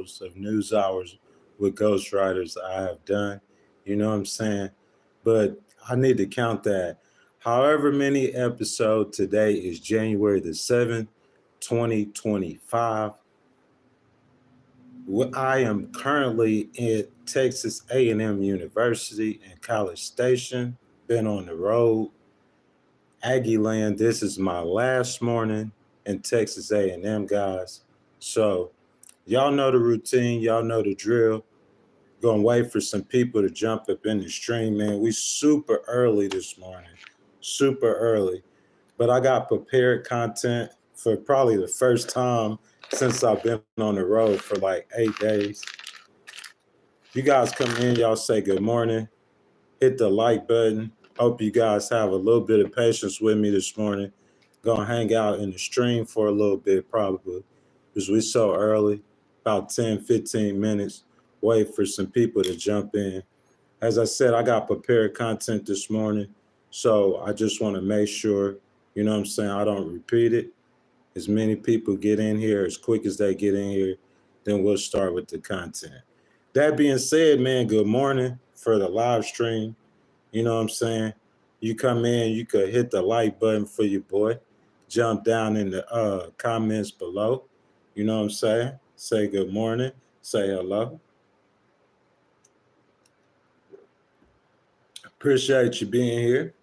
of news hours with ghostwriters I have done. You know what I'm saying? But I need to count that. However many episode today is January the 7th, 2025. I am currently at Texas A&M University in College Station. Been on the road. Aggieland, this is my last morning in Texas A&M, guys. So y'all know the routine. Y'all know the drill. Gonna wait for some people to jump up in the stream, man. We super early this morning. Super early. But I got prepared content for probably the first time since I've been on the road for like 8 days. You guys come in, y'all say good morning. Hit the like button. Hope you guys have a little bit of patience with me this morning. Gonna hang out in the stream for a little bit probably because we so early, about 10, 15 minutes. Wait for some people to jump in. As I said, I got prepared content this morning, so I just want to make sure, you know what I'm saying, I don't repeat it. As many people get in here as quick as they get in here, then we'll start with the content. That being said, man, good morning for the live stream. You know what I'm saying? You come in, you could hit the like button for your boy. Jump down in the comments below. You know what I'm saying? Say good morning. Say hello. Appreciate you being here.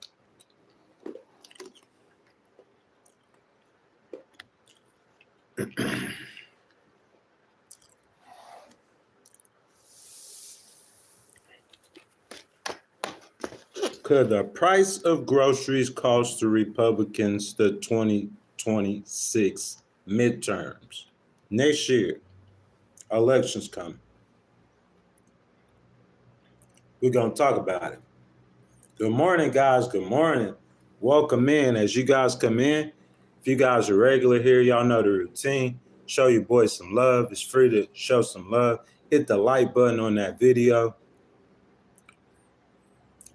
Could the price of groceries cost the Republicans the 2026 midterms? Next year, elections coming. We're going to talk about it. Good morning, guys. Good morning. Welcome in. As you guys come in, if you guys are regular here, y'all know the routine. Show your boy some love. It's free to show some love. Hit the like button on that video.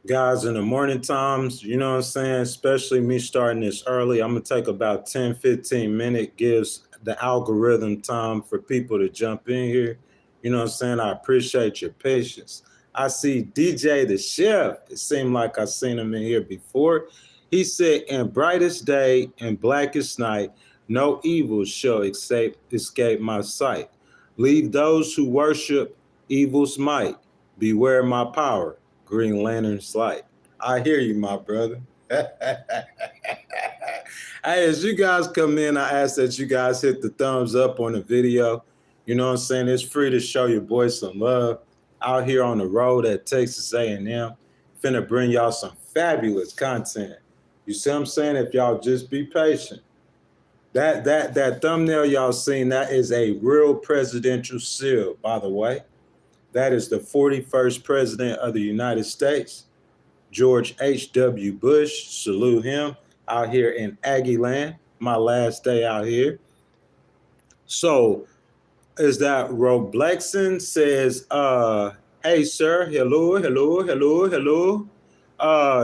Guys, in the morning times, you know what I'm saying, especially me starting this early, I'm going to take about 10, 15 minutes, gives the algorithm time for people to jump in here. You know what I'm saying? I appreciate your patience. I see DJ the Chef. It seemed like I seen him in here before. He said, in brightest day and blackest night, no evil shall escape my sight. Leave those who worship evil's might. Beware my power. Green Lantern's light. I hear you, my brother. Hey, as you guys come in, I ask that you guys hit the thumbs up on the video. You know what I'm saying? It's free to show your boy some love. Out here on the road at Texas A&M. Finna bring y'all some fabulous content. You see what I'm saying? If y'all just be patient. That thumbnail y'all seen, that is a real presidential seal, by the way. That is the 41st president of the United States, George H.W. Bush. Salute him out here in Aggieland, my last day out here. So is that Roblexon says, hey, sir, hello.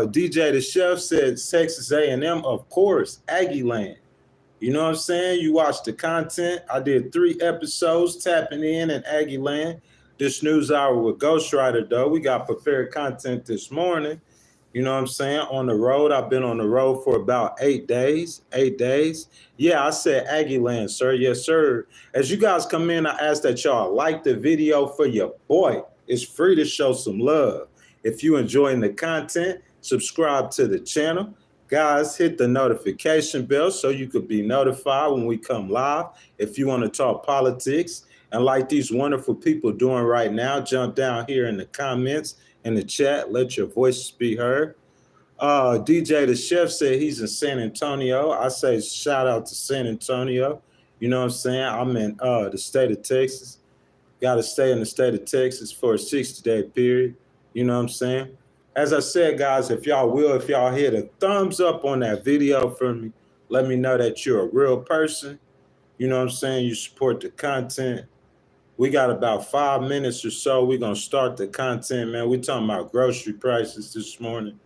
DJ the Chef said Texas A&M, of course, Aggieland. You know what I'm saying? You watch the content. I did 3 episodes tapping in Aggieland. This news hour with Ghostwriter, though. We got prepared content this morning. You know what I'm saying? On the road. I've been on the road for about 8 days. 8 days. Yeah, I said Aggieland, sir. Yes, sir. As you guys come in, I ask that y'all like the video for your boy. It's free to show some love. If you enjoying the content, subscribe to the channel. Guys, hit the notification bell so you could be notified when we come live. If you want to talk politics, and like these wonderful people doing right now, jump down here in the comments, in the chat, let your voices be heard. DJ the Chef said he's in San Antonio. I say shout out to San Antonio. You know what I'm saying? I'm in the state of Texas. Got to stay in the state of Texas for a 60-day period. You know what I'm saying? As I said, guys, if y'all hit a thumbs up on that video for me, let me know that you're a real person. You know what I'm saying? You support the content. We got about 5 minutes or so. We're going to start the content, man. We're talking about grocery prices this morning.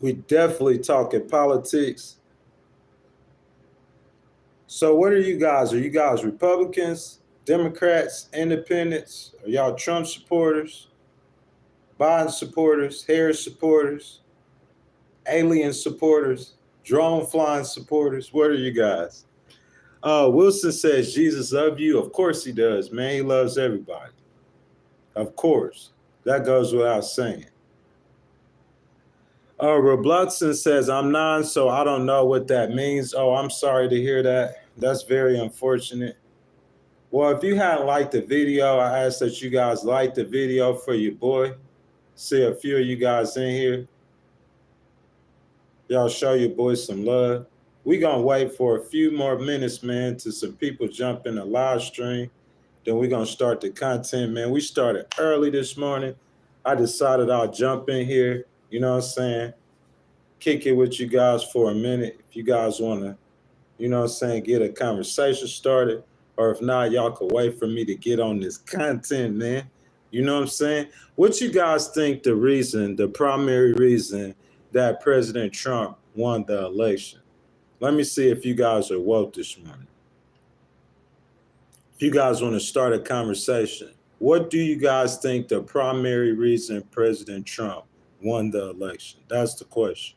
We definitely talking politics. So what are you guys? Are you guys Republicans, Democrats, Independents? Are y'all Trump supporters, Biden supporters, Harris supporters, alien supporters, drone flying supporters? What are you guys? Wilson says Jesus loves you. Of course he does, man. He loves everybody. Of course. That goes without saying. Robluxon says, I'm 9, so I don't know what that means. Oh, I'm sorry to hear that. That's very unfortunate. Well, if you hadn't liked the video, I ask that you guys like the video for your boy. See a few of you guys in here. Y'all show your boy some love. We gonna wait for a few more minutes, man, to some people jump in the live stream. Then we're gonna start the content, man. We started early this morning. I decided I'll jump in here, you know what I'm saying? Kick it with you guys for a minute. If you guys wanna, you know what I'm saying, get a conversation started. Or if not, y'all could wait for me to get on this content, man. You know what I'm saying? What you guys think the primary reason that President Trump won the election? Let me see if you guys are woke this morning. If you guys want to start a conversation, what do you guys think the primary reason President Trump won the election? That's the question.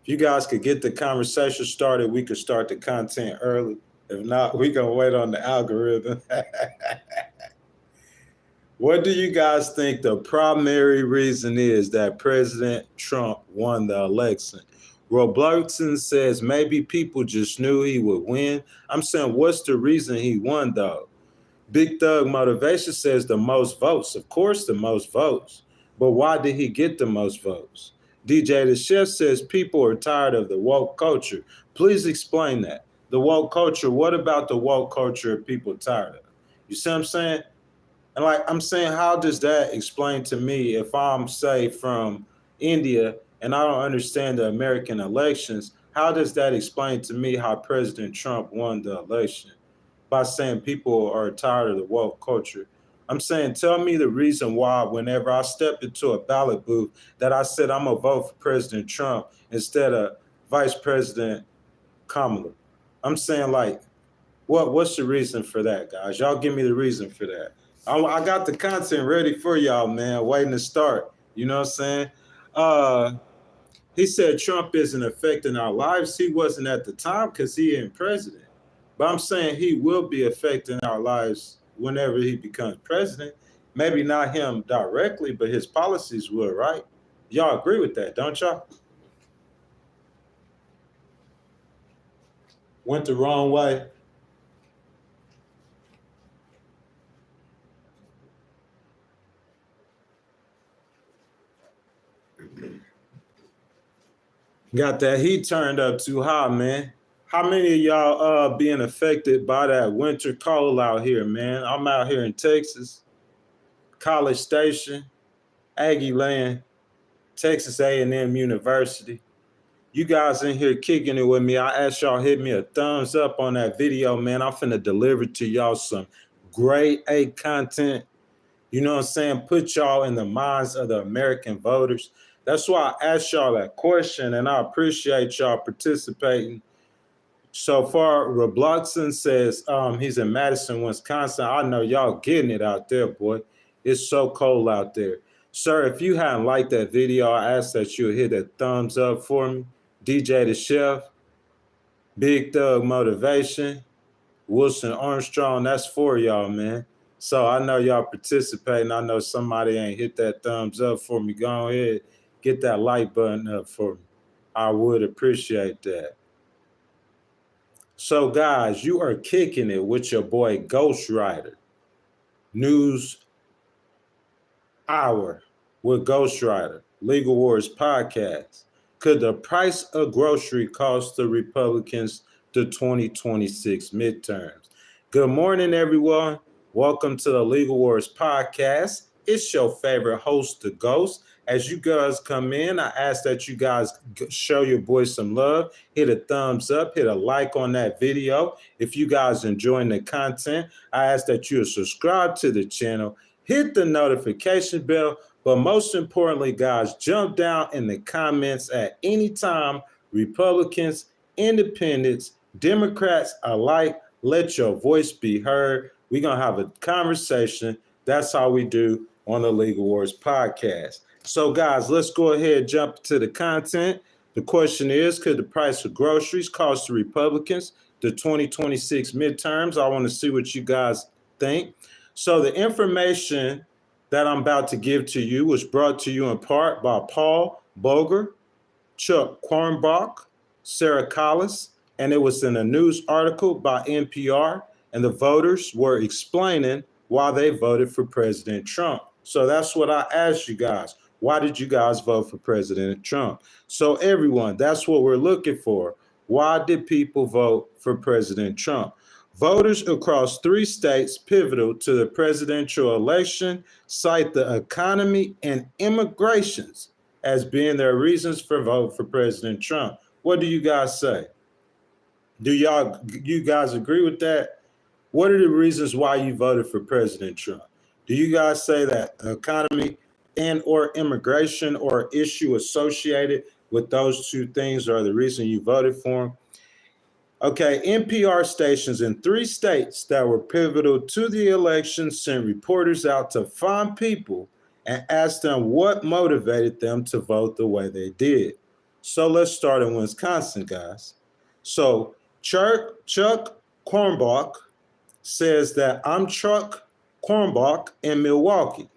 If you guys could get the conversation started, we could start the content early. If not, we gonna wait on the algorithm. What do you guys think the primary reason is that President Trump won the election? Robloxon says maybe people just knew he would win. I'm saying, what's the reason he won, though? Big Thug Motivation says the most votes. Of course, the most votes. But why did he get the most votes? DJ the Chef says people are tired of the woke culture. Please explain that. The woke culture, what about the woke culture are people tired of? You see what I'm saying? And like I'm saying, how does that explain to me if I'm, say, from India and I don't understand the American elections? How does that explain to me how President Trump won the election? By saying people are tired of the woke culture. I'm saying, tell me the reason why whenever I step into a ballot booth that I said I'm going to vote for President Trump instead of Vice President Kamala. I'm saying, like, what's the reason for that, guys? Y'all give me the reason for that. I got the content ready for y'all, man, waiting to start. You know what I'm saying? He said Trump isn't affecting our lives. He wasn't at the time because he ain't president. But I'm saying he will be affecting our lives whenever he becomes president. Maybe not him directly, but his policies will, right? Y'all agree with that, don't y'all? Went the wrong way. Got that heat turned up too high, man. How many of y'all being affected by that winter cold out here, man? I'm out here in Texas, College Station, Aggieland, Texas A&M University. You guys in here kicking it with me. I ask y'all hit me a thumbs up on that video, man. I'm finna deliver to y'all some grade A content. You know what I'm saying? Put y'all in the minds of the American voters. That's why I asked y'all that question, and I appreciate y'all participating. So far, Robloxon says he's in Madison, Wisconsin. I know y'all getting it out there, boy. It's so cold out there. Sir, if you hadn't liked that video, I ask that you hit a thumbs up for me. DJ the Chef, Big Thug Motivation, Wilson Armstrong, that's for y'all, man. So I know y'all participating. I know somebody ain't hit that thumbs up for me. Go ahead, get that like button up for me. I would appreciate that. So guys, you are kicking it with your boy Ghostwriter. News Hour with Ghostwriter, Legal Wars Podcast. Could the price of grocery cost the Republicans the 2026 midterms? Good morning, everyone. Welcome to the Legal Wars Podcast. It's your favorite host, the Ghost. As you guys come in, I ask that you guys show your boy some love. Hit a thumbs up, hit a like on that video. If you guys enjoying the content, I ask that you subscribe to the channel, hit the notification bell, but most importantly, guys, jump down in the comments at any time, Republicans, Independents, Democrats alike, let your voice be heard. We're going to have a conversation. That's how we do on the Legal Wars podcast. So, guys, let's go ahead and jump to the content. The question is, could the price of groceries cost the Republicans the 2026 midterms? I want to see what you guys think. So the information that I'm about to give to you was brought to you in part by Paul Boger, Chuck Kornbach, Sarah Collis, and it was in a news article by NPR, and the voters were explaining why they voted for President Trump. So that's what I asked you guys. Why did you guys vote for President Trump? So everyone, that's what we're looking for. Why did people vote for President Trump? Voters across 3 states pivotal to the presidential election cite the economy and immigrations as being their reasons for vote for President Trump. What do you guys say? Do you guys agree with that? What are the reasons why you voted for President Trump? Do you guys say that economy and or immigration or issue associated with those 2 things are the reason you voted for him? Okay, NPR stations in 3 states that were pivotal to the election sent reporters out to find people and ask them what motivated them to vote the way they did. So let's start in Wisconsin, guys. So Chuck Kornbach says that I'm Chuck Kornbach in Milwaukee,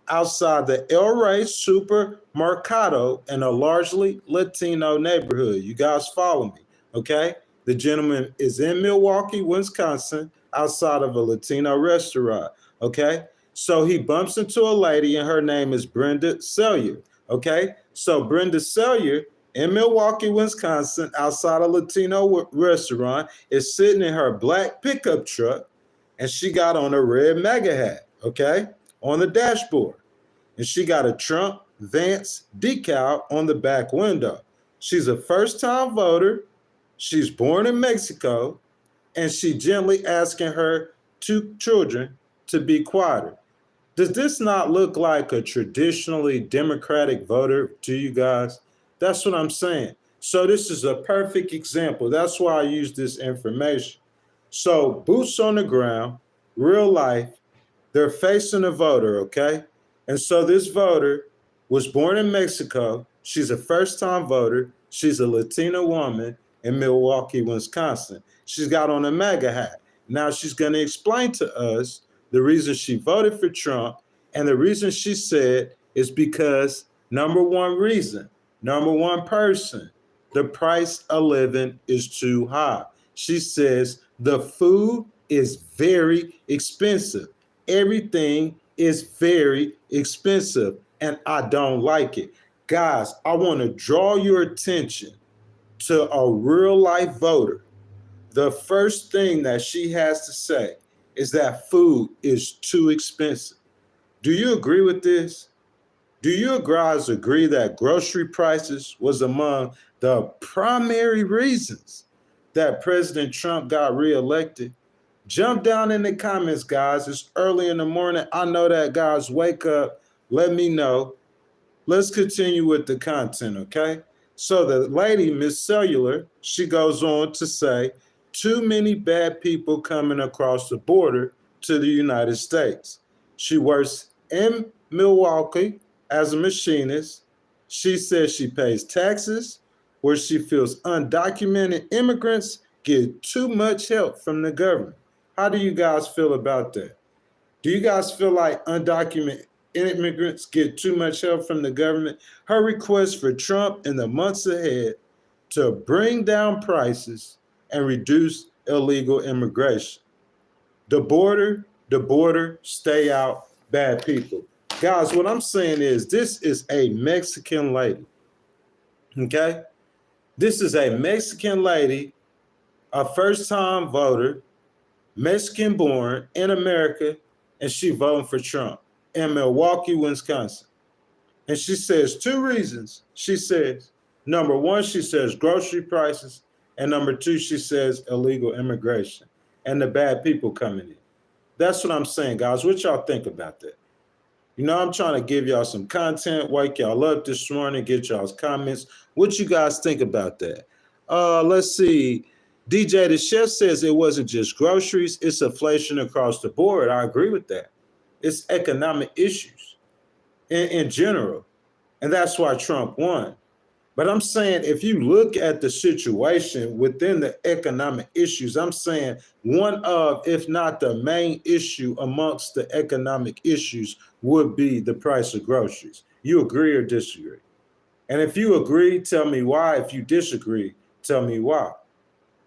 outside the El Rey Supermercado in a largely Latino neighborhood. You guys follow me, okay? The gentleman is in Milwaukee, Wisconsin, outside of a Latino restaurant, okay? So he bumps into a lady, and her name is Brenda Sellier, okay? So Brenda Sellier in Milwaukee, Wisconsin, outside a Latino restaurant, is sitting in her black pickup truck, and she got on a red MAGA hat, okay, on the dashboard. And she got a Trump Vance decal on the back window. She's a first-time voter. She's born in Mexico, and she gently asking her 2 children to be quieter. Does this not look like a traditionally Democratic voter to you guys? That's what I'm saying. So this is a perfect example. That's why I use this information. So boots on the ground, real life, they're facing a voter, okay? And so this voter was born in Mexico. She's a first-time voter. She's a Latina woman in Milwaukee, Wisconsin. She's got on a MAGA hat. Now she's going to explain to us the reason she voted for Trump, and the reason she said is because number one person, the price of living is too high. She says the food is very expensive. Everything is very expensive, and I don't like it. Guys, I want to draw your attention to a real life voter. The first thing that she has to say is that food is too expensive. Do you agree with this? Do you guys agree that grocery prices was among the primary reasons that President Trump got reelected? Jump down in the comments, guys. It's early in the morning. I know that, guys. Wake up. Let me know. Let's continue with the content, okay? So the lady, Miss Cellular, she goes on to say, too many bad people coming across the border to the United States. She works in Milwaukee as a machinist. She says she pays taxes, where she feels undocumented immigrants get too much help from the government. How do you guys feel about that? Do you guys feel like undocumented immigrants get too much help from the government? Her request for Trump in the months ahead to bring down prices and reduce illegal immigration. The border, stay out, bad people. Guys, what I'm saying is this is a Mexican lady, okay? This is a Mexican lady, a first-time voter, Mexican-born in America, and she voting for Trump in Milwaukee, Wisconsin. And she says 2 reasons. She says, number 1, she says grocery prices, and number 2, she says illegal immigration and the bad people coming in. That's what I'm saying, guys. What y'all think about that? You know, I'm trying to give y'all some content, wake y'all up this morning, get y'all's comments. What you guys think about that? Let's see. DJ the Chef says it wasn't just groceries, it's inflation across the board. I agree with that. It's economic issues in general. And that's why Trump won. But I'm saying if you look at the situation within the economic issues, I'm saying one of, if not the main issue amongst the economic issues would be the price of groceries. You agree or disagree? And if you agree, tell me why. If you disagree, tell me why.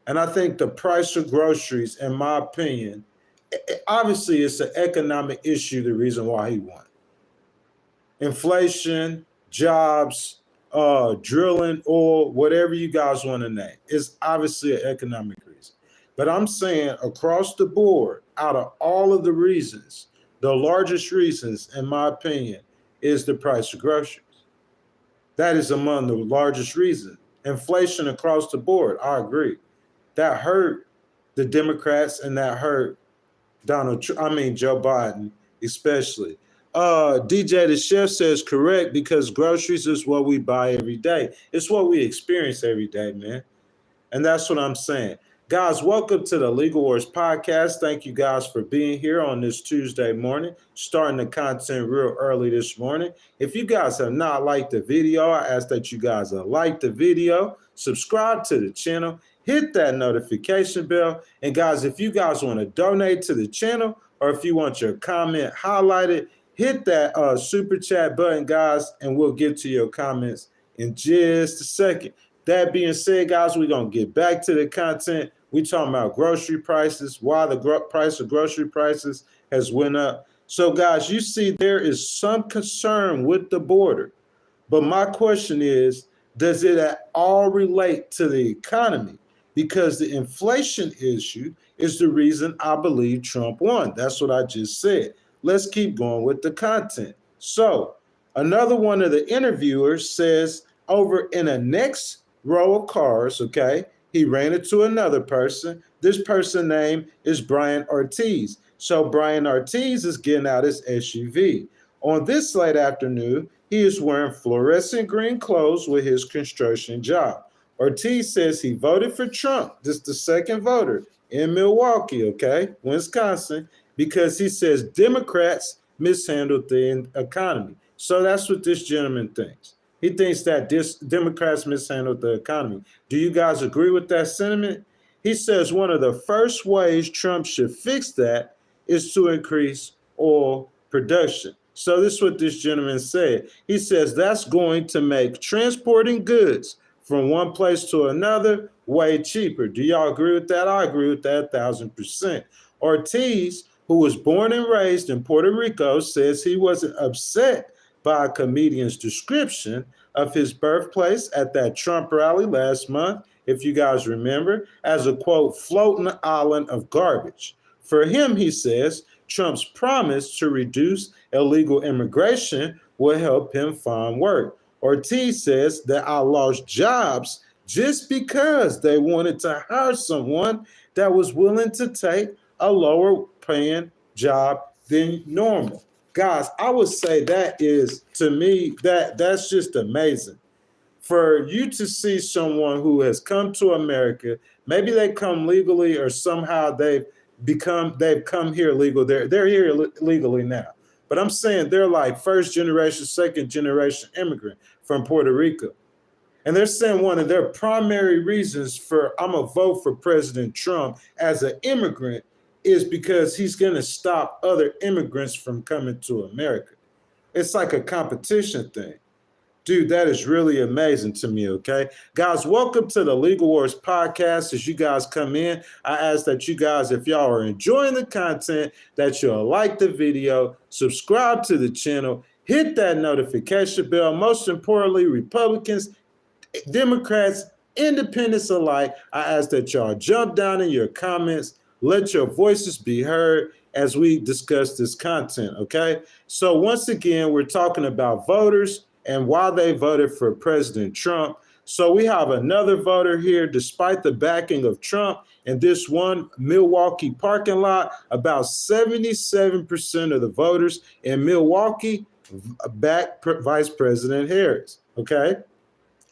And I think the price of groceries, in my opinion, obviously it's an economic issue, the reason why he won. Inflation, jobs, drilling, oil, whatever you guys want to name. It's obviously an economic reason. But I'm saying across the board, out of all of the reasons, the largest reasons, in my opinion, is the price of groceries. That is among the largest reasons. Inflation across the board, I agree. That hurt the Democrats and that hurt Joe Biden, especially. DJ the Chef says correct, because groceries is what we buy every day. It's what we experience every day, man. And that's what I'm saying. Guys, welcome to the Legal Wars podcast. Thank you guys for being here on this Tuesday morning, starting the content real early this morning. If you guys have not liked the video, I ask that you guys like the video, subscribe to the channel, hit that notification bell. And guys, if you guys want to donate to the channel, or if you want your comment highlighted, hit that super chat button, guys, and we'll get to your comments in just a second. That being said, guys, we're going to get back to the content. We're talking about grocery prices, why the price of grocery prices has went up. So, guys, you see there is some concern with the border. But my question is, does it at all relate to the economy? Because the inflation issue is the reason I believe Trump won. That's what I just said. Let's keep going with the content. So, another one of the interviewers says over in the next row of cars, okay, he ran into another person. This person name is Brian Ortiz. So Brian Ortiz is getting out his SUV. On this late afternoon, he is wearing fluorescent green clothes with his construction job. Ortiz says he voted for Trump. This is the second voter in Milwaukee, okay, Wisconsin, because he says Democrats mishandled the economy. So that's what this gentleman thinks. He thinks that Democrats mishandled the economy. Do you guys agree with that sentiment? He says one of the first ways Trump should fix that is to increase oil production. So this is what this gentleman said. He says that's going to make transporting goods from one place to another way cheaper. Do y'all agree with that? I agree with that 1,000%. Ortiz, who was born and raised in Puerto Rico, says he wasn't upset by a comedian's description of his birthplace at that Trump rally last month, if you guys remember, as a, quote, floating island of garbage. For him, he says, Trump's promise to reduce illegal immigration will help him find work. Ortiz says that I lost jobs just because they wanted to hire someone that was willing to take a lower paying job than normal. Guys, I would say that is, to me, that's just amazing. For you to see someone who has come to America, maybe they come legally or somehow they've come here legal. They're here legally now. But I'm saying they're like first generation, second generation immigrant from Puerto Rico. And they're saying one of their primary reasons for I'm going to vote for President Trump as an immigrant is because he's going to stop other immigrants from coming to America. It's like a competition thing. Dude, that is really amazing to me, okay? Guys, welcome to the Legal Wars podcast. As you guys come in, I ask that you guys, if y'all are enjoying the content, that you'll like the video, subscribe to the channel, hit that notification bell. Most importantly, Republicans, Democrats, independents alike, I ask that y'all jump down in your comments, let your voices be heard as we discuss this content, okay? So once again, we're talking about voters and why they voted for President Trump. So we have another voter here, despite the backing of Trump in this one Milwaukee parking lot. About 77% of the voters in Milwaukee back Vice President Harris, okay?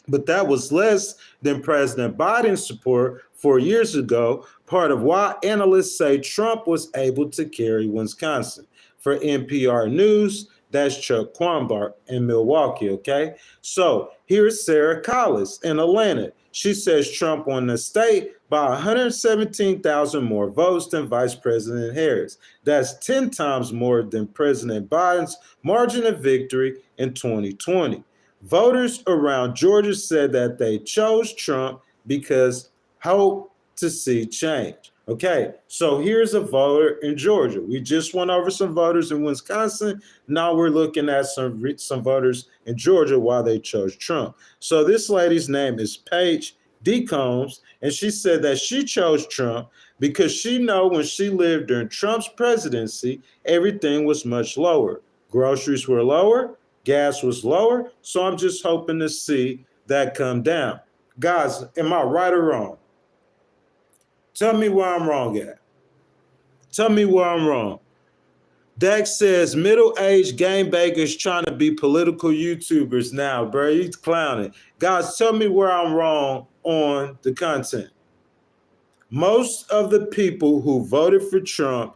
but that was less than President Biden's support 4 years ago, part of why analysts say Trump was able to carry Wisconsin. For NPR News, that's Chuck Quambart in Milwaukee, okay? So here's Sarah Collis in Atlanta. She says Trump won the state by 117,000 more votes than Vice President Harris. That's 10 times more than President Biden's margin of victory in 2020. Voters around Georgia said that they chose Trump because hope to see change. Okay, so here's a voter in Georgia. We just went over some voters in Wisconsin. Now we're looking at some voters in Georgia why they chose Trump. So this lady's name is Paige D. Combs, and she said that she chose Trump because she know when she lived during Trump's presidency, everything was much lower. Groceries were lower, gas was lower, so I'm just hoping to see that come down. Guys, am I right or wrong? Tell me where I'm wrong at. Tell me where I'm wrong. Dex says middle-aged game bakers trying to be political YouTubers now, bro. He's clowning. Guys, tell me where I'm wrong on the content. Most of the people who voted for Trump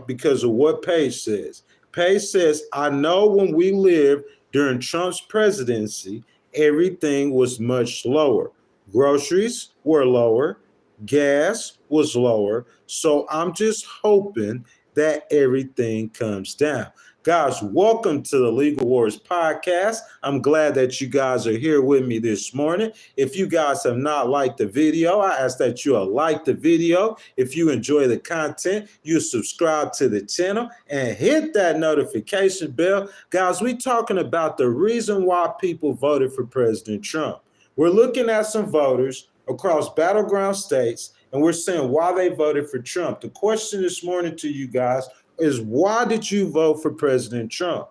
because of what Paige says. Paige says, I know when we lived during Trump's presidency, everything was much lower. Groceries were lower. Gas was lower. So I'm just hoping that everything comes down. Guys, welcome to the Legal Wars podcast. I'm glad that you guys are here with me this morning. If you guys have not liked the video, I ask that you like the video. If you enjoy the content, you subscribe to the channel and hit that notification bell. Guys, we're talking about the reason why people voted for President Trump. We're looking at some voters across battleground states, and we're saying why they voted for Trump. The question this morning to you guys is, why did you vote for President Trump?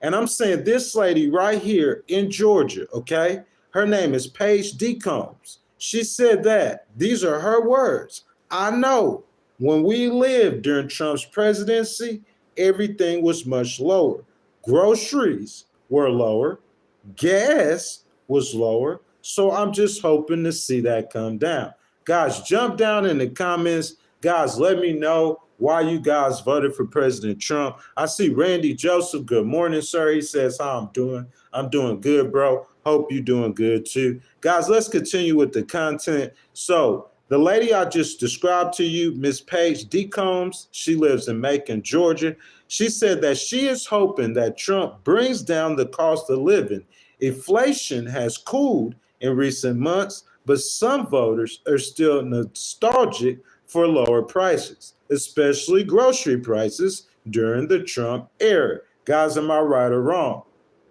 And I'm saying this lady right here in Georgia, okay? Her name is Paige D. Combs. She said that. These are her words. I know when we lived during Trump's presidency, everything was much lower. Groceries were lower. Gas was lower. So I'm just hoping to see that come down. Guys, jump down in the comments. Guys, let me know why you guys voted for President Trump. I see Randy Joseph. Good morning, sir. He says, how I'm doing. I'm doing good, bro. Hope you're doing good too. Guys, let's continue with the content. So the lady I just described to you, Miss Paige D. Combs, she lives in Macon, Georgia. She said that she is hoping that Trump brings down the cost of living. Inflation has cooled in recent months, but some voters are still nostalgic for lower prices, especially grocery prices during the Trump era. Guys, am I right or wrong?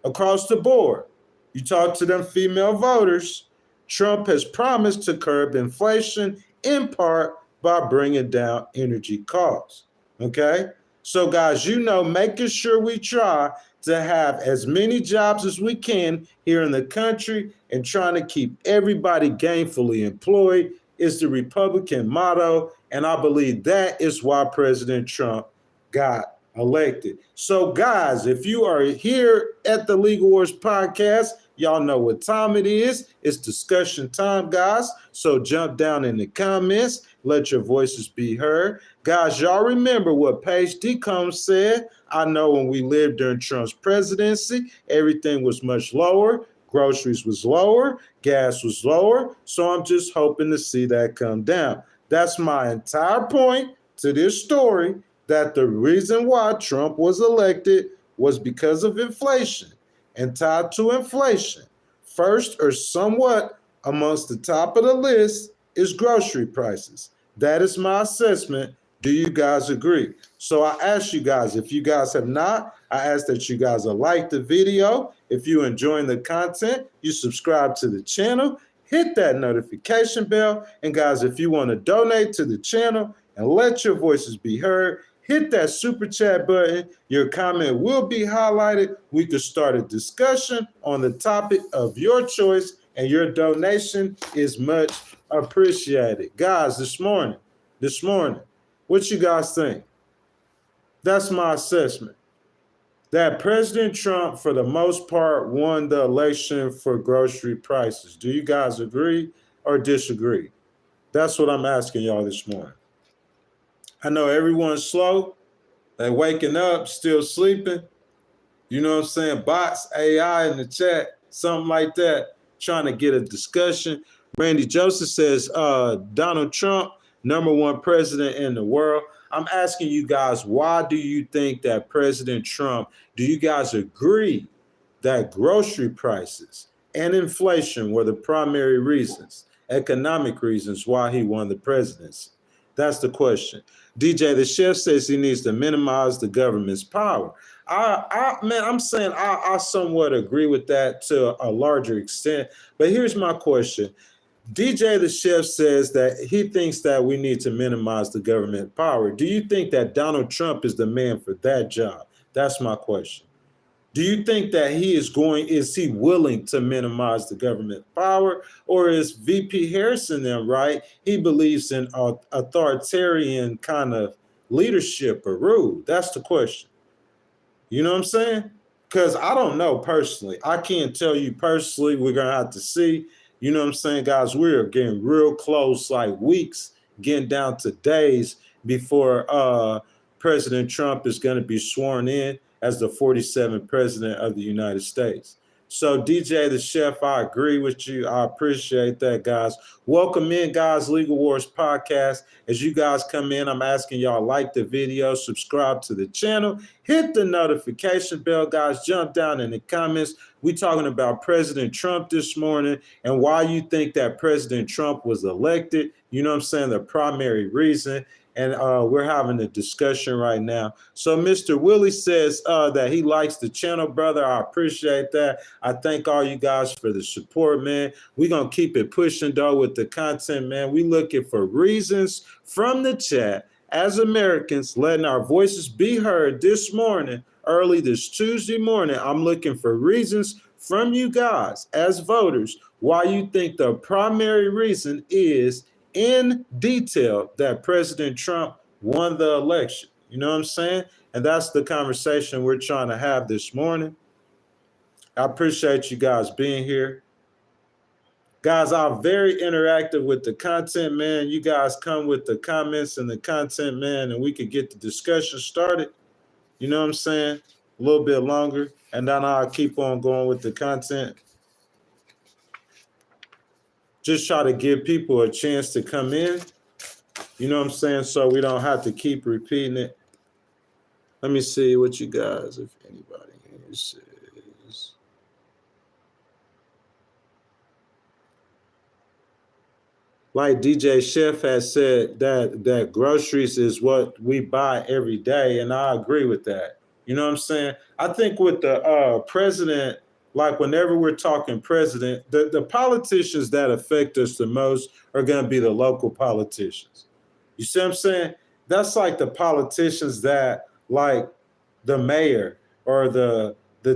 Across the board, you talk to them female voters, Trump has promised to curb inflation in part by bringing down energy costs, okay? So guys, making sure we try to have as many jobs as we can here in the country and trying to keep everybody gainfully employed is the Republican motto. And I believe that is why President Trump got elected. So guys, if you are here at the Legal Wars podcast, y'all know what time it is. It's discussion time, guys. So jump down in the comments. Let your voices be heard. Guys, y'all remember what Paige D. Combs said. I know when we lived during Trump's presidency, everything was much lower. Groceries was lower. Gas was lower. So I'm just hoping to see that come down. That's my entire point to this story, that the reason why Trump was elected was because of inflation. And tied to inflation, first or somewhat amongst the top of the list is grocery prices. That is my assessment. Do you guys agree? So I ask you guys, if you guys have not, I ask that you guys will like the video. If you're enjoying the content, you subscribe to the channel, hit that notification bell. And guys, if you want to donate to the channel and let your voices be heard, hit that super chat button. Your comment will be highlighted. We could start a discussion on the topic of your choice, and your donation is much appreciated. Guys, this morning, what you guys think? That's my assessment. that President Trump, for the most part, won the election for grocery prices. Do you guys agree or disagree? That's what I'm asking y'all this morning. I know everyone's slow. They waking up, still sleeping. You know what I'm saying? Bots, AI in the chat, something like that, trying to get a discussion. Randy Joseph says, Donald Trump, #1 president in the world. I'm asking you guys, why do you think that President Trump, do you guys agree that grocery prices and inflation were the primary reasons, economic reasons why he won the presidency? That's the question. DJ the Chef says he needs to minimize the government's power. I'm saying I somewhat agree with that to a larger extent. But here's my question. DJ the Chef says that he thinks that we need to minimize the government power. Do you think that Donald Trump is the man for that job? That's my question. Do you think that is he willing to minimize the government power, or is VP Harrison then right? He believes in authoritarian kind of leadership or rule. That's the question. You know what I'm saying? Because I don't know personally. I can't tell you personally. We're going to have to see. You know what I'm saying, guys? We're getting real close, like weeks, getting down to days before President Trump is going to be sworn in as the 47th president of the United States. So DJ the Chef, I agree with you. I appreciate that, guys. Welcome in, guys, Legal Wars Podcast. As you guys come in, I'm asking y'all like the video, subscribe to the channel, hit the notification bell, guys. Jump down in the comments. We talking about President Trump this morning and why you think that President Trump was elected. You know what I'm saying? The primary reason. And we're having a discussion right now. So Mr. Willie says that he likes the channel, brother. I appreciate that. I thank all you guys for the support, man. We're going to keep it pushing, though, with the content, man. We looking for reasons from the chat as Americans, letting our voices be heard this morning, early this Tuesday morning. I'm looking for reasons from you guys as voters why you think the primary reason is in detail that President Trump won the election. You know what I'm saying? And that's the conversation we're trying to have this morning. I appreciate you guys being here. Guys, I'm very interactive with the content, man. You guys come with the comments and the content, man, and we could get the discussion started. You know what I'm saying? A little bit longer, and then I'll keep on going with the content. Just try to give people a chance to come in, you know what I'm saying, so we don't have to keep repeating it. Let me see what you guys, if anybody here says. Like DJ Chef has said, that groceries is what we buy every day, and I agree with that. You know what I'm saying? I think with the president, like whenever we're talking president, the politicians that affect us the most are going to be the local politicians. You see what I'm saying? That's like the politicians that, like the mayor or the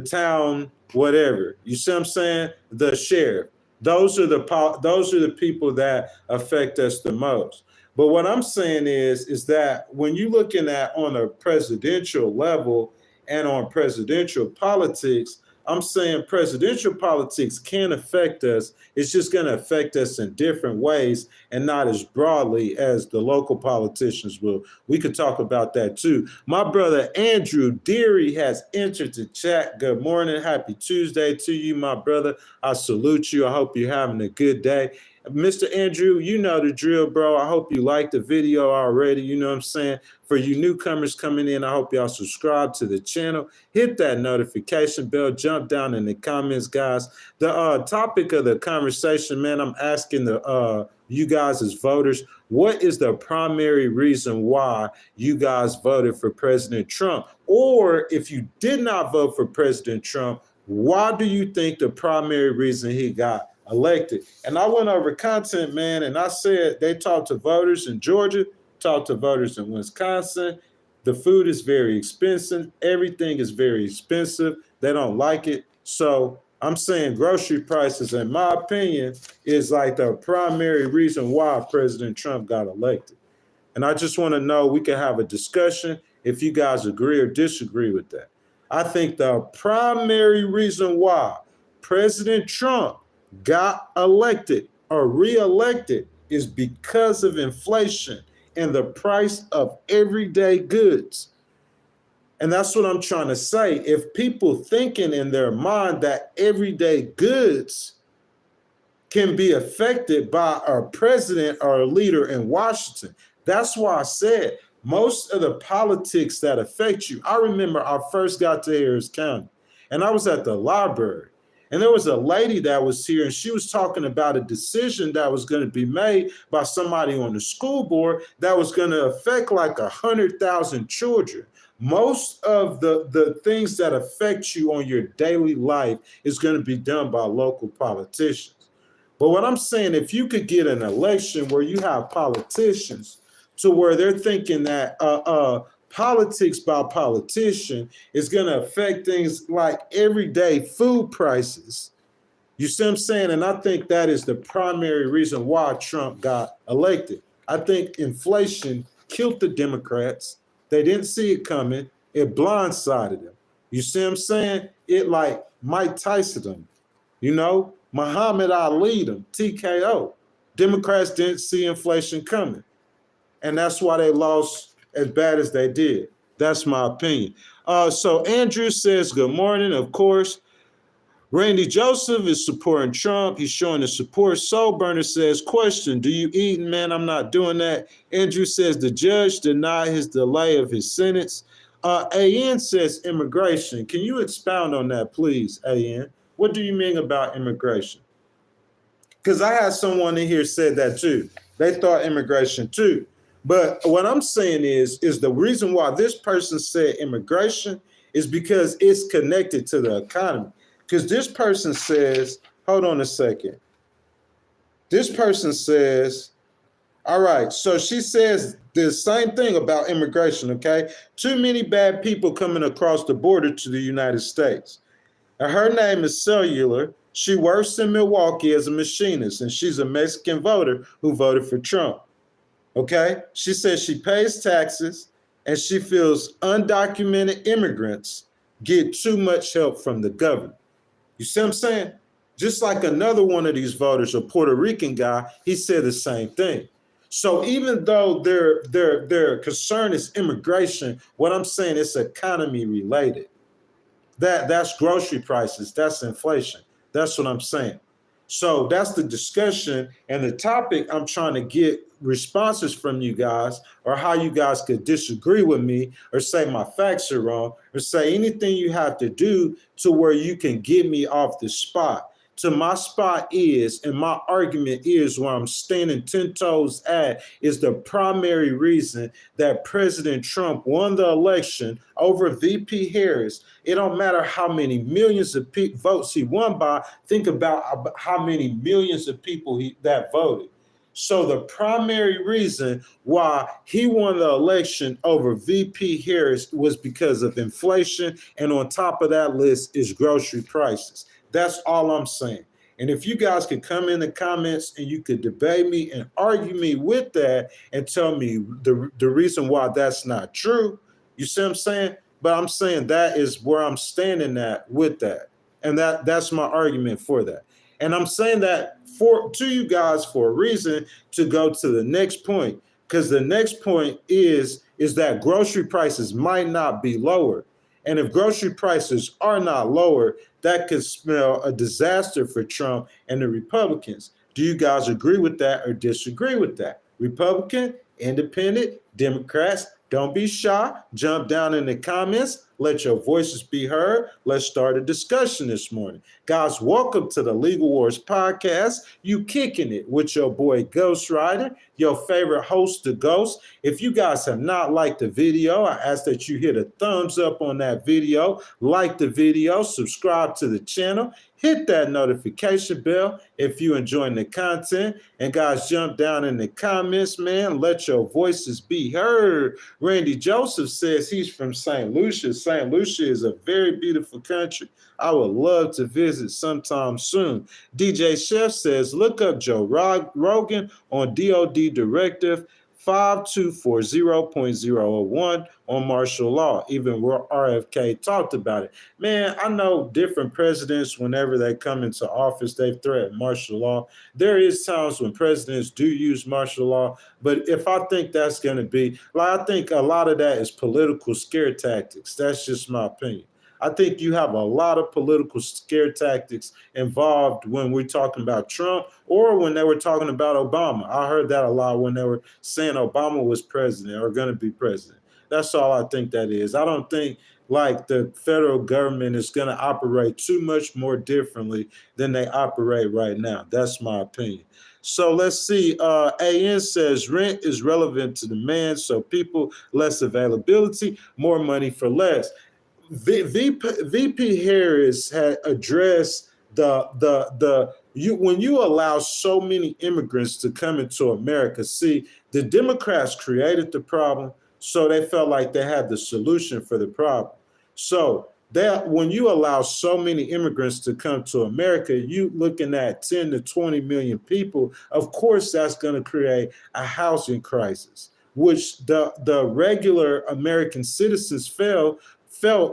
town, whatever. You see what I'm saying? The sheriff. Those are the people that affect us the most. But what I'm saying is that when you're looking at on a presidential level and on presidential politics, I'm saying presidential politics can affect us. It's just going to affect us in different ways and not as broadly as the local politicians will. We could talk about that too. My brother Andrew Deary has entered the chat. Good morning. Happy Tuesday to you, my brother. I salute you. I hope you're having a good day. Mr. Andrew, you know the drill, bro. I hope you liked the video already. You know what I'm saying? For you newcomers coming in, I hope y'all subscribe to the channel. Hit that notification bell. Jump down in the comments, guys. The topic of the conversation, man, I'm asking you guys as voters, what is the primary reason why you guys voted for President Trump? Or if you did not vote for President Trump, why do you think the primary reason he got elected? And I went over content, man, and I said they talked to voters in Georgia, talked to voters in Wisconsin. The food is very expensive. Everything is very expensive. They don't like it. So I'm saying grocery prices, in my opinion, is like the primary reason why President Trump got elected. And I just want to know, we can have a discussion if you guys agree or disagree with that. I think the primary reason why President Trump got elected or reelected is because of inflation and the price of everyday goods. And that's what I'm trying to say. If people thinking in their mind that everyday goods can be affected by our president or a leader in Washington, that's why I said most of the politics that affect you. I remember I first got to Harris County and I was at the library and there was a lady that was here and she was talking about a decision that was going to be made by somebody on the school board that was going to affect like 100,000 children. Most of the things that affect you on your daily life is going to be done by local politicians. But what I'm saying, if you could get an election where you have politicians to where they're thinking that politics by politician is going to affect things like everyday food prices, you see what I'm saying? And I think that is the primary reason why Trump got elected. I think inflation killed the Democrats. They didn't see it coming. It blindsided them. You see what I'm saying? It like Mike Tyson them, you know? Muhammad Ali them, TKO. Democrats didn't see inflation coming. And that's why they lost as bad as they did. That's my opinion. So Andrew says, good morning, of course. Randy Joseph is supporting Trump. He's showing his support. Soul Burner says, question, do you eat? Man, I'm not doing that. Andrew says the judge denied his delay of his sentence. AN says immigration. Can you expound on that, please, AN? What do you mean about immigration? Because I had someone in here said that too. They thought immigration too. But what I'm saying is the reason why this person said immigration is because it's connected to the economy. Because this person says, hold on a second. This person says, all right, so she says the same thing about immigration, okay? Too many bad people coming across the border to the United States. Her name is Cellular. She works in Milwaukee as a machinist, and she's a Mexican voter who voted for Trump, okay? She says she pays taxes, and she feels undocumented immigrants get too much help from the government. You see what I'm saying? Just like another one of these voters, a Puerto Rican guy, he said the same thing. So even though their concern is immigration, what I'm saying is economy related. That's grocery prices, that's inflation. That's what I'm saying. So that's the discussion and the topic. I'm trying to get responses from you guys, or how you guys could disagree with me or say my facts are wrong, or say anything you have to do to where you can get me off the spot. To my spot is, and my argument is, where I'm standing 10 toes at, is the primary reason that President Trump won the election over VP Harris. It don't matter how many millions of votes he won by. Think about how many millions of people that voted. So the primary reason why he won the election over VP Harris was because of inflation. And on top of that list is grocery prices. That's all I'm saying. And if you guys could come in the comments and you could debate me and argue me with that and tell me the reason why that's not true, you see what I'm saying? But I'm saying that is where I'm standing at with that. And that's my argument for that. And I'm saying that to you guys for a reason to go to the next point, because the next point is that grocery prices might not be lower. And if grocery prices are not lower, that could spell a disaster for Trump and the Republicans. Do you guys agree with that or disagree with that? Republican, Independent, Democrats, don't be shy. Jump down in the comments. Let your voices be heard. Let's start a discussion this morning. Guys, welcome to the Legal Wars Podcast. You kicking it with your boy Ghostwriter, your favorite host, the Ghost. If you guys have not liked the video, I ask that you hit a thumbs up on that video, like the video, subscribe to the channel, hit that notification bell if you're enjoying the content. And guys, jump down in the comments, man. Let your voices be heard. Randy Joseph says he's from St. Lucia. St. Lucia is a very beautiful country. I would love to visit sometime soon. DJ Chef says, look up Joe Rogan on DOD Directive 5240.001 on martial law. Even where RFK talked about it. Man, I know different presidents, whenever they come into office, they've threatened martial law. There is times when presidents do use martial law, but if I think that's going to be, like, I think a lot of that is political scare tactics. That's just my opinion. I think you have a lot of political scare tactics involved when we're talking about Trump or when they were talking about Obama. I heard that a lot when they were saying Obama was president or going to be president. That's all I think that is. I don't think like the federal government is going to operate too much more differently than they operate right now. That's my opinion. So let's see. AN says rent is relevant to demand. So people, less availability, more money for less. VP Harris had addressed when you allow so many immigrants to come into America. See, the Democrats created the problem, so they felt like they had the solution for the problem. So that when you allow so many immigrants to come to America, you looking at 10 to 20 million people. Of course, that's going to create a housing crisis, which the regular American citizens felt,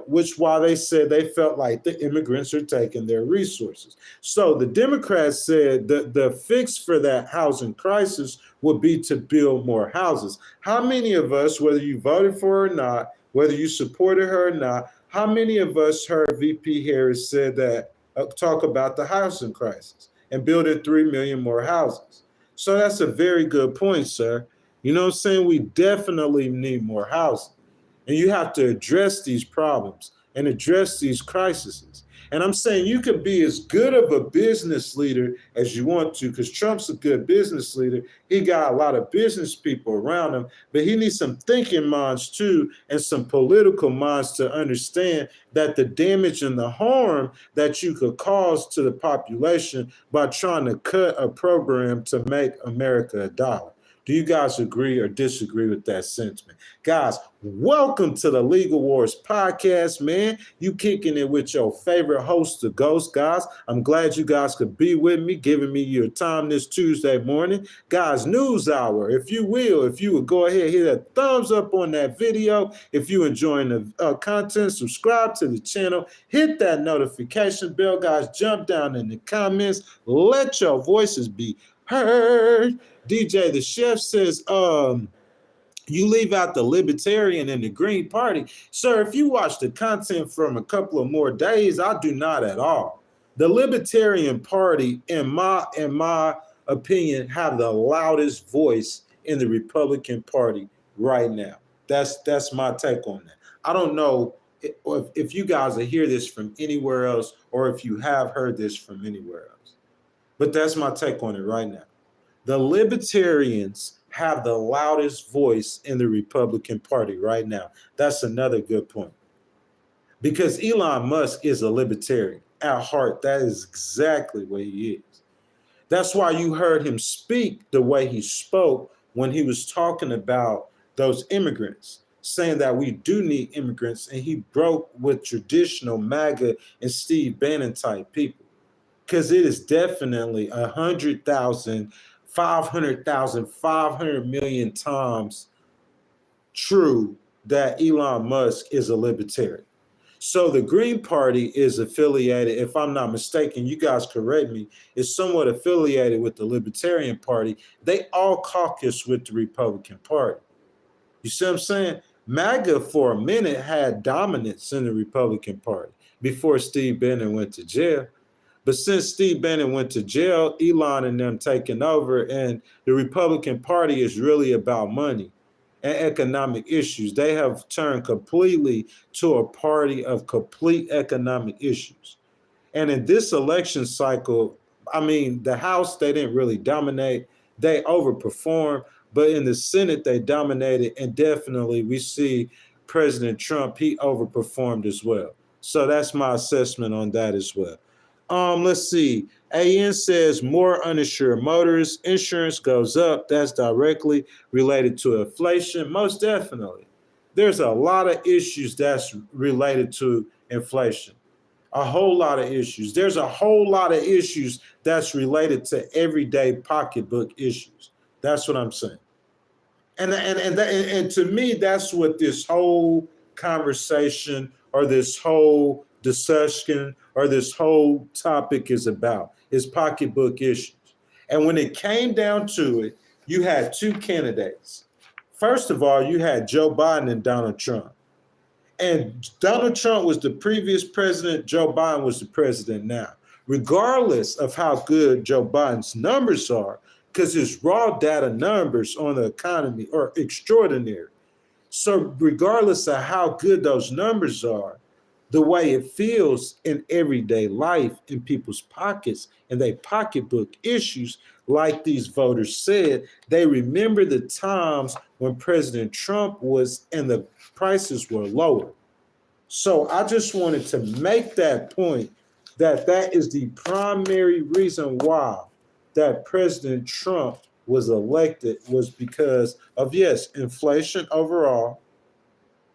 which why they said they felt like the immigrants are taking their resources. So the Democrats said the fix for that housing crisis would be to build more houses. How many of us, whether you voted for her or not, whether you supported her or not, how many of us heard VP Harris said that, talk about the housing crisis and building 3 million more houses? So that's a very good point, sir. You know what I'm saying? We definitely need more housing. And you have to address these problems and address these crises. And I'm saying you could be as good of a business leader as you want to, because Trump's a good business leader. He got a lot of business people around him, but he needs some thinking minds too, and some political minds to understand that the damage and the harm that you could cause to the population by trying to cut a program to make America $1. Do you guys agree or disagree with that sentiment? Guys, welcome to the Legal Wars podcast, man. You kicking it with your favorite host, the Ghost, guys. I'm glad you guys could be with me, giving me your time this Tuesday morning. Guys, news hour, if you would go ahead, hit a thumbs up on that video. If you enjoying the content, subscribe to the channel, hit that notification bell, guys. Jump down in the comments. Let your voices be heard. DJ the Chef says, you leave out the Libertarian and the Green Party. Sir, if you watch the content from a couple of more days, I do not at all. The Libertarian Party, in my opinion, have the loudest voice in the Republican Party right now. That's my take on that. I don't know if you guys will hear this from anywhere else or if you have heard this from anywhere else. But that's my take on it right now. The Libertarians have the loudest voice in the Republican Party right now. That's another good point. Because Elon Musk is a libertarian. At heart, that is exactly what he is. That's why you heard him speak the way he spoke when he was talking about those immigrants, saying that we do need immigrants, and he broke with traditional MAGA and Steve Bannon type people. Because it is definitely 100,000, 500,000, 500 million times true that Elon Musk is a libertarian. So the Green Party is affiliated, if I'm not mistaken, you guys correct me, is somewhat affiliated with the Libertarian Party. They all caucus with the Republican Party. You see what I'm saying? MAGA for a minute had dominance in the Republican Party before Steve Bannon went to jail. But since Steve Bannon went to jail, Elon and them taking over, and the Republican Party is really about money and economic issues. They have turned completely to a party of complete economic issues. And in this election cycle, I mean, the House, they didn't really dominate. They overperformed. But in the Senate, they dominated. And definitely we see President Trump, he overperformed as well. So that's my assessment on that as well. Let's see. AN says more uninsured motorists, insurance goes up. That's directly related to inflation. Most definitely. There's a lot of issues that's related to inflation. A whole lot of issues. There's a whole lot of issues that's related to everyday pocketbook issues. That's what I'm saying. And to me, that's what this whole conversation or this whole discussion or this whole topic is about, is pocketbook issues. And when it came down to it, you had two candidates. First of all, you had Joe Biden and Donald Trump. And Donald Trump was the previous president. Joe Biden was the president now. Regardless of how good Joe Biden's numbers are, because his raw data numbers on the economy are extraordinary. So regardless of how good those numbers are, the way it feels in everyday life in people's pockets and their pocketbook issues, like these voters said, they remember the times when President Trump was and the prices were lower. So I just wanted to make that point, that is the primary reason why that President Trump was elected, was because of, yes, inflation overall,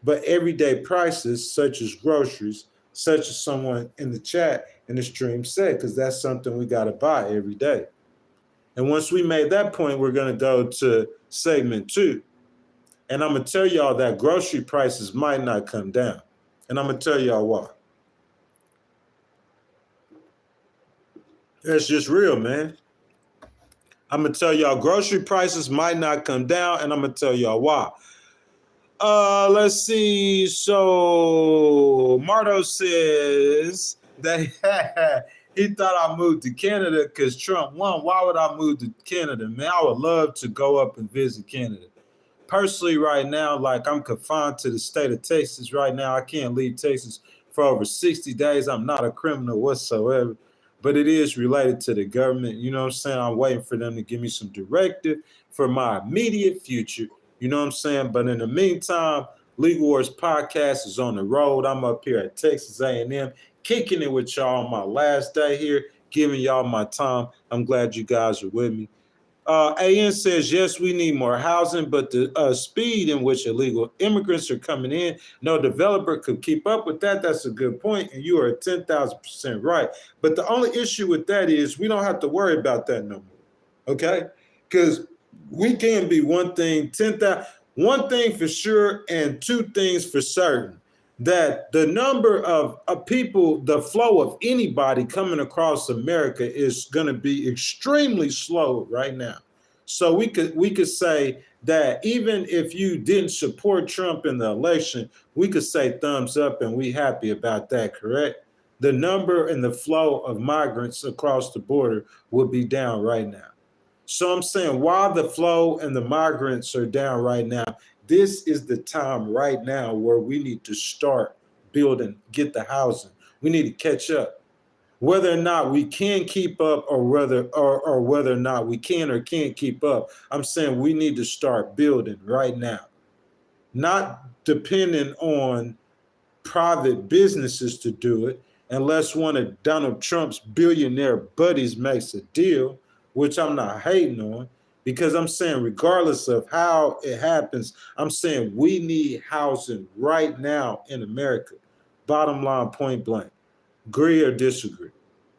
but everyday prices such as groceries, such as someone in the chat in the stream said, because that's something we got to buy every day. And once we made that point, we're going to go to segment 2. And I'm going to tell y'all that grocery prices might not come down. And I'm going to tell y'all why. That's just real, man. I'm going to tell y'all grocery prices might not come down, and I'm going to tell y'all why. Let's see. So Marto says that he thought I moved to Canada because Trump won. Why would I move to Canada, man? I would love to go up and visit Canada. Personally, right now, like, I'm confined to the state of Texas right now. I can't leave Texas for over 60 days. I'm not a criminal whatsoever, but it is related to the government. You know what I'm saying? I'm waiting for them to give me some directive for my immediate future. You know what I'm saying? But in the meantime, Legal Wars Podcast is on the road. I'm up here at Texas A&M, kicking it with y'all on my last day here, giving y'all my time. I'm glad you guys are with me. AN says, yes, we need more housing, but the speed in which illegal immigrants are coming in, no developer could keep up with that. That's a good point, and you are 10,000% right. But the only issue with that is we don't have to worry about that no more, okay? Because we can be one thing, 10,000, one thing for sure, and two things for certain. That the number of people, the flow of anybody coming across America is going to be extremely slow right now. So we could say that even if you didn't support Trump in the election, we could say thumbs up and we happy about that, correct? The number and the flow of migrants across the border will be down right now. So I'm saying while the flow and the migrants are down right now, this is the time right now where we need to start building, get the housing. We need to catch up. Whether or not we can keep up or whether or not we can or can't keep up, I'm saying we need to start building right now. Not depending on private businesses to do it, unless one of Donald Trump's billionaire buddies makes a deal, which I'm not hating on. Because I'm saying regardless of how it happens, I'm saying we need housing right now in America. Bottom line, point blank. Agree or disagree?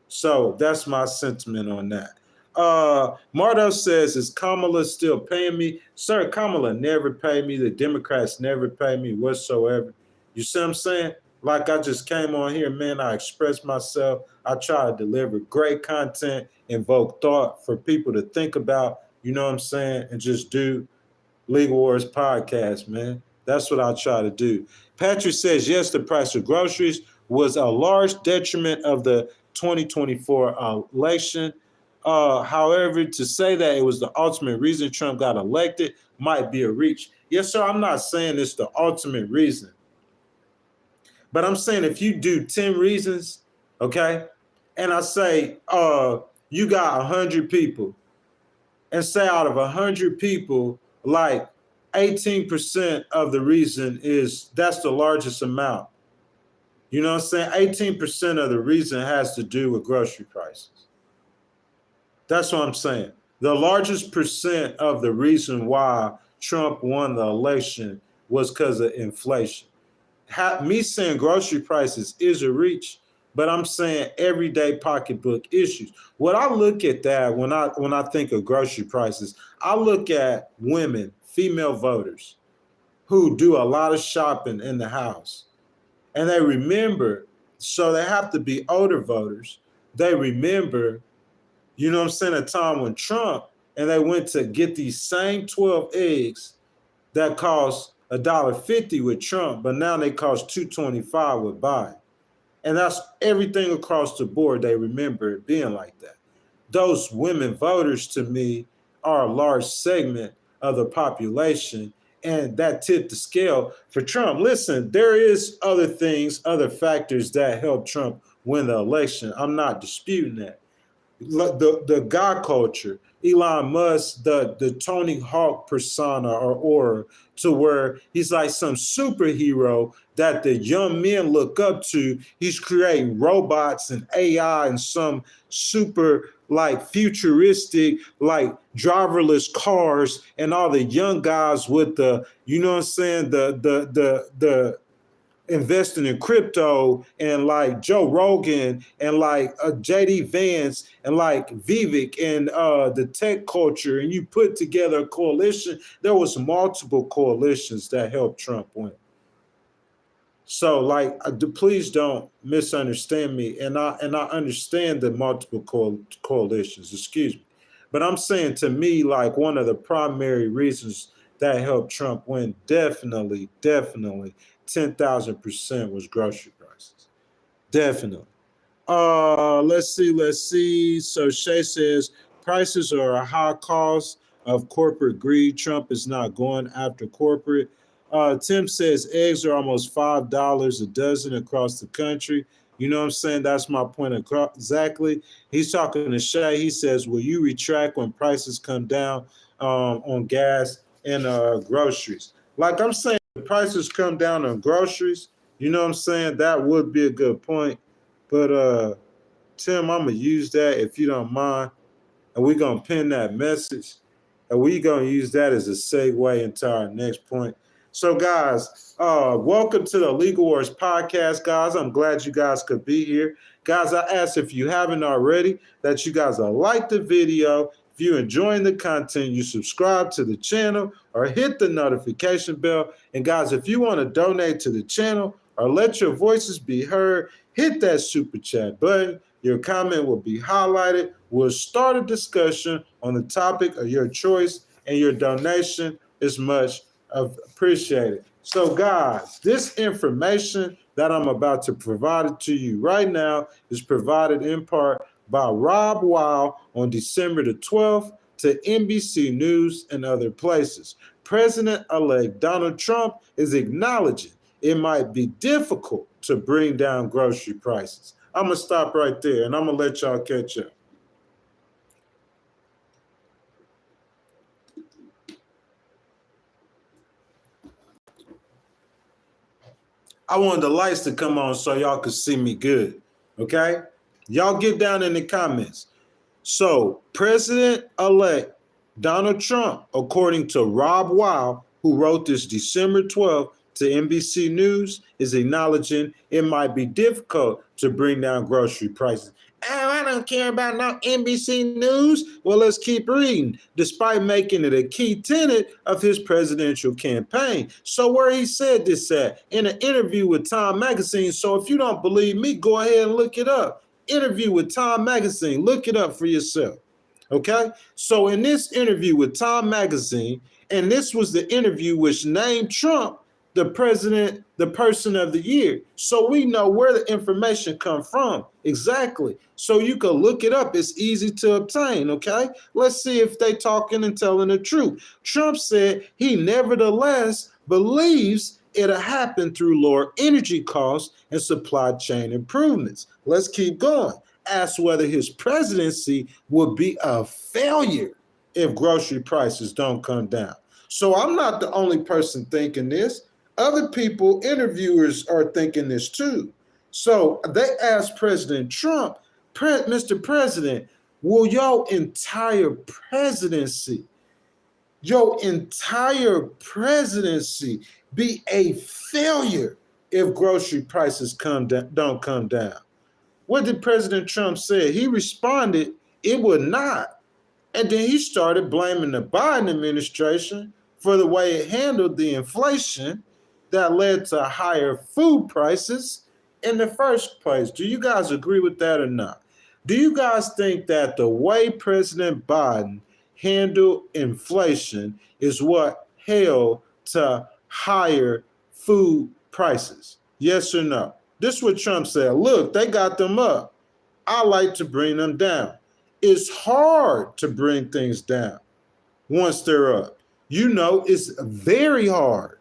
So that's my sentiment on that. Mardo says, is Kamala still paying me? Sir, Kamala never paid me. The Democrats never pay me whatsoever. You see what I'm saying? Like I just came on here, man, I expressed myself. I try to deliver great content, invoke thought for people to think about. You know what I'm saying? And just do Legal Wars Podcast, man. That's what I try to do. Patrick says, yes, the price of groceries was a large detriment of the 2024 election. However, to say that it was the ultimate reason Trump got elected might be a reach. Yes, sir, I'm not saying it's the ultimate reason. But I'm saying if you do 10 reasons, okay, and I say you got 100 people, and say out of 100 people, like 18% of the reason is that's the largest amount. You know what I'm saying? 18% of the reason has to do with grocery prices. That's what I'm saying. The largest percent of the reason why Trump won the election was because of inflation. Me saying grocery prices is a reach, but I'm saying everyday pocketbook issues. What I look at that when I think of grocery prices, I look at women, female voters who do a lot of shopping in the house. And they remember, so they have to be older voters. They remember, you know what I'm saying, a time when Trump, and they went to get these same 12 eggs that cost $1.50 with Trump, but now they cost $2.25 with Biden. And that's everything across the board. They remember it being like that. Those women voters, to me, are a large segment of the population, and that tipped the scale for Trump. Listen, there is other things, other factors that helped Trump win the election. I'm not disputing that. The God culture, Elon Musk, the Tony Hawk persona or aura, to where he's like some superhero that the young men look up to. He's creating robots and AI and some super like futuristic, like driverless cars, and all the young guys with the, you know what I'm saying, the investing in crypto, and like Joe Rogan and like JD Vance and like Vivek and the tech culture, and you put together a coalition. There was multiple coalitions that helped Trump win. So like, please don't misunderstand me. And I understand the multiple coalitions, excuse me. But I'm saying, to me, like, one of the primary reasons that helped Trump win, definitely, 10,000% was grocery prices. Definitely. Let's see. So Shay says, prices are a high cost of corporate greed. Trump is not going after corporate. Tim says eggs are almost $5 a dozen across the country. You know what I'm saying? That's my point exactly. He's talking to Shay. He says, will you retract when prices come down on gas and groceries? Like I'm saying, if prices come down on groceries, you know what I'm saying? That would be a good point. But Tim, I'm going to use that if you don't mind. And we're going to pin that message. And we're going to use that as a segue into our next point. So, guys, welcome to the Legal Wars podcast, guys. I'm glad you guys could be here. Guys, I ask, if you haven't already, that you guys will like the video. If you're enjoying the content, you subscribe to the channel or hit the notification bell. And, guys, if you want to donate to the channel or let your voices be heard, hit that super chat button. Your comment will be highlighted. We'll start a discussion on the topic of your choice, and your donation is much appreciated. So, guys, this information that I'm about to provide to you right now is provided in part by Rob Weil on December the 12th to NBC News and other places. President-elect Donald Trump is acknowledging it might be difficult to bring down grocery prices. I'm going to stop right there, and I'm going to let y'all catch up. I wanted the lights to come on so y'all could see me good, okay? Y'all get down in the comments. So, President-elect Donald Trump, according to Rob Weil, who wrote this December 12th to NBC News, is acknowledging it might be difficult to bring down grocery prices. Oh, I don't care about no NBC News. Well, let's keep reading. Despite making it a key tenet of his presidential campaign. So where he said this at? In an interview with Time Magazine. So if you don't believe me, go ahead and look it up. Interview with Time Magazine. Look it up for yourself. Okay? So in this interview with Time Magazine, and this was the interview which named Trump the president, the person of the year. So we know where the information come from. Exactly. So you can look it up. It's easy to obtain, okay? Let's see if they talking and telling the truth. Trump said he nevertheless believes it'll happen through lower energy costs and supply chain improvements. Let's keep going. Asked whether his presidency would be a failure if grocery prices don't come down. So I'm not the only person thinking this. Other people, interviewers, are thinking this too. So they asked President Trump, Mr. President, will your entire presidency be a failure if grocery prices don't come down? What did President Trump say? He responded, it would not. And then he started blaming the Biden administration for the way it handled the inflation that led to higher food prices in the first place. Do you guys agree with that or not? Do you guys think that the way President Biden handled inflation is what held to higher food prices? Yes or no? This is what Trump said. Look, they got them up. I like to bring them down. It's hard to bring things down once they're up. You know, it's very hard,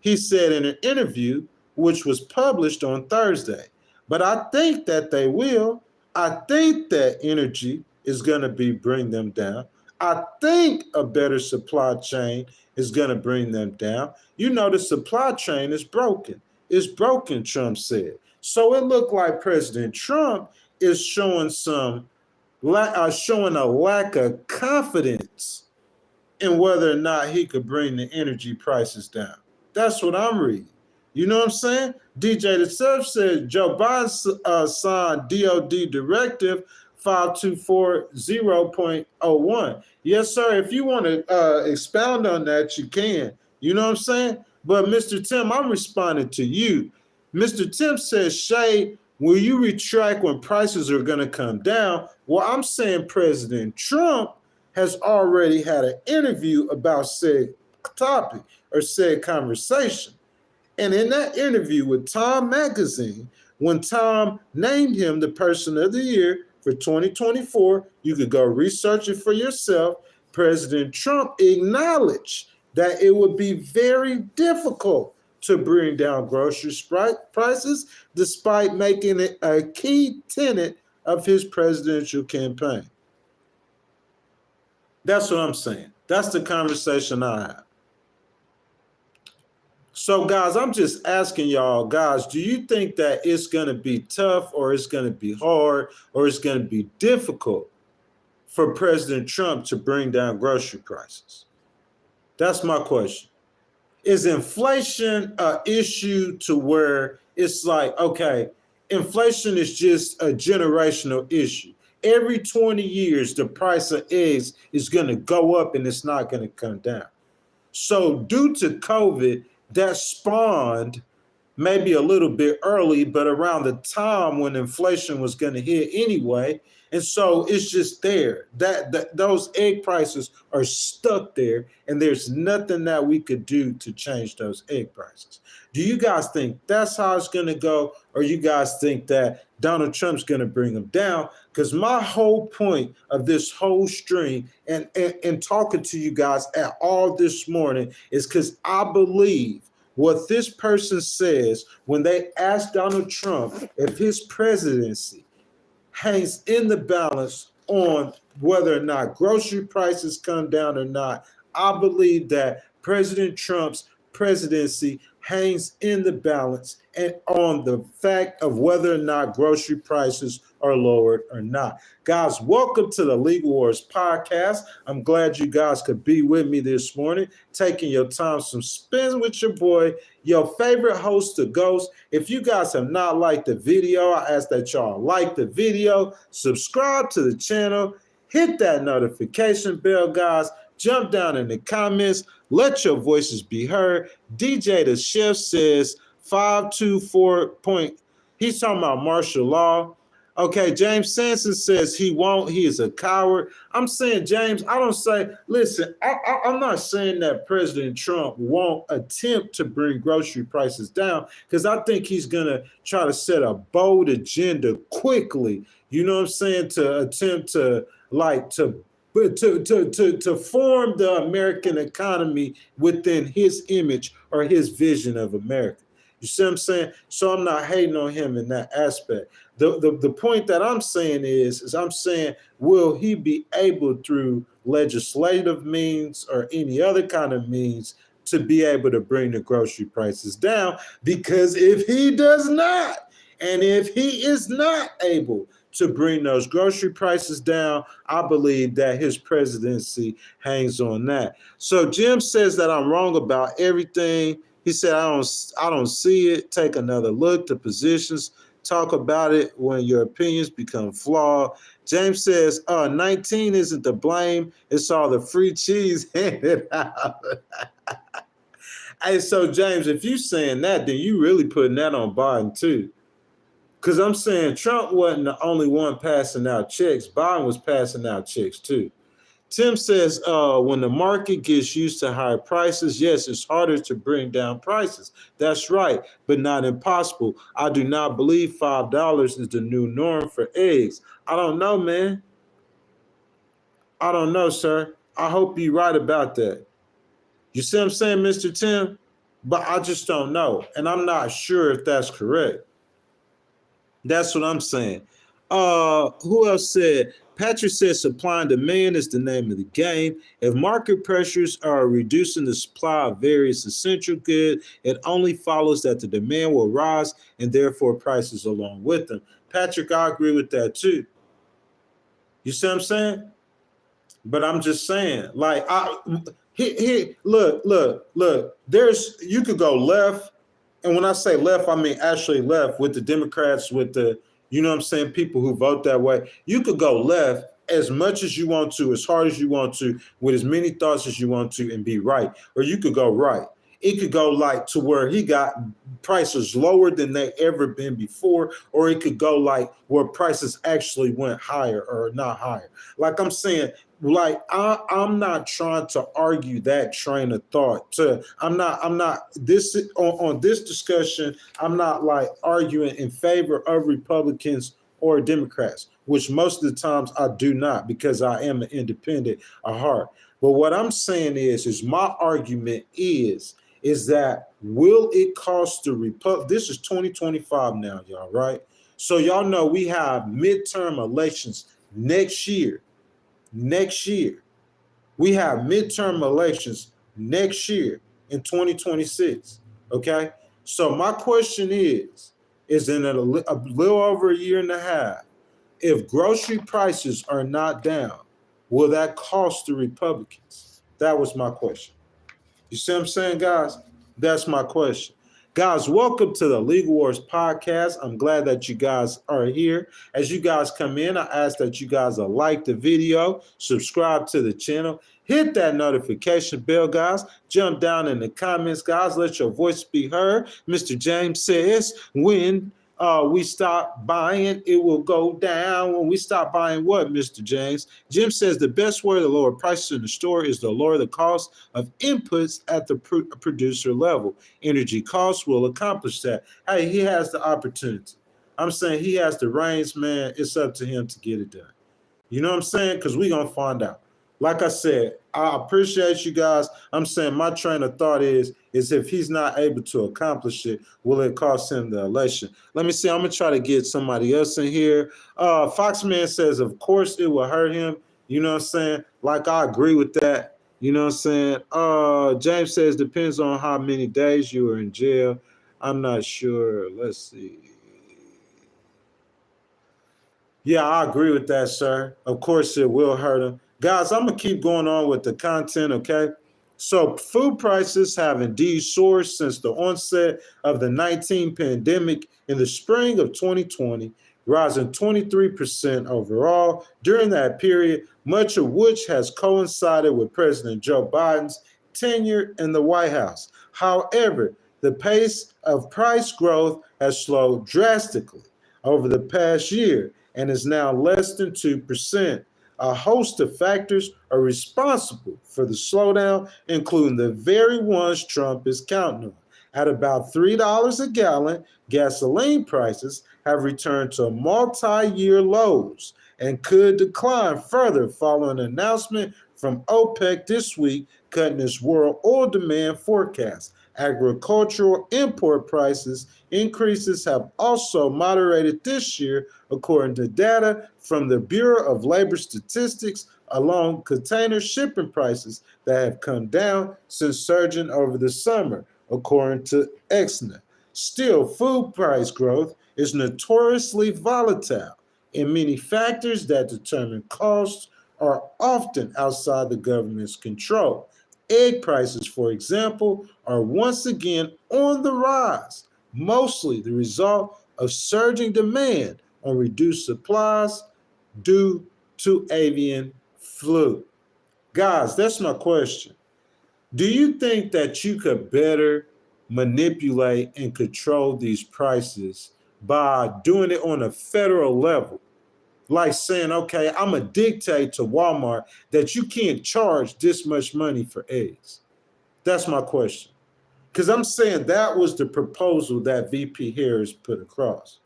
he said in an interview which was published on Thursday. But I think that they will. I think that energy is going to bring them down. I think a better supply chain is going to bring them down. You know, the supply chain is broken. It's broken, Trump said. So it looked like President Trump is showing showing a lack of confidence in whether or not he could bring the energy prices down. That's what I'm reading. You know what I'm saying? DJ the Surf said Joe Biden signed DOD Directive 5240.01. Yes, sir. If you want to expound on that, you can. You know what I'm saying? But Mr. Tim, I'm responding to you. Mr. Tim says, Shay, will you retract when prices are going to come down? Well, I'm saying President Trump has already had an interview about said topic or said conversation. And in that interview with Time Magazine, when Tom named him the Person of the Year for 2024, you could go research it for yourself. President Trump acknowledged that it would be very difficult to bring down grocery prices, despite making it a key tenet of his presidential campaign. That's what I'm saying. That's the conversation I have. So, guys, I'm just asking y'all, guys, do you think that it's going to be tough or it's going to be hard or it's going to be difficult for President Trump to bring down grocery prices? That's my question. Is inflation an issue to where it's like, okay, inflation is just a generational issue. Every 20 years, the price of eggs is going to go up and it's not going to come down. So due to COVID, that spawned maybe a little bit early, but around the time when inflation was going to hit anyway. And so it's just there. That those egg prices are stuck there, and there's nothing that we could do to change those egg prices. Do you guys think that's how it's going to go, or you guys think that Donald Trump's going to bring them down? Because my whole point of this whole stream and talking to you guys at all this morning is because I believe what this person says when they ask Donald Trump if his presidency hangs in the balance on whether or not grocery prices come down or not. I believe that President Trump's presidency hangs in the balance and on the fact of whether or not grocery prices are lowered or not. Guys, welcome to the Legal Wars podcast. I'm glad you guys could be with me this morning, taking your time, some spins with your boy, your favorite host, the Ghost. If you guys have not liked the video, I ask that y'all like the video, subscribe to the channel, hit that notification bell, guys. Jump down in the comments. Let your voices be heard. DJ the Chef says 524 point. He's talking about martial law. Okay, James Sanson says he won't. He is a coward. I'm saying, James, I don't say, listen, I'm not saying that President Trump won't attempt to bring grocery prices down, because I think he's going to try to set a bold agenda quickly, you know what I'm saying, to attempt to to form the American economy within his image or his vision of America. You see what I'm saying? So I'm not hating on him in that aspect. The point that I'm saying is I'm saying, will he be able through legislative means or any other kind of means to be able to bring the grocery prices down? Because if he does not, and if he is not able to bring those grocery prices down, I believe that his presidency hangs on that. So Jim says that I'm wrong about everything. He said, I don't see it. Take another look. The positions, talk about it when your opinions become flawed. James says, 19 isn't to blame. It's all the free cheese handed out. Hey, so James, if you saying that, then you really putting that on Biden too. Because I'm saying Trump wasn't the only one passing out checks. Biden was passing out checks too. Tim says, when the market gets used to higher prices, yes, it's harder to bring down prices. That's right, but not impossible. I do not believe $5 is the new norm for eggs. I don't know, man. I don't know, sir. I hope you're right about that. You see what I'm saying, Mr. Tim? But I just don't know. And I'm not sure if that's correct. That's what I'm saying. Who else said? Patrick said supply and demand is the name of the game. If market pressures are reducing the supply of various essential goods, it only follows that the demand will rise and therefore prices along with them. Patrick, I agree with that too. You see what I'm saying? But I'm just saying, like, look. You could go left, and when I say left, I mean actually left with the Democrats, with the, you know what I'm saying, people who vote that way. You could go left as much as you want to, as hard as you want to, with as many thoughts as you want to, and be right. Or you could go right. It could go like to where he got prices lower than they ever been before, or it could go like where prices actually went higher or not higher. Like I'm saying, like I'm not trying to argue that train of thought. I'm not this on this discussion. I'm not like arguing in favor of Republicans or Democrats, which most of the times I do not, because I am an independent at heart. But what I'm saying is my argument is that will it cost the Republic? This is 2025 now, y'all, right? So y'all know we have midterm elections next year. Next year. We have midterm elections next year in 2026. Okay. So my question is in a little over a year and a half, if grocery prices are not down, will that cost the Republicans? That was my question. You see what I'm saying, guys? That's my question. Guys, welcome to the Legal Wars podcast. I'm glad that you guys are here. As you guys come in, I ask that you guys will like the video, subscribe to the channel, hit that notification bell, guys. Jump down in the comments, guys. Let your voice be heard. Mr. James says, when we stop buying, it will go down. When we stop buying what, Mr. James? Jim says the best way to lower prices in the store is to lower the cost of inputs at the producer level. Energy costs will accomplish that. Hey, he has the opportunity. I'm saying he has the reins, man. It's up to him to get it done. You know what I'm saying? Because we're going to find out. Like I said, I appreciate you guys. I'm saying my train of thought is if he's not able to accomplish it, will it cost him the election? Let me see. I'm going to try to get somebody else in here. Foxman says, of course, it will hurt him. You know what I'm saying? Like, I agree with that. You know what I'm saying? James says, depends on how many days you were in jail. I'm not sure. Let's see. Yeah, I agree with that, sir. Of course, it will hurt him. Guys, I'm going to keep going on with the content, okay? So food prices have indeed soared since the onset of the 19 pandemic in the spring of 2020, rising 23% overall. During that period, much of which has coincided with President Joe Biden's tenure in the White House. However, the pace of price growth has slowed drastically over the past year and is now less than 2%. A host of factors are responsible for the slowdown, including the very ones Trump is counting on. At about $3 a gallon, gasoline prices have returned to multi-year lows and could decline further following an announcement from OPEC this week cutting its world oil demand forecast. Agricultural import prices increases have also moderated this year, according to data from the Bureau of Labor Statistics, along container shipping prices that have come down since surging over the summer, according to Exna. Still, food price growth is notoriously volatile, and many factors that determine costs are often outside the government's control. Egg prices, for example, are once again on the rise, mostly the result of surging demand on reduced supplies due to avian flu. Guys, that's my question. Do you think that you could better manipulate and control these prices by doing it on a federal level? Like saying, okay, I'm going to dictate to Walmart that you can't charge this much money for eggs. That's my question. Because I'm saying that was the proposal that VP Harris put across.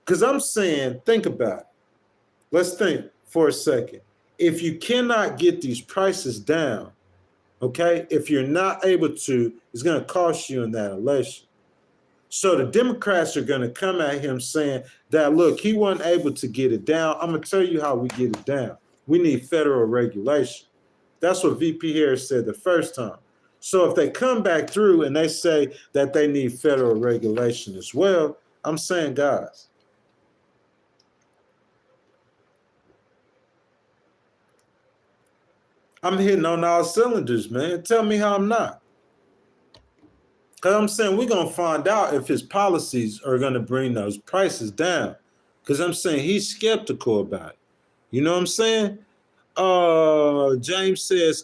Because I'm saying, think about it. Let's think for a second. If you cannot get these prices down, okay, if you're not able to, it's going to cost you in that election. So the Democrats are going to come at him saying that, look, he wasn't able to get it down. I'm going to tell you how we get it down. We need federal regulation. That's what VP Harris said the first time. So if they come back through and they say that they need federal regulation as well, I'm saying, guys, I'm hitting on all cylinders, man. Tell me how I'm not. Because I'm saying we're going to find out if his policies are going to bring those prices down. Because I'm saying he's skeptical about it. You know what I'm saying? James says,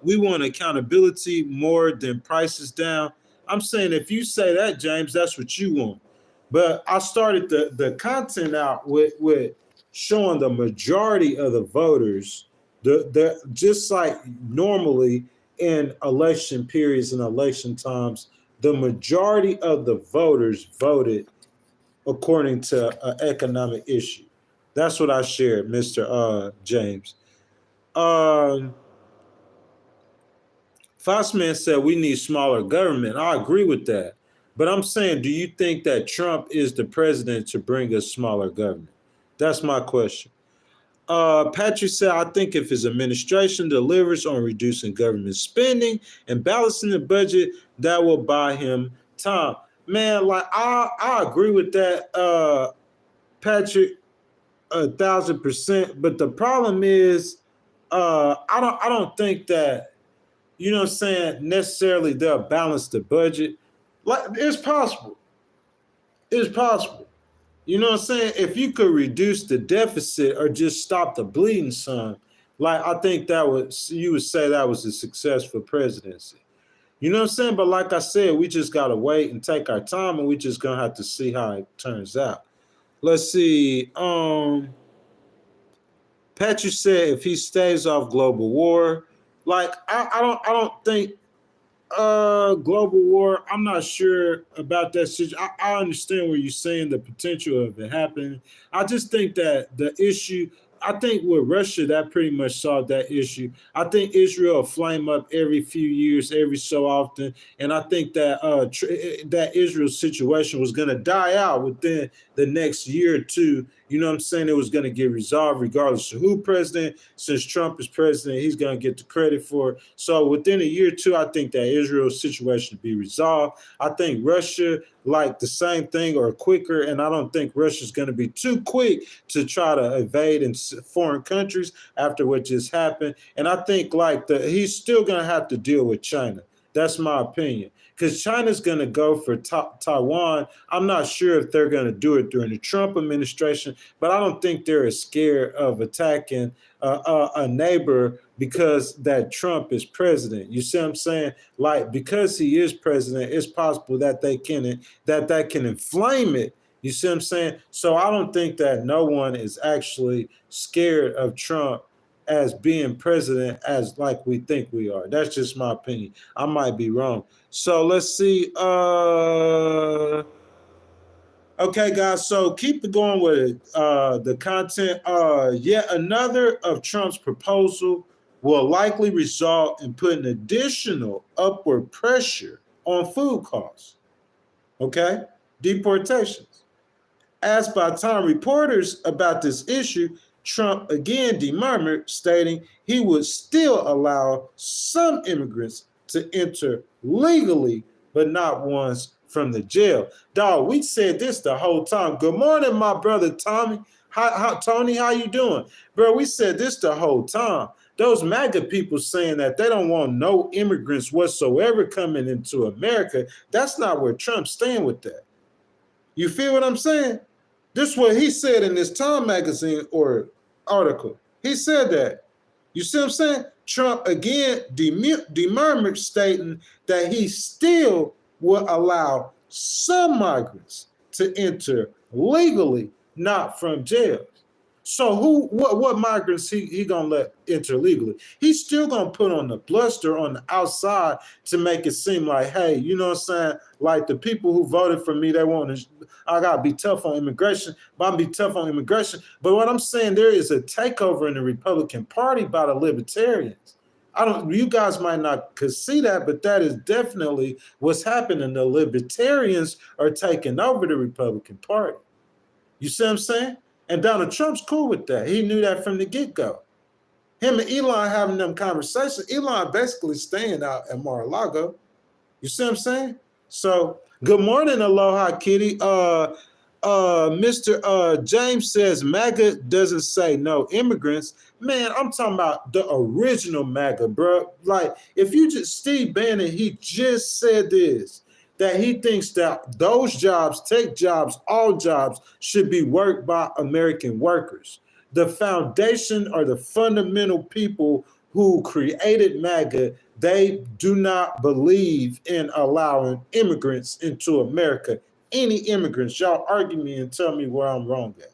we want accountability more than prices down. I'm saying if you say that, James, that's what you want. But I started the content out with showing the majority of the voters, the just like normally in election periods and election times, the majority of the voters voted according to an economic issue. That's what I shared, Mr. James. Fossman said we need smaller government. I agree with that. But I'm saying, do you think that Trump is the president to bring us smaller government? That's my question. Patrick said, I think if his administration delivers on reducing government spending and balancing the budget, that will buy him time. Man, like I agree with that, Patrick, 1,000%. But the problem is, I don't think that, you know what I'm saying, necessarily they'll balance the budget. Like it's possible. It's possible. You know what I'm saying? If you could reduce the deficit or just stop the bleeding, son, like I think you would say that was a successful presidency. You know what I'm saying? But like I said, we just gotta wait and take our time, and we just gonna have to see how it turns out. Let's see. Patrick said if he stays off global war, like I don't think global war, I'm not sure about that situation. I understand where you're saying the potential of it happening. I just think that the issue, I think with Russia, that pretty much solved that issue. I think Israel will flame up every few years, every so often, and I think that that Israel situation was going to die out within the next year or two. You know what I'm saying? It was going to get resolved regardless of who president. Since Trump is president, he's going to get the credit for it. So within a year or two, I think that Israel's situation will be resolved. I think Russia, like the same thing or quicker, and I don't think Russia's going to be too quick to try to invade in foreign countries after what just happened. And I think like he's still going to have to deal with China. That's my opinion. Because China's going to go for Taiwan. I'm not sure if they're going to do it during the Trump administration, but I don't think they're as scared of attacking a neighbor because that Trump is president. You see what I'm saying? Like, because he is president, it's possible that that can inflame it. You see what I'm saying? So I don't think that no one is actually scared of Trump as being president as like we think we are. That's just my opinion. I might be wrong. So let's see. Okay, guys. So keep it going with the content. Yet another of Trump's proposal will likely result in putting additional upward pressure on food costs. Okay, deportations. Asked by Time reporters about this issue, Trump again demurred, stating he would still allow some immigrants to enter legally, but not ones from the jail. Dog, we said this the whole time. Good morning, my brother Tommy. Tony, how you doing? Bro, we said this the whole time. Those MAGA people saying that they don't want no immigrants whatsoever coming into America, that's not where Trump's staying with that. You feel what I'm saying? This is what he said in this Time magazine or article. He said that You see what I'm saying? Trump again demurmured, stating that he still will allow some migrants to enter legally, not from jails. So what migrants he gonna let enter legally? He's still gonna put on the bluster on the outside to make it seem like, hey, you know what I'm saying? Like the people who voted for me, they want to. I gotta be tough on immigration, but I'm be tough on immigration. But what I'm saying, there is a takeover in the Republican Party by the libertarians. You guys might not could see that, but that is definitely what's happening. The libertarians are taking over the Republican Party. You see what I'm saying? And Donald Trump's cool with that. He knew that from the get-go. Him and Elon having them conversations. Elon basically staying out at Mar-a-Lago. You see what I'm saying? So, good morning, Aloha Kitty. Mr. James says MAGA doesn't say no immigrants. Man, I'm talking about the original MAGA, bro. Like, if you just, Steve Bannon, he just said this, that he thinks that those jobs, tech jobs, all jobs should be worked by American workers. The foundation or the fundamental people who created MAGA, they do not believe in allowing immigrants into America. Any immigrants, y'all argue me and tell me where I'm wrong at.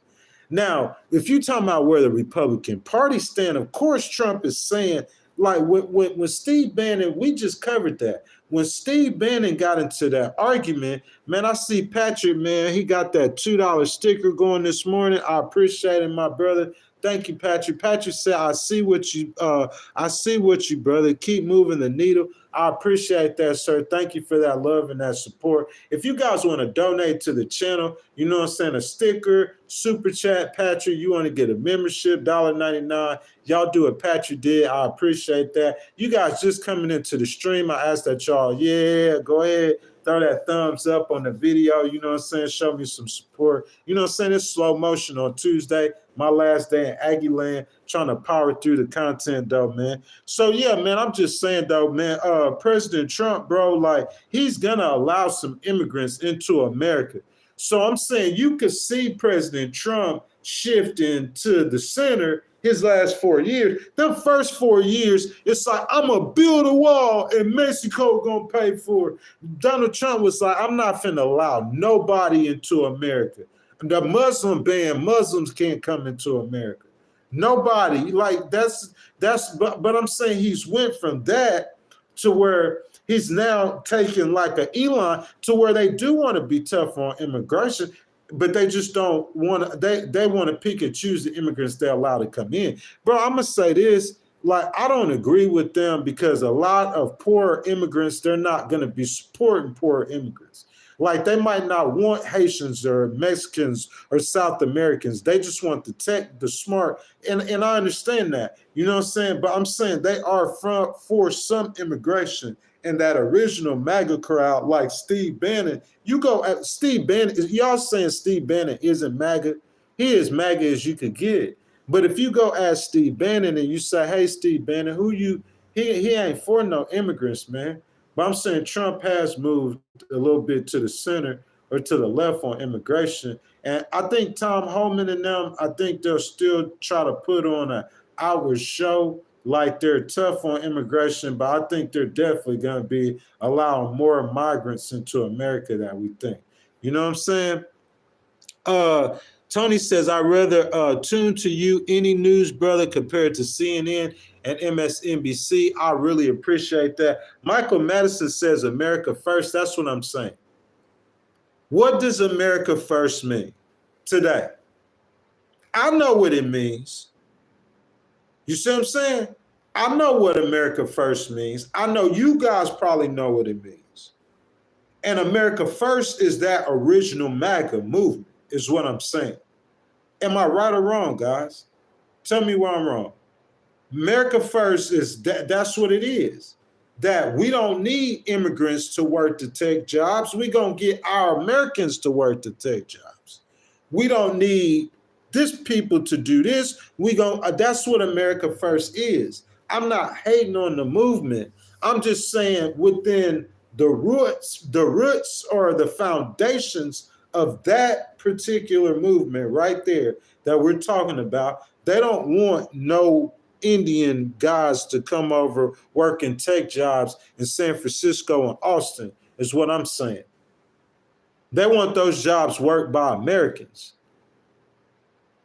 Now, if you're talking about where the Republican Party stand, of course, Trump is saying, like when Steve Bannon, we just covered that. When Steve Bannon got into that argument, man, I see Patrick, man, he got that $2 sticker going this morning. I appreciate it, my brother. Thank you, Patrick. Patrick said, I see what you, brother. Keep moving the needle. I appreciate that, sir. Thank you for that love and that support. If you guys want to donate to the channel, you know what I'm saying, a sticker, super chat, Patrick, you want to get a membership, $1.99. Y'all do what Patrick did. I appreciate that. You guys just coming into the stream, I ask that y'all, go ahead. Throw that thumbs up on the video, you know what I'm saying? Show me some support. You know what I'm saying? It's slow motion on Tuesday, my last day in Aggieland, trying to power through the content, though, man. So, yeah, man, I'm just saying, though, man, President Trump, bro, like, he's going to allow some immigrants into America. So I'm saying you could see President Trump shifting to the center his last 4 years. The first 4 years, it's like, I'm going to build a wall and Mexico going to pay for it. Donald Trump was like, I'm not finna allow nobody into America. The Muslim ban, Muslims can't come into America. Nobody. Like, but I'm saying he's went from that to where he's now taking like an Elon to where they do want to be tough on immigration, but they just don't want to, they want to pick and choose the immigrants they allow to come in. Bro, I'm going to say this, like, I don't agree with them because a lot of poor immigrants, they're not going to be supporting poor immigrants. Like, they might not want Haitians or Mexicans or South Americans. They just want the tech, the smart, and I understand that. You know what I'm saying? But I'm saying they are for some immigration. And that original MAGA crowd, like Steve Bannon, you go at Steve Bannon, y'all saying Steve Bannon isn't MAGA? He is MAGA as you could get. But if you go ask Steve Bannon and you say, hey, Steve Bannon, he ain't for no immigrants, man. But I'm saying Trump has moved a little bit to the center or to the left on immigration. And I think Tom Homan and them, I think they'll still try to put on an outward show like they're tough on immigration, but I think they're definitely going to be allowing more migrants into America than we think. You know what I'm saying? Tony says, I'd rather tune to you, any news, brother, compared to CNN and MSNBC. I really appreciate that. Michael Madison says, America first. That's what I'm saying. What does America first mean today? I know what it means. You see what I'm saying? I know what America first means. I know you guys probably know what it means. And America first is that original MAGA movement, is what I'm saying. Am I right or wrong, guys? Tell me where I'm wrong. America first is that's what it is. That we don't need immigrants to work the tech jobs. We're going to get our Americans to work the tech jobs. We don't need this people to do this. That's what America first is. I'm not hating on the movement. I'm just saying within the roots or the foundations of that particular movement right there that we're talking about, they don't want no Indian guys to come over, work in tech jobs in San Francisco and Austin, is what I'm saying. They want those jobs worked by Americans.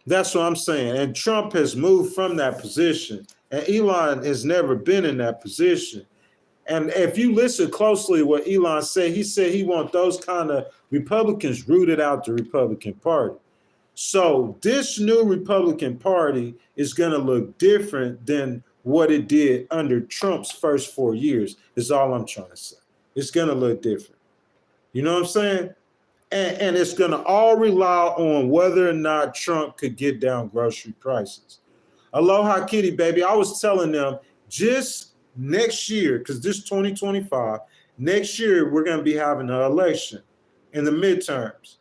That's what I'm saying. And Trump has moved from that position. And Elon has never been in that position. And if you listen closely to what Elon said he wants those kind of Republicans rooted out the Republican Party. So this new Republican Party is going to look different than what it did under Trump's first 4 years, is all I'm trying to say. It's going to look different. You know what I'm saying? And it's going to all rely on whether or not Trump could get down grocery prices. Aloha Kitty, baby. I was telling them just next year, because this 2025, next year we're going to be having an election in the midterms.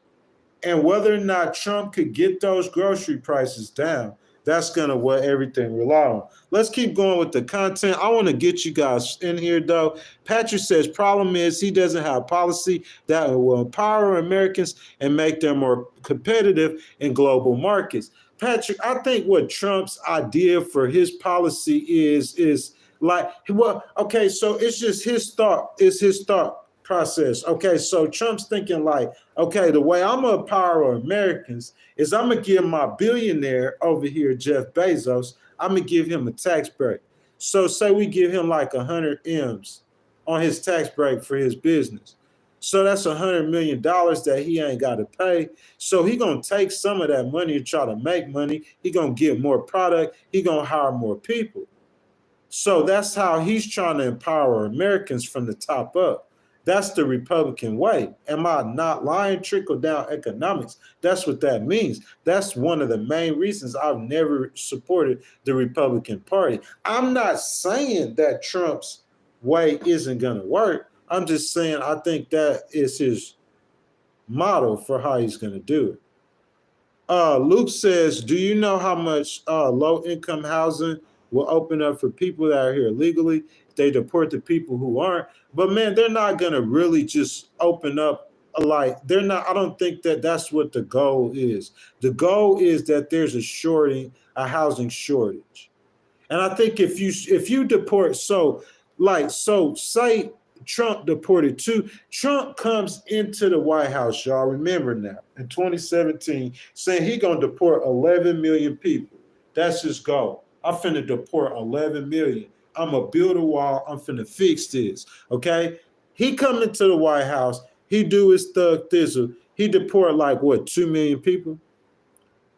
And whether or not Trump could get those grocery prices down, that's going to what everything rely on. Let's keep going with the content. I want to get you guys in here, though. Patrick says, problem is he doesn't have policy that will empower Americans and make them more competitive in global markets. Patrick, I think what Trump's idea for his policy is like, well, okay, so it's just his thought process. Okay, so Trump's thinking like, okay, the way I'm gonna empower Americans is I'm gonna give my billionaire over here, Jeff Bezos, I'm gonna give him a tax break. So say we give him like 100 M's on his tax break for his business. So that's $100 million that he ain't got to pay. So he gonna take some of that money to try to make money. He gonna get more product. He gonna hire more people. So that's how he's trying to empower Americans from the top up. That's the Republican way. Am I not lying? Trickle down economics. That's what that means. That's one of the main reasons I've never supported the Republican Party. I'm not saying that Trump's way isn't going to work. I'm just saying I think that is his model for how he's going to do it. Luke says, do you know how much low-income housing will open up for people that are here legally? They deport the people who aren't. But man, they're not going to really just open up I don't think that that's what the goal is. The goal is that there's a housing shortage. And I think if you deport, say Trump deported too. Trump comes into the White House, y'all remember now, in 2017, saying he going to deport 11 million people. That's his goal. I'm finna deport 11 million. I'm going to build a wall. I'm finna fix this, okay? He come into the White House. He do his thug thizzle. He deport 2 million people?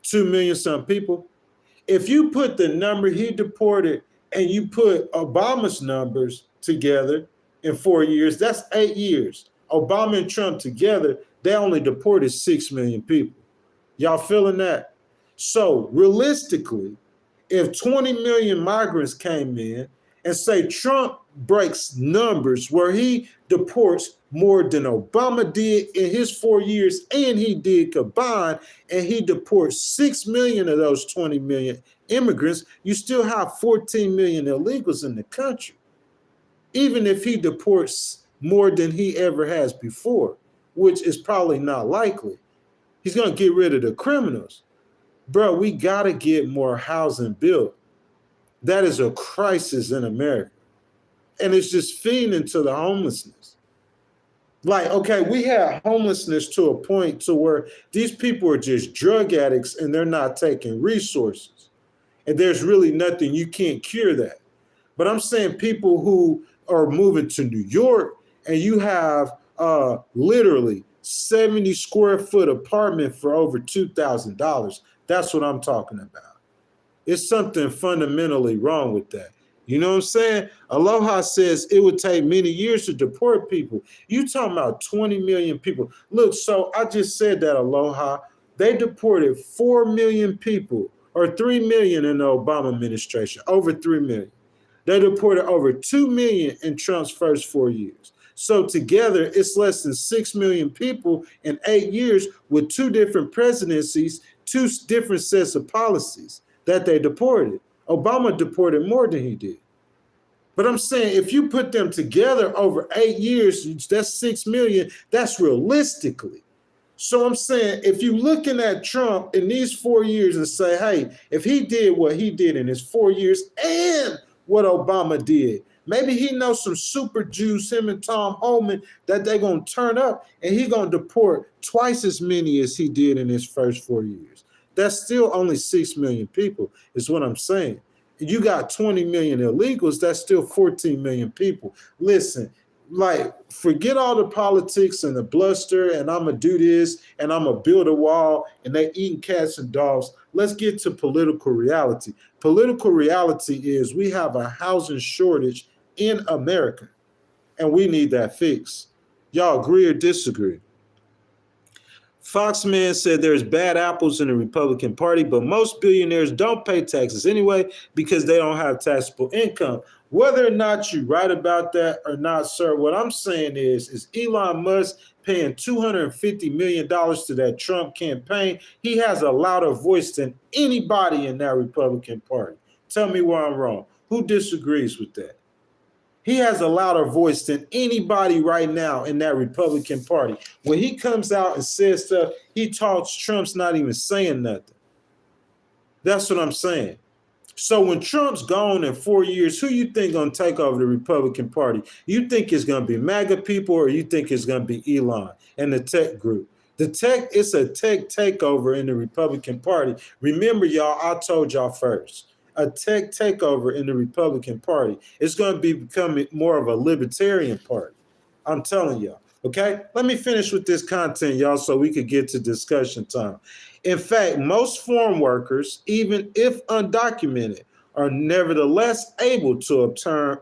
2 million some people? If you put the number he deported and you put Obama's numbers together in 4 years, that's 8 years. Obama and Trump together, they only deported 6 million people. Y'all feeling that? So realistically, if 20 million migrants came in and say Trump breaks numbers where he deports more than Obama did in his 4 years and he did combined, and he deports 6 million of those 20 million immigrants, you still have 14 million illegals in the country. Even if he deports more than he ever has before, which is probably not likely, he's going to get rid of the criminals. Bro, we got to get more housing built. That is a crisis in America. And it's just feeding into the homelessness. Okay, we have homelessness to a point to where these people are just drug addicts and they're not taking resources. And there's really nothing, you can't cure that. But I'm saying people who are moving to New York and you have literally 70 square foot apartment for over $2,000. That's what I'm talking about. It's something fundamentally wrong with that. You know what I'm saying? Aloha says it would take many years to deport people. You talking about 20 million people. Look, so I just said that, Aloha. They deported 4 million people, or 3 million in the Obama administration, over 3 million. They deported over 2 million in Trump's first 4 years. So together, it's less than 6 million people in 8 years with 2 different presidencies, 2 different sets of policies that they deported. Obama deported more than he did. But I'm saying if you put them together over 8 years, that's 6 million. That's realistically. So I'm saying, if you're looking at Trump in these 4 years and say, hey, if he did what he did in his 4 years and what Obama did, maybe he knows some super Jews, him and Tom Homan, that they're going to turn up and he going to deport twice as many as he did in his first 4 years. That's still only 6 million people, is what I'm saying. You got 20 million illegals, that's still 14 million people. Listen, like, forget all the politics and the bluster and I'm going to do this and I'm going to build a wall and they eating cats and dogs. Let's get to political reality. Political reality is we have a housing shortage in America and we need that fixed. Y'all agree or disagree? Foxman said there's bad apples in the Republican Party, but most billionaires don't pay taxes anyway because they don't have taxable income. Whether or not you're right about that or not, sir, what I'm saying is Elon Musk paying $250 million to that Trump campaign. He has a louder voice than anybody in that Republican Party. Tell me where I'm wrong. Who disagrees with that? He has a louder voice than anybody right now in that Republican Party. When he comes out and says stuff, he talks, Trump's not even saying nothing. That's what I'm saying. So when Trump's gone in 4 years, who you think going to take over the Republican Party? You think it's going to be MAGA people or you think it's going to be Elon and the tech group? It's a tech takeover in the Republican Party. Remember, y'all, I told y'all first. A tech takeover in the Republican Party. It's going to be becoming more of a libertarian party. I'm telling y'all. Okay, let me finish with this content, y'all, so we could get to discussion time. In fact, most foreign workers, even if undocumented, are nevertheless able to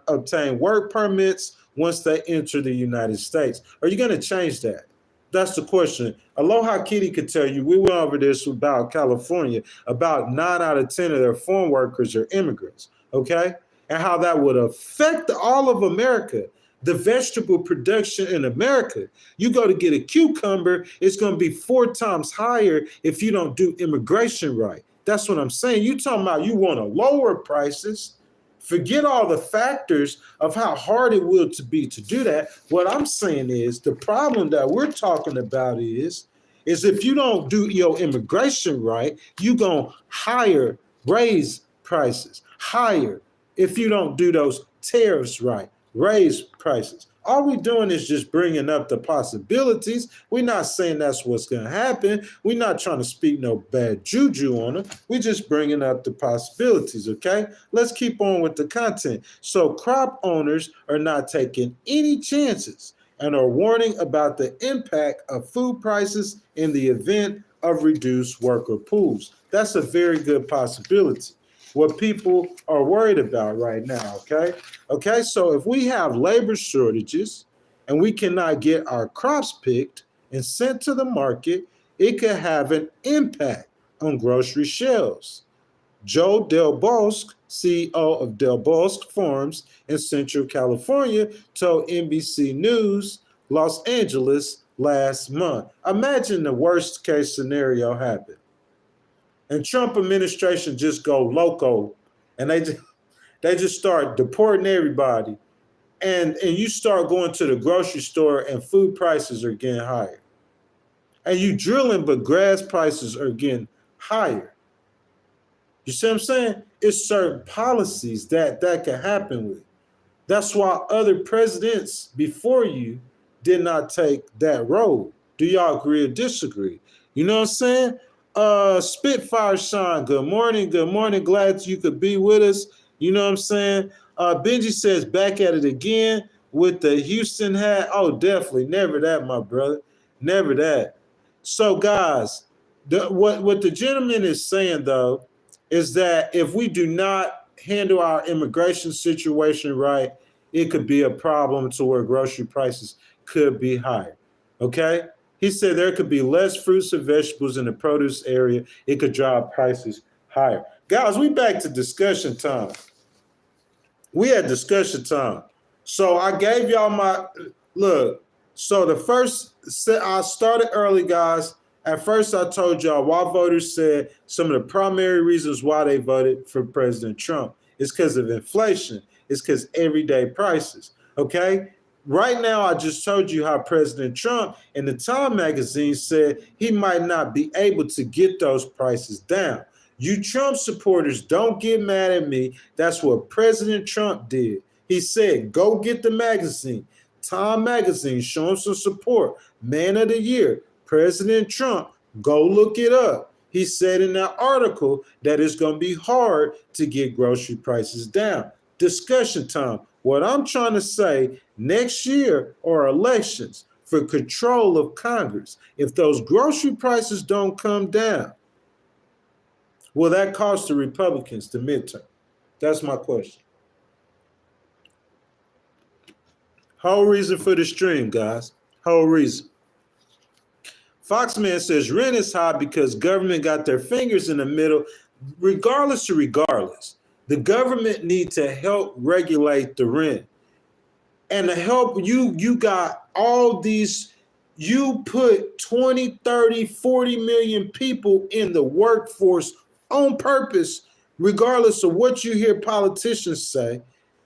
obtain work permits once they enter the United States. Are you going to change that? That's the question. Aloha Kitty could tell you, we went over this about California, about 9 out of 10 of their foreign workers are immigrants, okay? And how that would affect all of America, the vegetable production in America. You go to get a cucumber, it's going to be 4 times higher if you don't do immigration right. That's what I'm saying. You talking about you want to lower prices. Forget all the factors of how hard it will to be to do that. What I'm saying is the problem that we're talking about is if you don't do your immigration right, you're going to raise prices, higher. If you don't do those tariffs right, raise prices. All we're doing is just bringing up the possibilities. We're not saying that's what's going to happen. We're not trying to speak no bad juju on them. We're just bringing up the possibilities, okay? Let's keep on with the content. So crop owners are not taking any chances and are warning about the impact of food prices in the event of reduced worker pools. That's a very good possibility. What people are worried about right now, okay? Okay, so if we have labor shortages and we cannot get our crops picked and sent to the market, it could have an impact on grocery shelves. Joe Del Bosque, CEO of Del Bosque Farms in Central California, told NBC News Los Angeles last month. Imagine the worst case scenario happen. And Trump administration just go loco and they just start deporting everybody. And you start going to the grocery store and food prices are getting higher. And you drilling, but grass prices are getting higher. You see what I'm saying? It's certain policies that can happen with. That's why other presidents before you did not take that road. Do y'all agree or disagree? You know what I'm saying? Spitfire Sean, good morning. Good morning. Glad you could be with us. You know what I'm saying? Benji says back at it again with the Houston hat. Oh, definitely. Never that, my brother. Never that. So, guys, what the gentleman is saying, though, is that if we do not handle our immigration situation right, it could be a problem to where grocery prices could be higher. Okay? He said there could be less fruits and vegetables in the produce area. It could drive prices higher. Guys, we back to discussion time. We had discussion time. So I gave y'all my, look, so I started early, guys. At first, I told y'all why voters said some of the primary reasons why they voted for President Trump is because of inflation. It's because everyday prices, okay? Right now, I just told you how President Trump in the Time magazine said he might not be able to get those prices down. You Trump supporters, don't get mad at me. That's what President Trump did. He said, go get the magazine. Time magazine, show him some support. Man of the year, President Trump, go look it up. He said in that article that it's going to be hard to get grocery prices down. Discussion time. What I'm trying to say, next year are elections for control of Congress. If those grocery prices don't come down, will that cost the Republicans the midterm? That's my question. Whole reason for the stream, guys. Whole reason. Foxman says rent is high because government got their fingers in the middle. Regardless, the government need to help regulate the rent. And to help you got all these, you put 20, 30, 40 million people in the workforce on purpose, regardless of what you hear politicians say.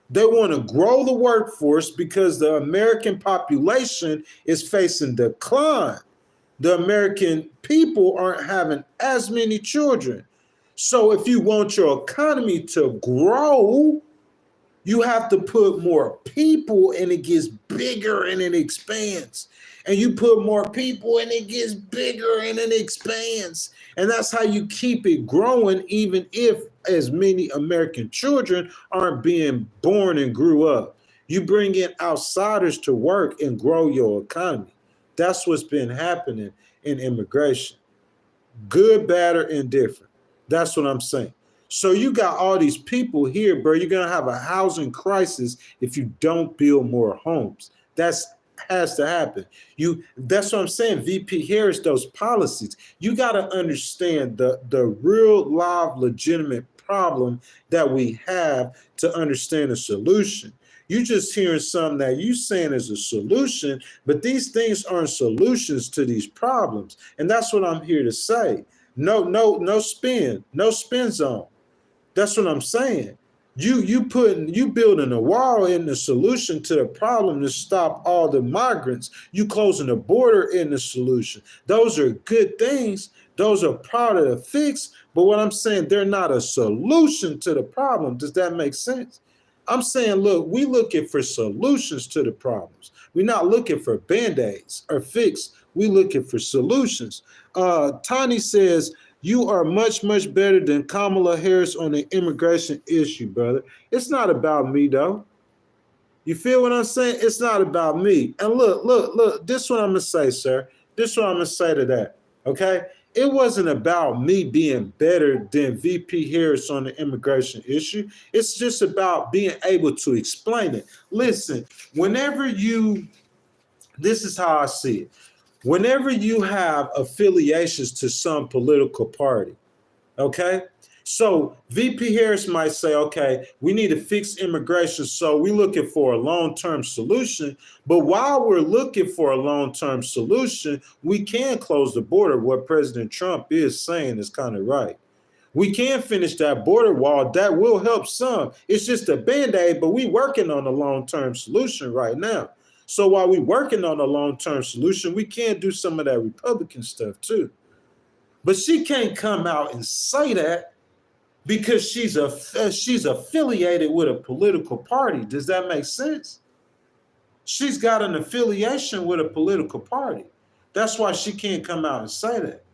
They want to grow the workforce because the American population is facing decline. The American people aren't having as many children. So if you want your economy to grow, you have to put more people and it gets bigger and it expands. And you put more people and it gets bigger and it expands. And that's how you keep it growing, even if as many American children aren't being born and grew up. You bring in outsiders to work and grow your economy. That's what's been happening in immigration. Good, bad, or indifferent. That's what I'm saying. So you got all these people here, bro. You're going to have a housing crisis if you don't build more homes. That's has to happen. That's what I'm saying. VP Harris, those policies, you got to understand the real live legitimate problem that we have to understand a solution. You just hearing something that you saying is a solution, but these things aren't solutions to these problems. And that's what I'm here to say. No spin zone. That's what I'm saying. You building a wall in the solution to the problem to stop all the migrants. You closing the border in the solution. Those are good things. Those are part of the fix. But what I'm saying, they're not a solution to the problem. Does that make sense? I'm saying, look, we looking for solutions to the problems. We're not looking for band-aids or fix. We looking for solutions. Tani says, you are much, much better than Kamala Harris on the immigration issue, brother. It's not about me, though. You feel what I'm saying? It's not about me. And look, this is what I'm going to say, sir. This is what I'm going to say to that, okay? It wasn't about me being better than VP Harris on the immigration issue. It's just about being able to explain it. Listen, this is how I see it. Whenever you have affiliations to some political party, okay? So VP Harris might say, okay, we need to fix immigration, so we're looking for a long-term solution. But while we're looking for a long-term solution, we can close the border. What President Trump is saying is kind of right. We can finish that border wall. That will help some. It's just a Band-Aid, but we're working on a long-term solution right now. So while we're working on a long-term solution, we can do some of that Republican stuff too. But she can't come out and say that because she's affiliated with a political party. Does that make sense? She's got an affiliation with a political party. That's why she can't come out and say that.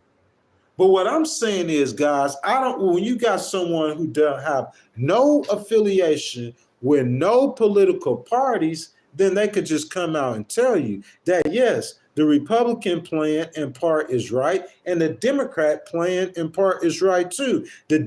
But what I'm saying is, guys, when you got someone who doesn't have no affiliation with no political parties, then they could just come out and tell you that, yes, the Republican plan in part is right, and the Democrat plan in part is right too. The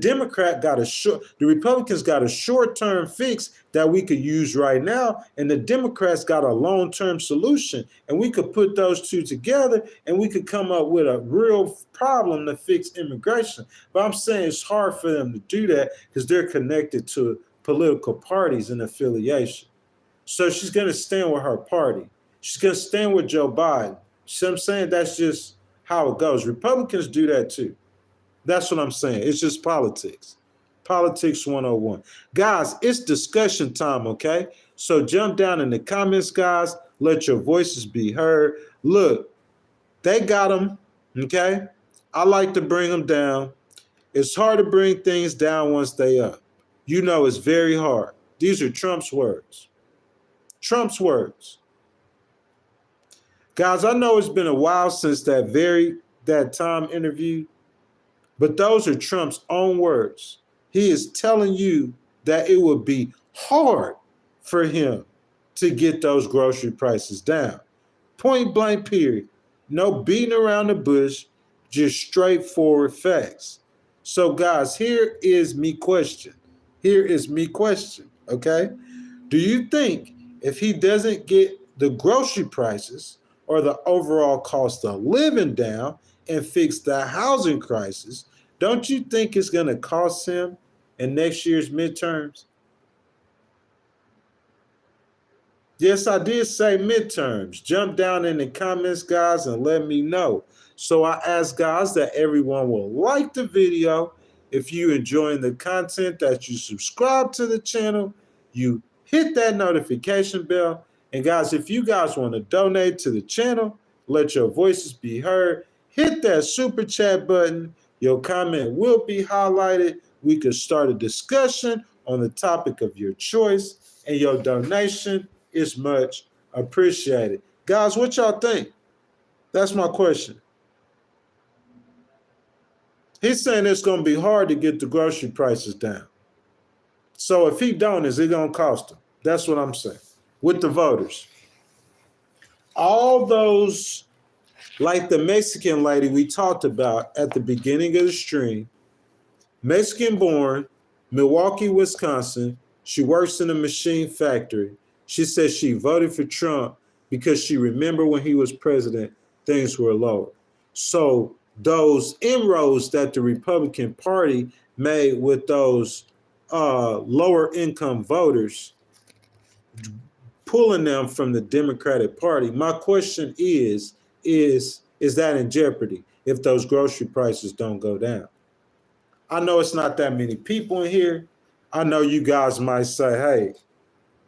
Republicans got a short-term fix that we could use right now, and the Democrats got a long-term solution. And we could put those two together, and we could come up with a real problem to fix immigration. But I'm saying it's hard for them to do that because they're connected to political parties and affiliation. So she's going to stand with her party. She's going to stand with Joe Biden. So I'm saying that's just how it goes. Republicans do that too. That's what I'm saying. It's just politics. Politics 101. Guys, it's discussion time, okay? So jump down in the comments, guys. Let your voices be heard. Look, they got them, okay? I like to bring them down. It's hard to bring things down once they up. You know it's very hard. These are Trump's words. Trump's words. Guys, I know it's been a while since that time interview, but those are Trump's own words. He is telling you that it would be hard for him to get those grocery prices down. Point blank, period. No beating around the bush, just straightforward facts. So, guys, here is me question. Okay? Do you think if he doesn't get the grocery prices or the overall cost of living down and fix the housing crisis, don't you think it's going to cost him in next year's midterms? Yes, I did say midterms. Jump down in the comments, guys, and let me know. So I ask, guys, that everyone will like the video. If you're enjoying the content, that you subscribe to the channel, you hit that notification bell. And guys, if you guys want to donate to the channel, let your voices be heard, hit that super chat button. Your comment will be highlighted. We could start a discussion on the topic of your choice, and your donation is much appreciated. Guys, what y'all think? That's my question. He's saying it's going to be hard to get the grocery prices down. So if he don't, is it going to cost him? That's what I'm saying. With the voters. All those, like the Mexican lady we talked about at the beginning of the stream, Mexican born, Milwaukee, Wisconsin. She works in a machine factory. She says she voted for Trump because she remembered when he was president, things were lower. So those inroads that the Republican Party made with those lower income voters, pulling them from the Democratic Party. My question is that in jeopardy if those grocery prices don't go down? I know it's not that many people in here. I know you guys might say, hey,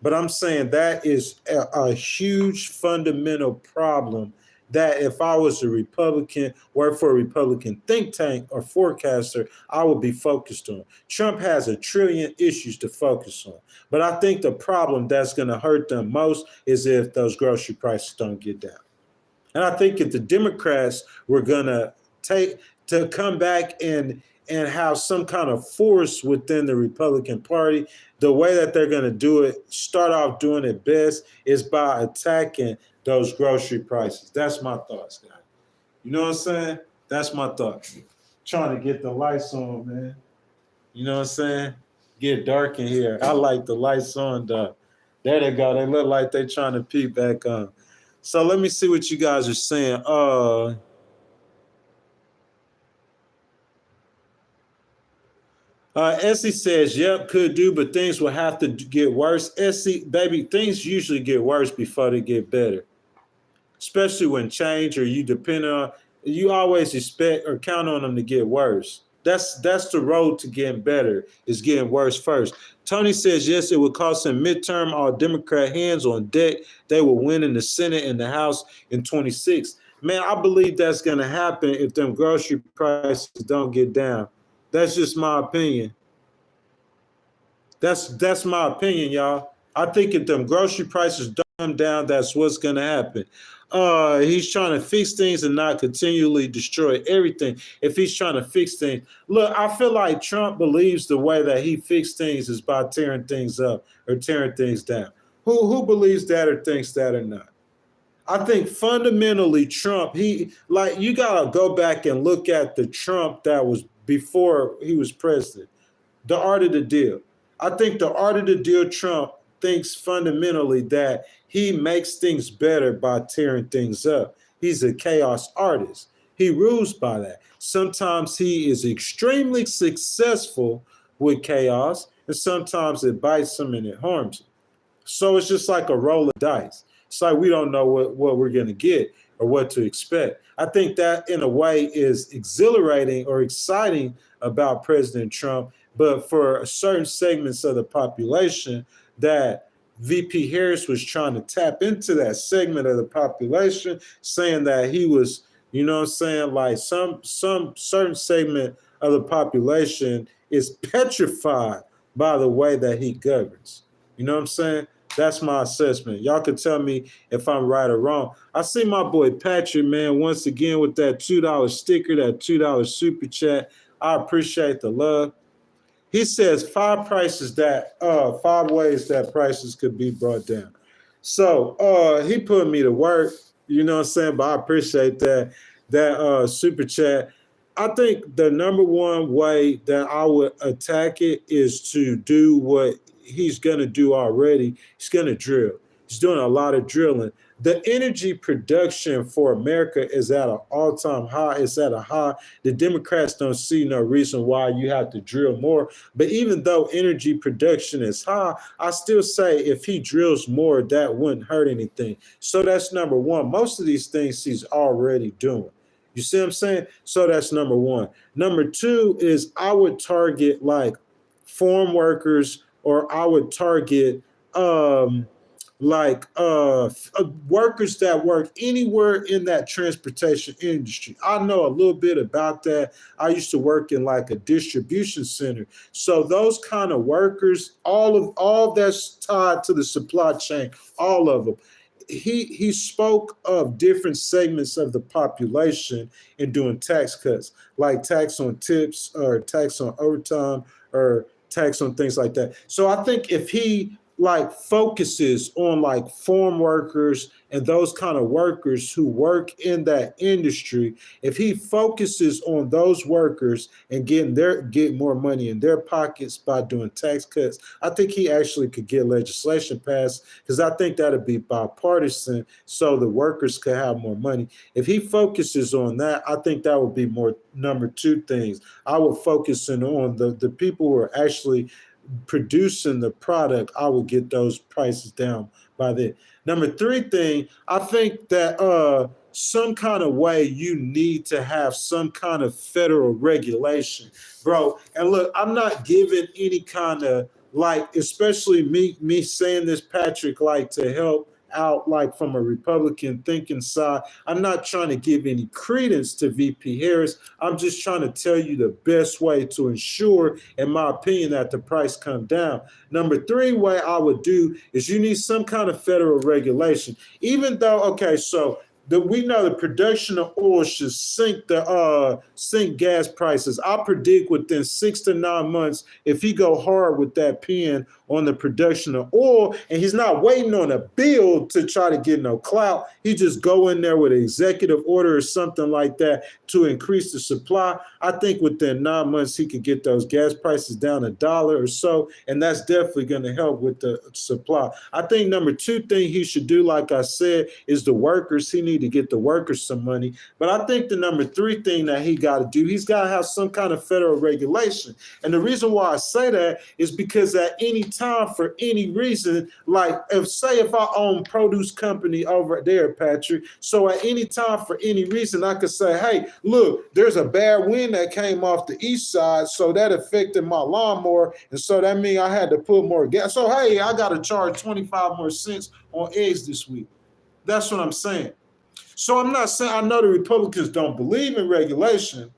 but I'm saying that is a huge fundamental problem that if I was a Republican, work for a Republican think tank or forecaster, I would be focused on. Trump has 1 trillion issues to focus on. But I think the problem that's going to hurt them most is if those grocery prices don't get down. And I think if the Democrats were going to come back and have some kind of force within the Republican Party, the way that they're going to do it, start off doing it best, is by attacking those grocery prices. That's my thoughts, guys. You know what I'm saying? That's my thoughts. Trying to get the lights on, man. You know what I'm saying? Get dark in here. I like the lights on, though. There they go. They look like they're trying to peek back on. So let me see what you guys are saying. Essie says, yep, could do, but things will have to get worse. Essie, baby, things usually get worse before they get better. Especially when change or you depend on, you always expect or count on them to get worse. That's the road to getting better, is getting worse first. Tony says, yes, it would cost him midterm, all Democrat hands on deck. They will win in the Senate and the House in 26. Man, I believe that's going to happen if them grocery prices don't get down. That's just my opinion. That's my opinion, y'all. I think if them grocery prices don't come down, that's what's going to happen. He's trying to fix things and not continually destroy everything. If he's trying to fix things, look, I feel like Trump believes the way that he fixed things is by tearing things up or tearing things down. Who believes that or thinks that or not? I think fundamentally Trump, you gotta go back and look at the Trump that was before he was president. The art of the deal. I think the art of the deal Trump thinks fundamentally that he makes things better by tearing things up. He's a chaos artist. He rules by that. Sometimes he is extremely successful with chaos, and sometimes it bites him and it harms him. So it's just like a roll of dice. It's like we don't know what we're going to get or what to expect. I think that in a way is exhilarating or exciting about President Trump, but for certain segments of the population that VP Harris was trying to tap into that segment of the population, saying that he was, you know what I'm saying, like some certain segment of the population is petrified by the way that he governs. You know what I'm saying? That's my assessment. Y'all can tell me if I'm right or wrong. I see my boy Patrick, man, once again with that $2 sticker, that $2 super chat. I appreciate the love. He says five ways that prices could be brought down. So he put me to work, you know what I'm saying? But I appreciate that super chat. I think the number one way that I would attack it is to do what he's gonna do already. He's gonna drill. He's doing a lot of drilling. The energy production for America is at an all-time high. It's at a high. The Democrats don't see no reason why you have to drill more. But even though energy production is high, I still say if he drills more, that wouldn't hurt anything. So that's number one. Most of these things he's already doing. You see what I'm saying? So that's number one. Number two is I would target like farm workers, or I would target workers that work anywhere in that transportation industry. I know a little bit about that. I used to work in like a distribution center. So those kind of workers, all that's tied to the supply chain, all of them. He spoke of different segments of the population in doing tax cuts, like tax on tips or tax on overtime or tax on things like that. So I think if he like focuses on like farm workers and those kind of workers who work in that industry, if he focuses on those workers and get more money in their pockets by doing tax cuts, I think he actually could get legislation passed, because I think that'd be bipartisan so the workers could have more money. If he focuses on that, I think that would be more number two things. I would focus on the people who are actually producing the product. I will get those prices down by then. Number three thing, I think that some kind of way you need to have some kind of federal regulation, bro. And look, I'm not giving any kind of like, especially me saying this, Patrick, like to help out like from a Republican thinking side. I'm not trying to give any credence to VP Harris. I'm just trying to tell you the best way to ensure, in my opinion, that the price come down. Number three way I would do is you need some kind of federal regulation. Even though, okay, so we know the production of oil should sink gas prices. I predict within 6 to 9 months, if he go hard with that pen on the production of oil, and he's not waiting on a bill to try to get no clout, he just go in there with an executive order or something like that to increase the supply. I think within 9 months he could get those gas prices down $1 or so, and that's definitely going to help with the supply. I think number two thing he should do, like I said, is the workers. He need to get the workers some money. But I think the number three thing that he got to do, he's got to have some kind of federal regulation. And the reason why I say that is because at any time, for any reason, like if I own produce company over there, Patrick, so at any time for any reason I could say, hey, look, there's a bad wind that came off the east side, so that affected my lawnmower, and so that means I had to put more gas. So hey, I got to charge 25 more cents on eggs this week. That's what I'm saying. So I'm not saying, I know the Republicans don't believe in regulation,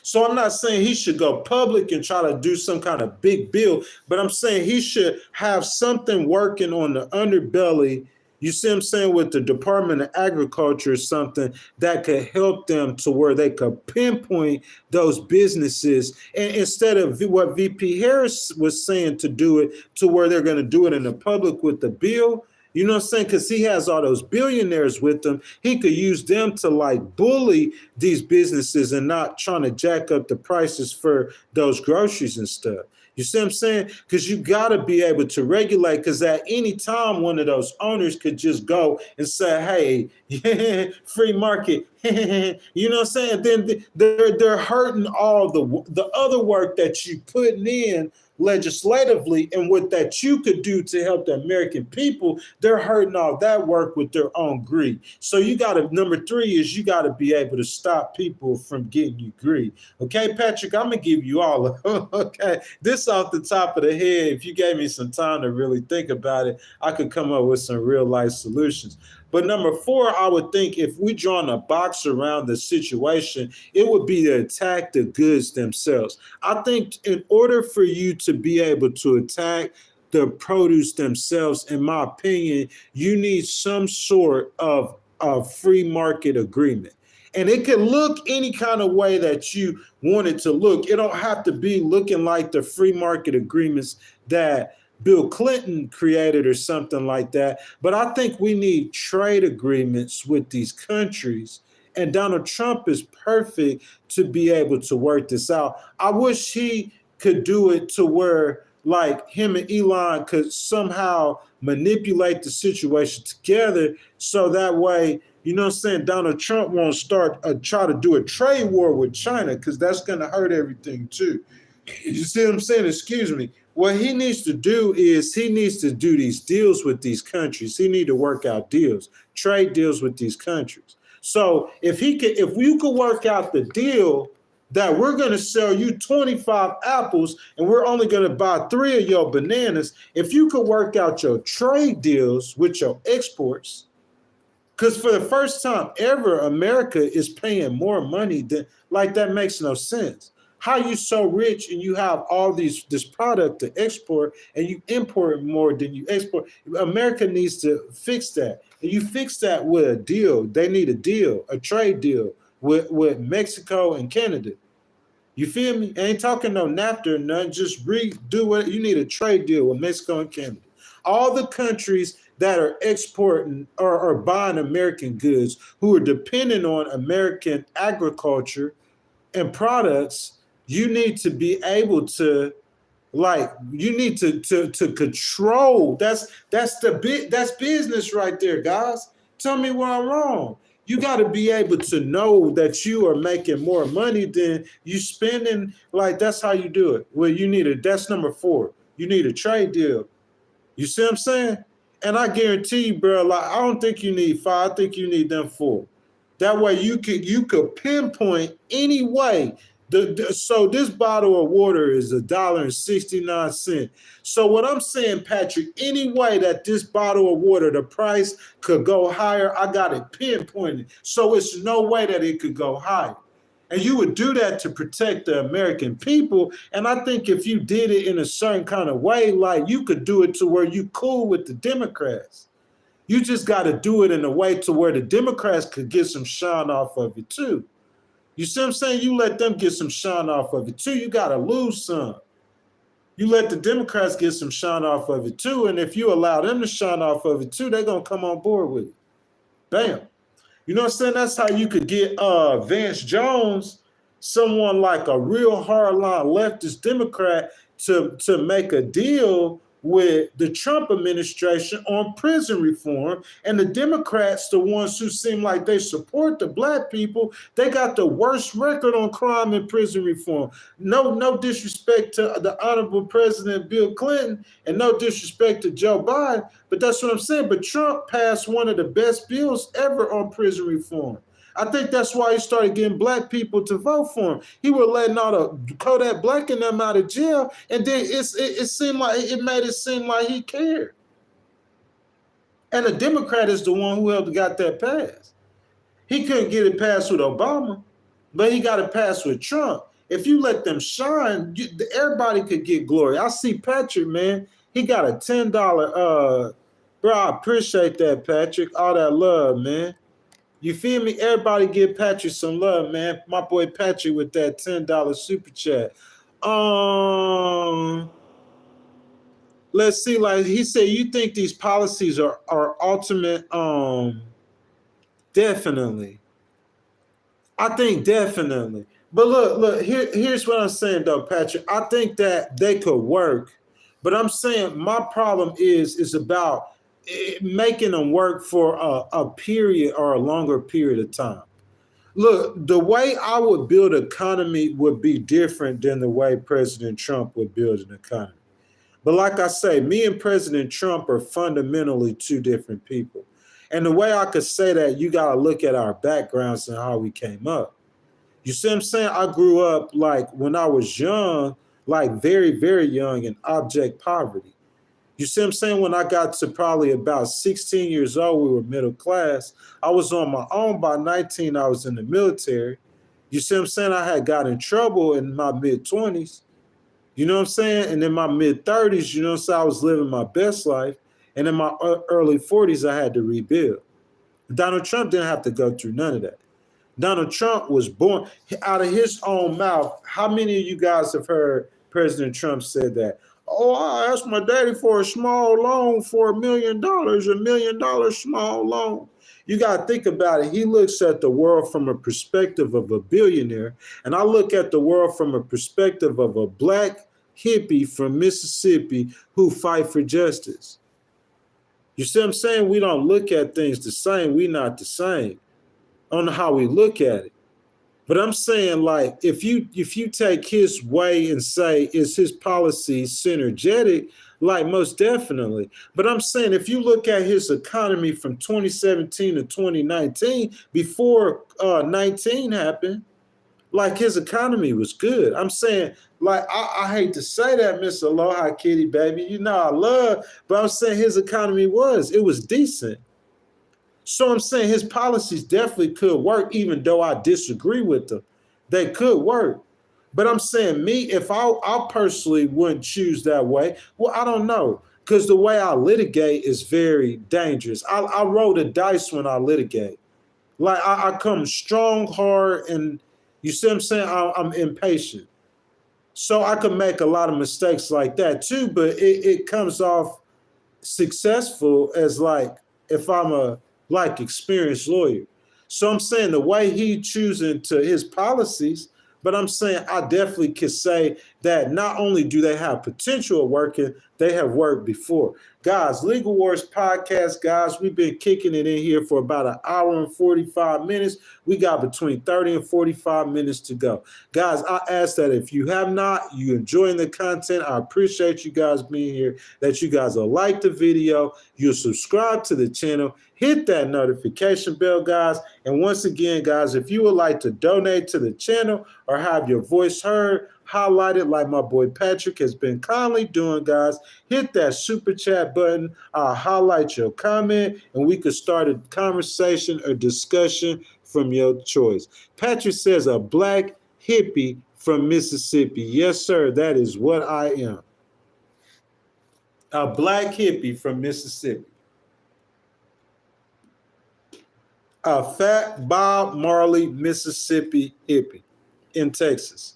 so I'm not saying he should go public and try to do some kind of big bill, but I'm saying he should have something working on the underbelly, you see what I'm saying, with the Department of Agriculture or something that could help them to where they could pinpoint those businesses. And instead of what VP Harris was saying to do it, to where they're going to do it in the public with the bill, you know what I'm saying? Because he has all those billionaires with him. He could use them to like bully these businesses and not trying to jack up the prices for those groceries and stuff. You see what I'm saying? Because you got to be able to regulate, because at any time, one of those owners could just go and say, hey, free market. You know what I'm saying? Then they're hurting all the other work that you putting in legislatively and what that you could do to help the American people, they're hurting all that work with their own greed. So you got to, number three is you got to be able to stop people from getting you greed. Okay, Patrick, I'm going to give you all of them. Okay, this off the top of the head, if you gave me some time to really think about it, I could come up with some real life solutions. But number four, I would think if we drawn a box around the situation, it would be to attack the goods themselves. I think in order for you to be able to attack the produce themselves, in my opinion, you need some sort of free market agreement. And it can look any kind of way that you want it to look. It don't have to be looking like the free market agreements that Bill Clinton created or something like that. But I think we need trade agreements with these countries. And Donald Trump is perfect to be able to work this out. I wish he could do it to where like him and Elon could somehow manipulate the situation together so that way, you know what I'm saying, Donald Trump won't try to do a trade war with China because that's going to hurt everything too. You see what I'm saying? Excuse me. What he needs to do is he needs to do these deals with these countries. He need to work out deals, trade deals with these countries. So if you could work out the deal that we're going to sell you 25 apples and we're only going to buy 3 of your bananas, if you could work out your trade deals with your exports, because for the first time ever, America is paying more money than, like, that makes no sense. How you so rich and you have all this product to export and you import more than you export? America needs to fix that. And you fix that with a deal. They need a deal, a trade deal with Mexico and Canada. You feel me? I ain't talking no NAFTA or nothing. Just do what you need, a trade deal with Mexico and Canada. All the countries that are exporting or buying American goods, who are dependent on American agriculture and products, you need to be able to, like, you need to control. That's business right there, guys. Tell me where I'm wrong. You got to be able to know that you are making more money than you spending. Like, that's how you do it. Well, that's number 4. You need a trade deal. You see what I'm saying? And I guarantee you, bro, like, I don't think you need 5. I think you need them 4. That way you could pinpoint any way. So this bottle of water is $1.69. So what I'm saying, Patrick, any way that this bottle of water, the price could go higher, I got it pinpointed. So it's no way that it could go higher. And you would do that to protect the American people. And I think if you did it in a certain kind of way, like, you could do it to where you cool with the Democrats. You just got to do it in a way to where the Democrats could get some shine off of it too. You see what I'm saying? You let them get some shine off of it too. You got to lose some. You let the Democrats get some shine off of it too. And if you allow them to shine off of it too, they're going to come on board with it. Bam. You know what I'm saying? That's how you could get Vance Jones, someone like a real hardline leftist Democrat, to make a deal with the Trump administration on prison reform. And the Democrats, the ones who seem like they support the black people, they got the worst record on crime and prison reform. No disrespect to the Honorable President Bill Clinton and no disrespect to Joe Biden, but that's what I'm saying. But Trump passed one of the best bills ever on prison reform. I think that's why he started getting black people to vote for him. He was letting all the Kodak Black and them out of jail, and then it seemed like it made it seem like he cared. And the Democrat is the one who helped got that passed. He couldn't get it passed with Obama, but he got it passed with Trump. If you let them shine, everybody could get glory. I see Patrick, man. He got a $10. Bro, I appreciate that, Patrick. All that love, man. You feel me? Everybody give Patrick some love, man. My boy Patrick with that $10 super chat. Let's see. Like he said, you think these policies are ultimate? Definitely. I think definitely. But look. Here's what I'm saying, though, Patrick. I think that they could work, but I'm saying my problem is about making them work for a period or a longer period of time. Look, the way I would build an economy would be different than the way President Trump would build an economy. But like I say, me and President Trump are fundamentally two different people. And the way I could say that, you got to look at our backgrounds and how we came up. You see what I'm saying? I grew up like when I was young, like very, very young in abject poverty. You see what I'm saying? When I got to probably about 16 years old, we were middle class. I was on my own. By 19, I was in the military. You see what I'm saying? I had got in trouble in my mid-20s. You know what I'm saying? And in my mid-30s, you know what I'm saying? I was living my best life. And in my early 40s, I had to rebuild. Donald Trump didn't have to go through none of that. Donald Trump was born out of his own mouth. How many of you guys have heard President Trump said that? Oh, I asked my daddy for a small loan for $1 million, $1 million small loan. You got to think about it. He looks at the world from a perspective of a billionaire, and I look at the world from a perspective of a black hippie from Mississippi who fight for justice. You see what I'm saying? We don't look at things the same. We're not the same on how we look at it. But I'm saying, like, if you take his way and say, is his policy synergetic? Like, most definitely. But I'm saying, if you look at his economy from 2017 to 2019, before 19 happened, like, his economy was good. I'm saying, like, I hate to say that, Miss Aloha Kitty, baby. You know I love, but I'm saying his economy it was decent. So I'm saying his policies definitely could work, even though I disagree with them. They could work. But I'm saying me, if I personally wouldn't choose that way, well, I don't know. Because the way I litigate is very dangerous. I roll the dice when I litigate. Like I come strong, hard, and you see what I'm saying? I'm impatient. So I can make a lot of mistakes like that too, but it comes off successful as like if I'm a like experienced lawyer. So I'm saying the way he choosing to his policies, but I'm saying I definitely could say that not only do they have potential of working, they have worked before. Guys, Legal Wars Podcast, guys, we've been kicking it in here for about an hour and 45 minutes. We got between 30 and 45 minutes to go. Guys, I ask that if you have not, you enjoying the content, I appreciate you guys being here, that you guys will like the video, you'll subscribe to the channel, hit that notification bell, guys. And once again, guys, if you would like to donate to the channel or have your voice heard, highlighted like my boy Patrick has been kindly doing, guys, hit that super chat button. I'll highlight your comment and we could start a conversation or discussion from your choice. Patrick says a black hippie from Mississippi. Yes, sir, that is what I am. A black hippie from Mississippi. A fat Bob Marley, Mississippi hippie in Texas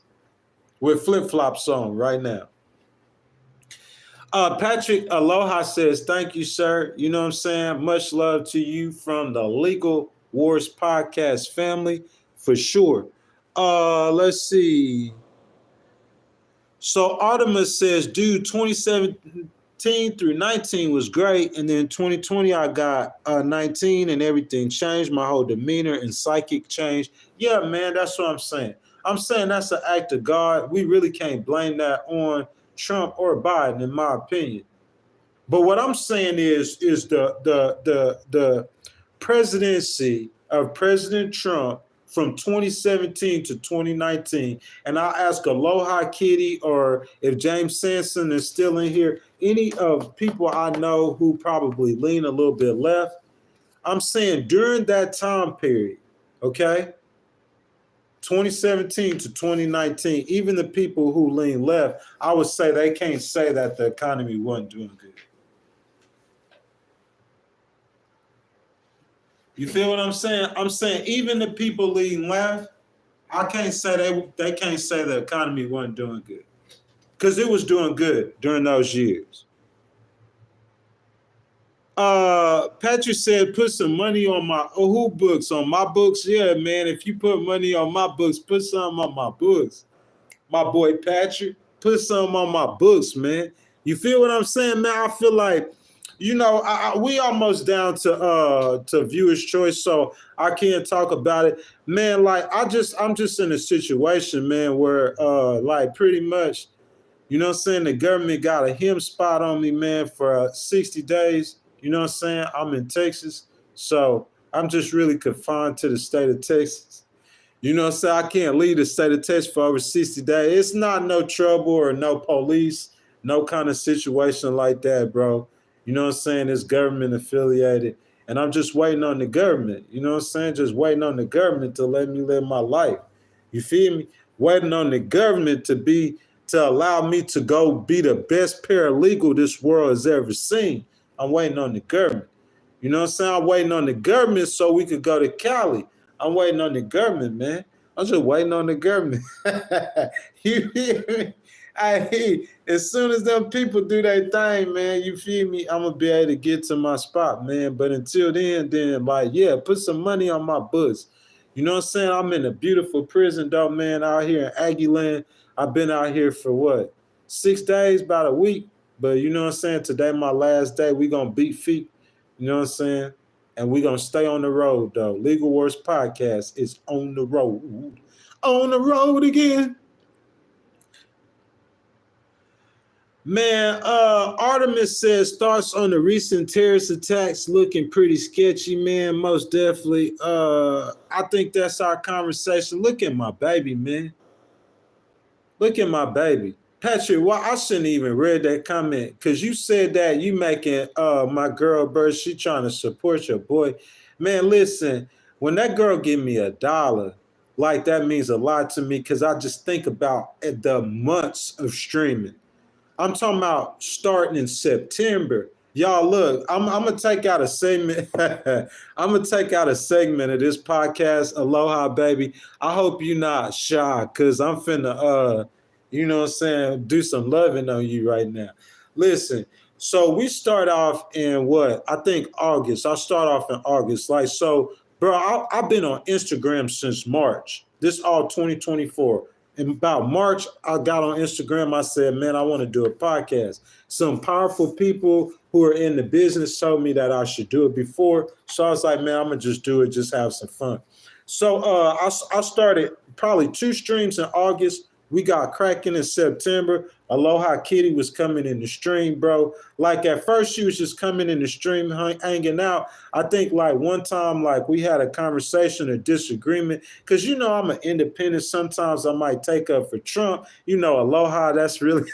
with flip-flops on right now. Patrick Aloha says, thank you, sir. You know what I'm saying? Much love to you from the Legal Wars Podcast family, for sure. Let's see. So Artemis says, dude, 2017 through 19 was great. And then 2020, I got 19 and everything changed. My whole demeanor and psychic changed. Yeah, man, that's what I'm saying. I'm saying that's an act of God. We really can't blame that on Trump or Biden, in my opinion. But what I'm saying is the presidency of President Trump from 2017 to 2019. And I'll ask Aloha Kitty, or if James Sanson is still in here, any of people I know who probably lean a little bit left. I'm saying during that time period, okay, 2017 to 2019, even the people who lean left, I would say they can't say that the economy wasn't doing good. You feel what I'm saying? I'm saying even the people lean left, I can't say they can't say the economy wasn't doing good, because it was doing good during those years. Patrick said, put some money on my who books, on my books. Yeah, man, if you put money on my books, put some on my books. My boy Patrick, put some on my books, man. You feel what I'm saying, man? I feel like we almost down to viewers' choice, so I can't talk about it, man. Like I'm just in a situation, man, where like pretty much, you know what I'm saying, the government got a hem spot on me, man, for 60 days. You know what I'm saying? I'm in Texas, so I'm just really confined to the state of Texas. You know what I'm saying? I can't leave the state of Texas for over 60 days. It's not no trouble or no police, no kind of situation like that, bro. You know what I'm saying? It's government affiliated. And I'm just waiting on the government. You know what I'm saying? Just waiting on the government to let me live my life. You feel me? Waiting on the government to allow me to go be the best paralegal this world has ever seen. I'm waiting on the government. You know what I'm saying? I'm waiting on the government so we could go to Cali. I'm waiting on the government, man. I'm just waiting on the government. You feel me? As soon as them people do their thing, man, you feel me? I'm gonna be able to get to my spot, man. But until then, like, yeah, put some money on my books. You know what I'm saying? I'm in a beautiful prison, though, man, out here in Aggieland. I've been out here for what? 6 days, about a week. But you know what I'm saying? Today, my last day. We gonna beat feet. You know what I'm saying? And we're going to stay on the road, though. Legal Wars Podcast is on the road. On the road again. Man, Artemis says thoughts on the recent terrorist attacks looking pretty sketchy, man. Most definitely. I think that's our conversation. Look at my baby, man. Look at my baby. Patrick, well, I shouldn't even read that comment because you said that you making my girl Bird, she trying to support your boy. Man, listen, when that girl give me $1, like that means a lot to me because I just think about the months of streaming. I'm talking about starting in September. Y'all, look, I'm gonna take out a segment. I'm gonna take out a segment of this podcast. Aloha, baby. I hope you're not shy, cause I'm finna you know what I'm saying, do some loving on you right now. Listen, so we start off in what? I think August. I'll start off in August. Like, so, bro, I've been on Instagram since March. This all 2024. In about March, I got on Instagram. I said, man, I want to do a podcast. Some powerful people who are in the business told me that I should do it before. So I was like, man, I'm going to just do it, just have some fun. So I started probably 2 streams in August. We got cracking in September. Aloha Kitty was coming in the stream, bro. Like at first she was just coming in the stream, hanging out. I think like one time, like we had a conversation or disagreement. Cause you know, I'm an independent. Sometimes I might take up for Trump. You know, Aloha, that's really,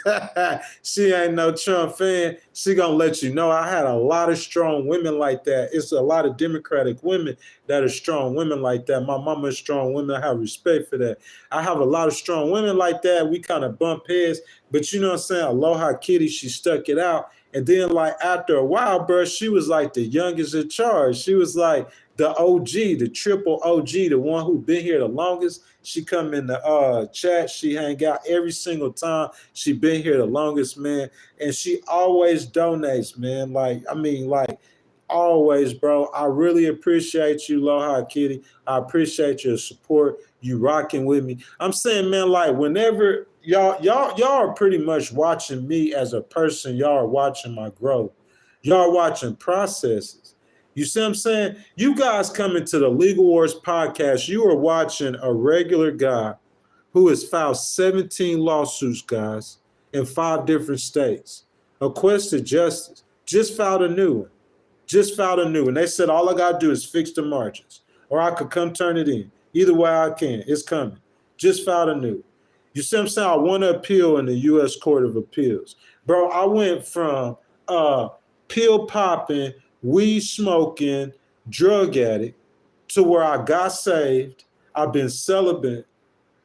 she ain't no Trump fan. She gonna let you know. I had a lot of strong women like that. It's a lot of Democratic women that are strong women like that. My mama is strong women. I have respect for that. I have a lot of strong women like that. We kind of bump heads. But you know what I'm saying? Aloha Kitty, she stuck it out. And then like after a while, bro, she was like the youngest in charge. She was like the OG, the triple OG, the one who been here the longest. She come in the chat. She hang out every single time. She been here the longest, man. And she always donates, man. Like, I mean, like, always, bro. I really appreciate you, Aloha Kitty. I appreciate your support. You rocking with me. I'm saying, man, like whenever y'all are pretty much watching me as a person. Y'all are watching my growth. Y'all are watching processes. You see what I'm saying? You guys coming to the Legal Wars podcast, you are watching a regular guy who has filed 17 lawsuits, guys, in 5 different states. A quest to justice. Just filed a new one. Just filed a new one. They said all I got to do is fix the margins, or I could come turn it in. Either way I can. It's coming. Just filed a new one. You see what I'm saying? I won an appeal in the U.S. Court of Appeals. Bro, I went from pill popping, weed smoking, drug addict to where I got saved. I've been celibate.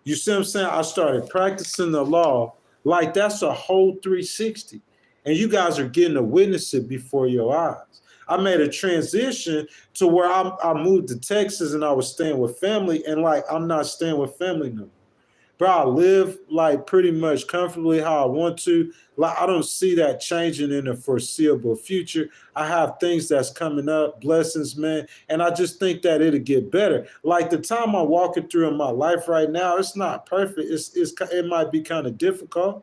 You see what I'm saying? I started practicing the law. Like that's a whole 360. And you guys are getting to witness it before your eyes. I made a transition to where I moved to Texas and I was staying with family. And like, I'm not staying with family no more. Bro, I live like pretty much comfortably how I want to. Like, I don't see that changing in the foreseeable future. I have things that's coming up, blessings, man. And I just think that it'll get better. Like the time I'm walking through in my life right now, it's not perfect. It might be kind of difficult.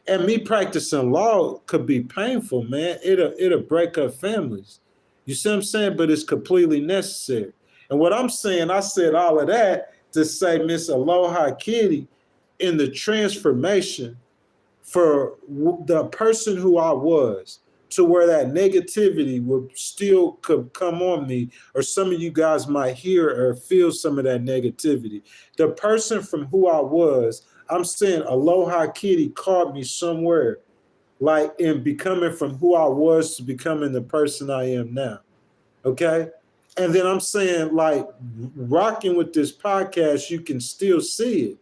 And me practicing law could be painful, man. It'll break up families. You see what I'm saying? But it's completely necessary. And what I'm saying, I said all of that to say, Miss Aloha Kitty, in the transformation for the person who I was, to where that negativity would still could come on me, or some of you guys might hear or feel some of that negativity. The person from who I was, I'm saying Aloha Kitty caught me somewhere, like in becoming from who I was to becoming the person I am now. Okay. And then I'm saying, like, rocking with this podcast, you can still see it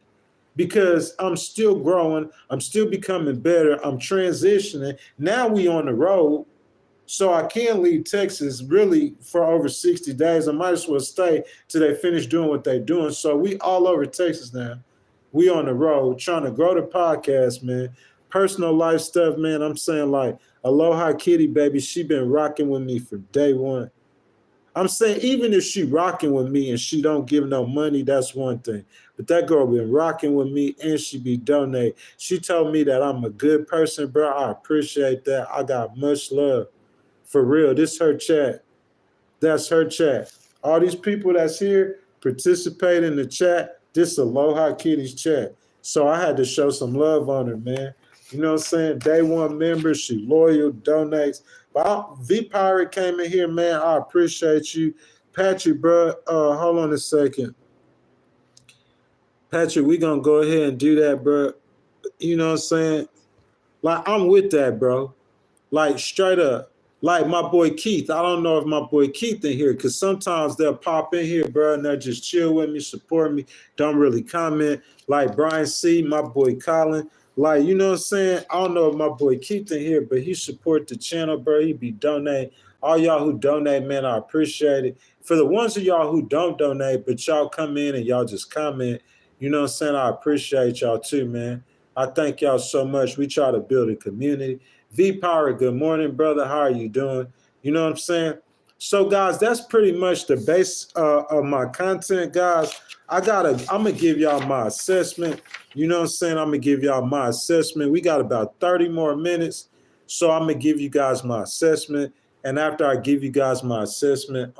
because I'm still growing. I'm still becoming better. I'm transitioning. Now we on the road. So I can't leave Texas really for over 60 days. I might as well stay till they finish doing what they're doing. So we all over Texas now. We on the road trying to grow the podcast, man. Personal life stuff, man. I'm saying, like, Aloha Kitty, baby, she been rocking with me from day one. I'm saying, even if she rocking with me and she don't give no money, that's one thing. But that girl been rocking with me and she be donating. She told me that I'm a good person, bro. I appreciate that. I got much love. For real, this her chat. That's her chat. All these people that's here participate in the chat. This Aloha Kitty's chat. So I had to show some love on her, man. You know what I'm saying? Day one member, she loyal, donates. But V Pirate came in here, man. I appreciate you. Patrick, bro, hold on a second. Patrick, we gonna go ahead and do that, bro. You know what I'm saying? Like, I'm with that, bro. Like, straight up. Like my boy Keith. I don't know if my boy Keith in here, because sometimes they'll pop in here, bro, and they'll just chill with me, support me, don't really comment. Like Brian C., my boy Colin. Like, you know what I'm saying? I don't know if my boy Keith in here, but he support the channel, bro. He be donating. All y'all who donate, man, I appreciate it. For the ones of y'all who don't donate, but y'all come in and y'all just comment, you know what I'm saying? I appreciate y'all too, man. I thank y'all so much. We try to build a community. V Power, good morning, brother. How are you doing? You know what I'm saying? So, guys, that's pretty much the base of my content, guys. I'm gonna give y'all my assessment. You know what I'm saying? I'm gonna give y'all my assessment. We got about 30 more minutes. So I'm gonna give you guys my assessment. And after I give you guys my assessment,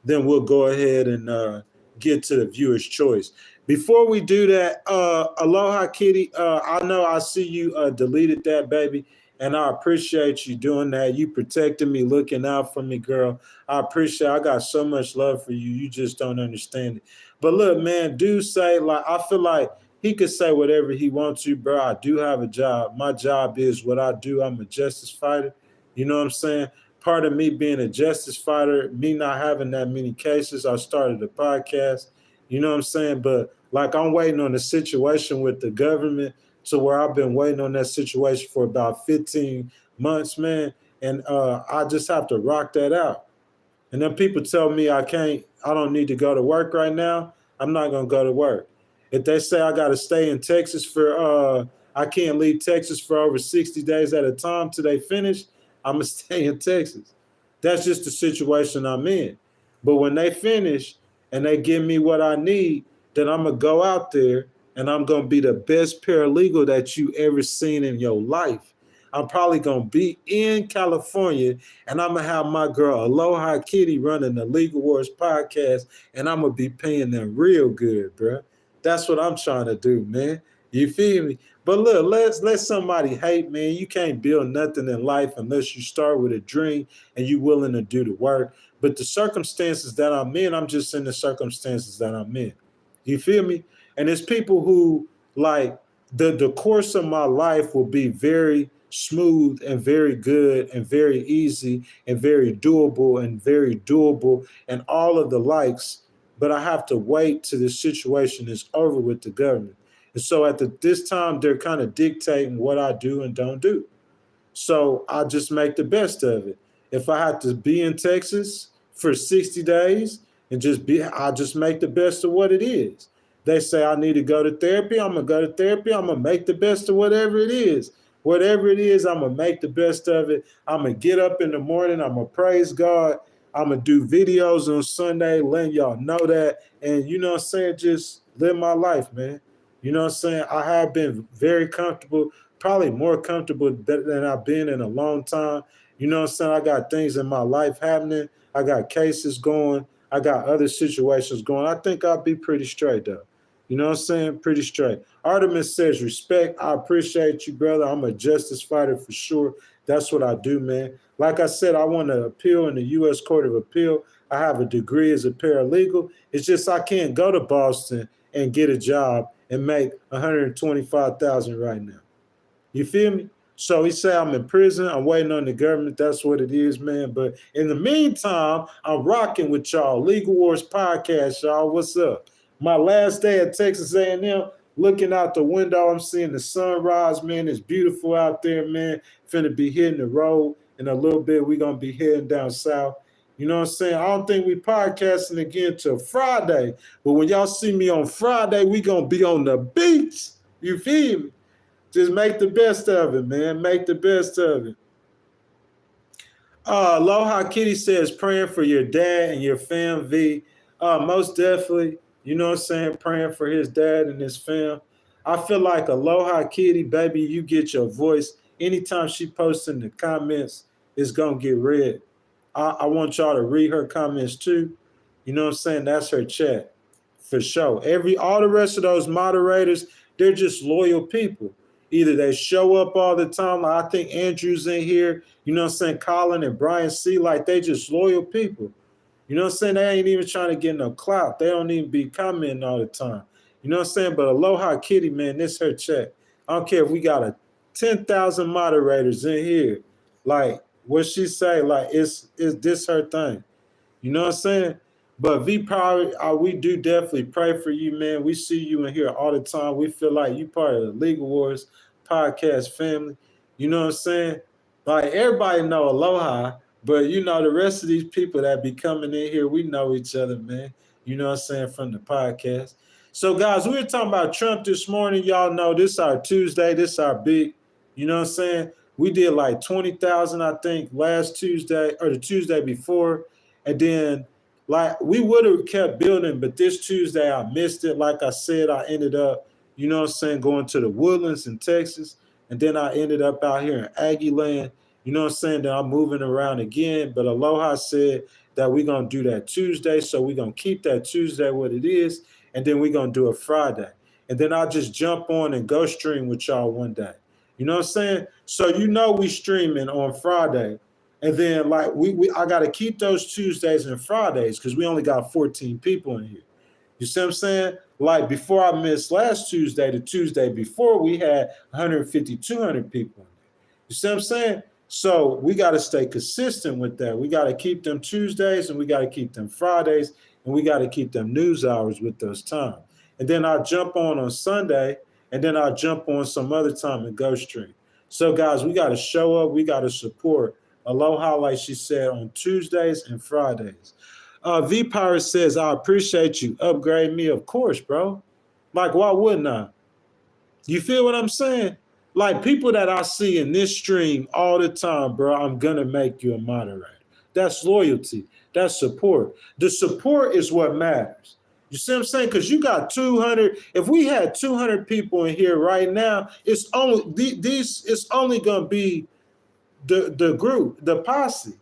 then we'll go ahead and get to the viewer's choice. Before we do that, Aloha Kitty, I know I see you deleted that, baby. And I appreciate you doing that. You protected me, looking out for me, girl. I appreciate it. I got so much love for you. You just don't understand it. But look, man, do say, like, I feel like he could say whatever he wants to, bro. I do have a job. My job is what I do. I'm a justice fighter. You know what I'm saying? Part of me being a justice fighter, me not having that many cases, I started a podcast. You know what I'm saying? But, like, I'm waiting on the situation with the government, to where I've been waiting on that situation for about 15 months, man. And I just have to rock that out. And then people tell me I don't need to go to work right now. I'm not going to go to work. If they say I got to stay in Texas I can't leave Texas for over 60 days at a time till they finish, I'm going to stay in Texas. That's just the situation I'm in. But when they finish and they give me what I need, then I'm going to go out there and I'm going to be the best paralegal that you ever seen in your life. I'm probably going to be in California, and I'm going to have my girl Aloha Kitty running the Legal Wars podcast, and I'm going to be paying them real good, bro. That's what I'm trying to do, man. You feel me? But look, let somebody hate, man. You can't build nothing in life unless you start with a dream and you're willing to do the work. But the circumstances that I'm in, I'm just in the circumstances that I'm in. You feel me? And it's people who, like, the course of my life will be very smooth and very good and very easy and very doable and all of the likes. But I have to wait till the situation is over with the government. And so at this time, they're kind of dictating what I do and don't do. So I just make the best of it. If I had to be in Texas for 60 days and I just make the best of what it is. They say I need to go to therapy. I'm going to go to therapy. I'm going to make the best of whatever it is. Whatever it is, I'm going to make the best of it. I'm going to get up in the morning. I'm going to praise God. I'm going to do videos on Sunday, letting y'all know that. And you know what I'm saying? Just live my life, man. You know what I'm saying? I have been very comfortable, probably more comfortable than I've been in a long time. You know what I'm saying? I got things in my life happening. I got cases going. I got other situations going. I think I'll be pretty straight though. You know what I'm saying? Pretty straight. Artemis says, respect. I appreciate you, brother. I'm a justice fighter for sure. That's what I do, man. Like I said, I want to appeal in the U.S. Court of Appeal. I have a degree as a paralegal. It's just I can't go to Boston and get a job and make 125,000 right now. You feel me? So he said I'm in prison. I'm waiting on the government. That's what it is, man. But in the meantime, I'm rocking with y'all. Legal Wars Podcast, y'all. What's up? My last day at Texas A&M, looking out the window, I'm seeing the sunrise, man. It's beautiful out there, man. Finna be hitting the road in a little bit. We're going to be heading down south. You know what I'm saying? I don't think we podcasting again till Friday. But when y'all see me on Friday, we going to be on the beach. You feel me? Just make the best of it, man. Make the best of it. Aloha Kitty says, praying for your dad and your fam, V. Most definitely, you know what I'm saying, praying for his dad and his fam. I feel like Aloha Kitty, baby, you get your voice. Anytime she posts in the comments, it's going to get read. I want y'all to read her comments too. You know what I'm saying? That's her chat for sure. All the rest of those moderators, they're just loyal people. Either they show up all the time, like I think Andrew's in here, you know what I'm saying, Colin and Brian C, like they just loyal people. You know what I'm saying? They ain't even trying to get no clout. They don't even be commenting all the time. You know what I'm saying? But Aloha Kitty, man, this her chat. I don't care if we got 10,000 moderators in here. Like, what she say, like, is this her thing? You know what I'm saying? But V Power, we do definitely pray for you, man. We see you in here all the time. We feel like you part of the Legal Wars podcast family. You know what I'm saying? Like everybody know Aloha, but you know the rest of these people that be coming in here, we know each other, man. You know what I'm saying, from the podcast. So guys, we were talking about Trump this morning. Y'all know this our Tuesday. This our big, you know what I'm saying? We did like 20,000, I think, last Tuesday or the Tuesday before. And then like we would have kept building, but this Tuesday I missed it. Like I said, I ended up, you know what I'm saying, going to the Woodlands in Texas. And then I ended up out here in Aggieland. You know what I'm saying? That I'm moving around again. But Aloha said that we're going to do that Tuesday. So we're going to keep that Tuesday what it is. And then we're going to do it Friday. And then I'll just jump on and go stream with y'all one day. You know what I'm saying? So you know we streaming on Friday. And then like I got to keep those Tuesdays and Fridays because we only got 14 people in here. You see what I'm saying? Like before I missed last Tuesday, the Tuesday before, we had 150, 200 people in there. You see what I'm saying? So we got to stay consistent with that. We got to keep them Tuesdays and we got to keep them Fridays and we got to keep them news hours with those times. And then I'll jump on Sunday and then I'll jump on some other time and go stream. So guys, we got to show up. We got to support Aloha, like she said, on Tuesdays and Fridays. V Pirate says, I appreciate you. Upgrade me, of course, bro. Like, why wouldn't I? You feel what I'm saying? Like, people that I see in this stream all the time, bro, I'm going to make you a moderator. That's loyalty. That's support. The support is what matters. You see what I'm saying? Because you got 200. If we had 200 people in here right now, it's only going to be the group, the posse.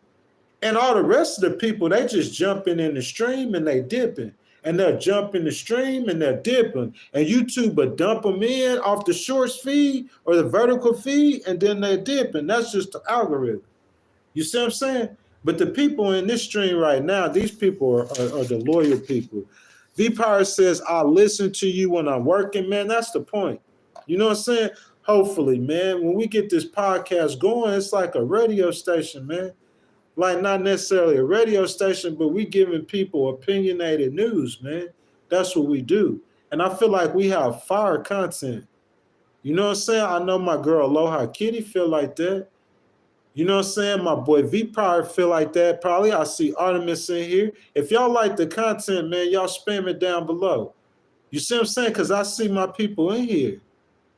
And all the rest of the people, they just jumping in the stream and they dipping. And they'll jump in the stream and they're dipping. And YouTube will dump them in off the shorts feed or the vertical feed, and then they're dipping. That's just the algorithm. You see what I'm saying? But the people in this stream right now, these people are the loyal people. V-Power says, I listen to you when I'm working, man. That's the point. You know what I'm saying? Hopefully, man, when we get this podcast going, it's like a radio station, man. Like not necessarily a radio station, but we giving people opinionated news, man. That's what we do. And I feel like we have fire content. You know what I'm saying? I know my girl Aloha Kitty feel like that. You know what I'm saying? My boy V-Power feel like that. Probably I see Artemis in here. If y'all like the content, man, y'all spam it down below. You see what I'm saying? Because I see my people in here.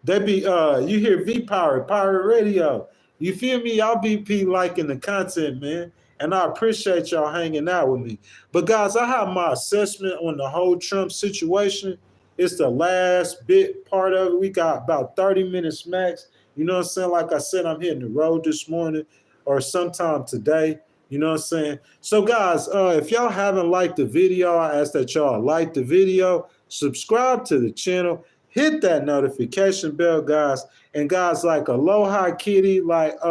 They be, you hear V-Power, Pirate Radio. You feel me? Y'all be liking the content, man. And I appreciate y'all hanging out with me. But guys, I have my assessment on the whole Trump situation. It's the last bit part of it. We got about 30 minutes max. You know what I'm saying? Like I said, I'm hitting the road this morning or sometime today. You know what I'm saying? So guys, if y'all haven't liked the video, I ask that y'all like the video, subscribe to the channel, hit that notification bell, guys. And guys, like Aloha Kitty, like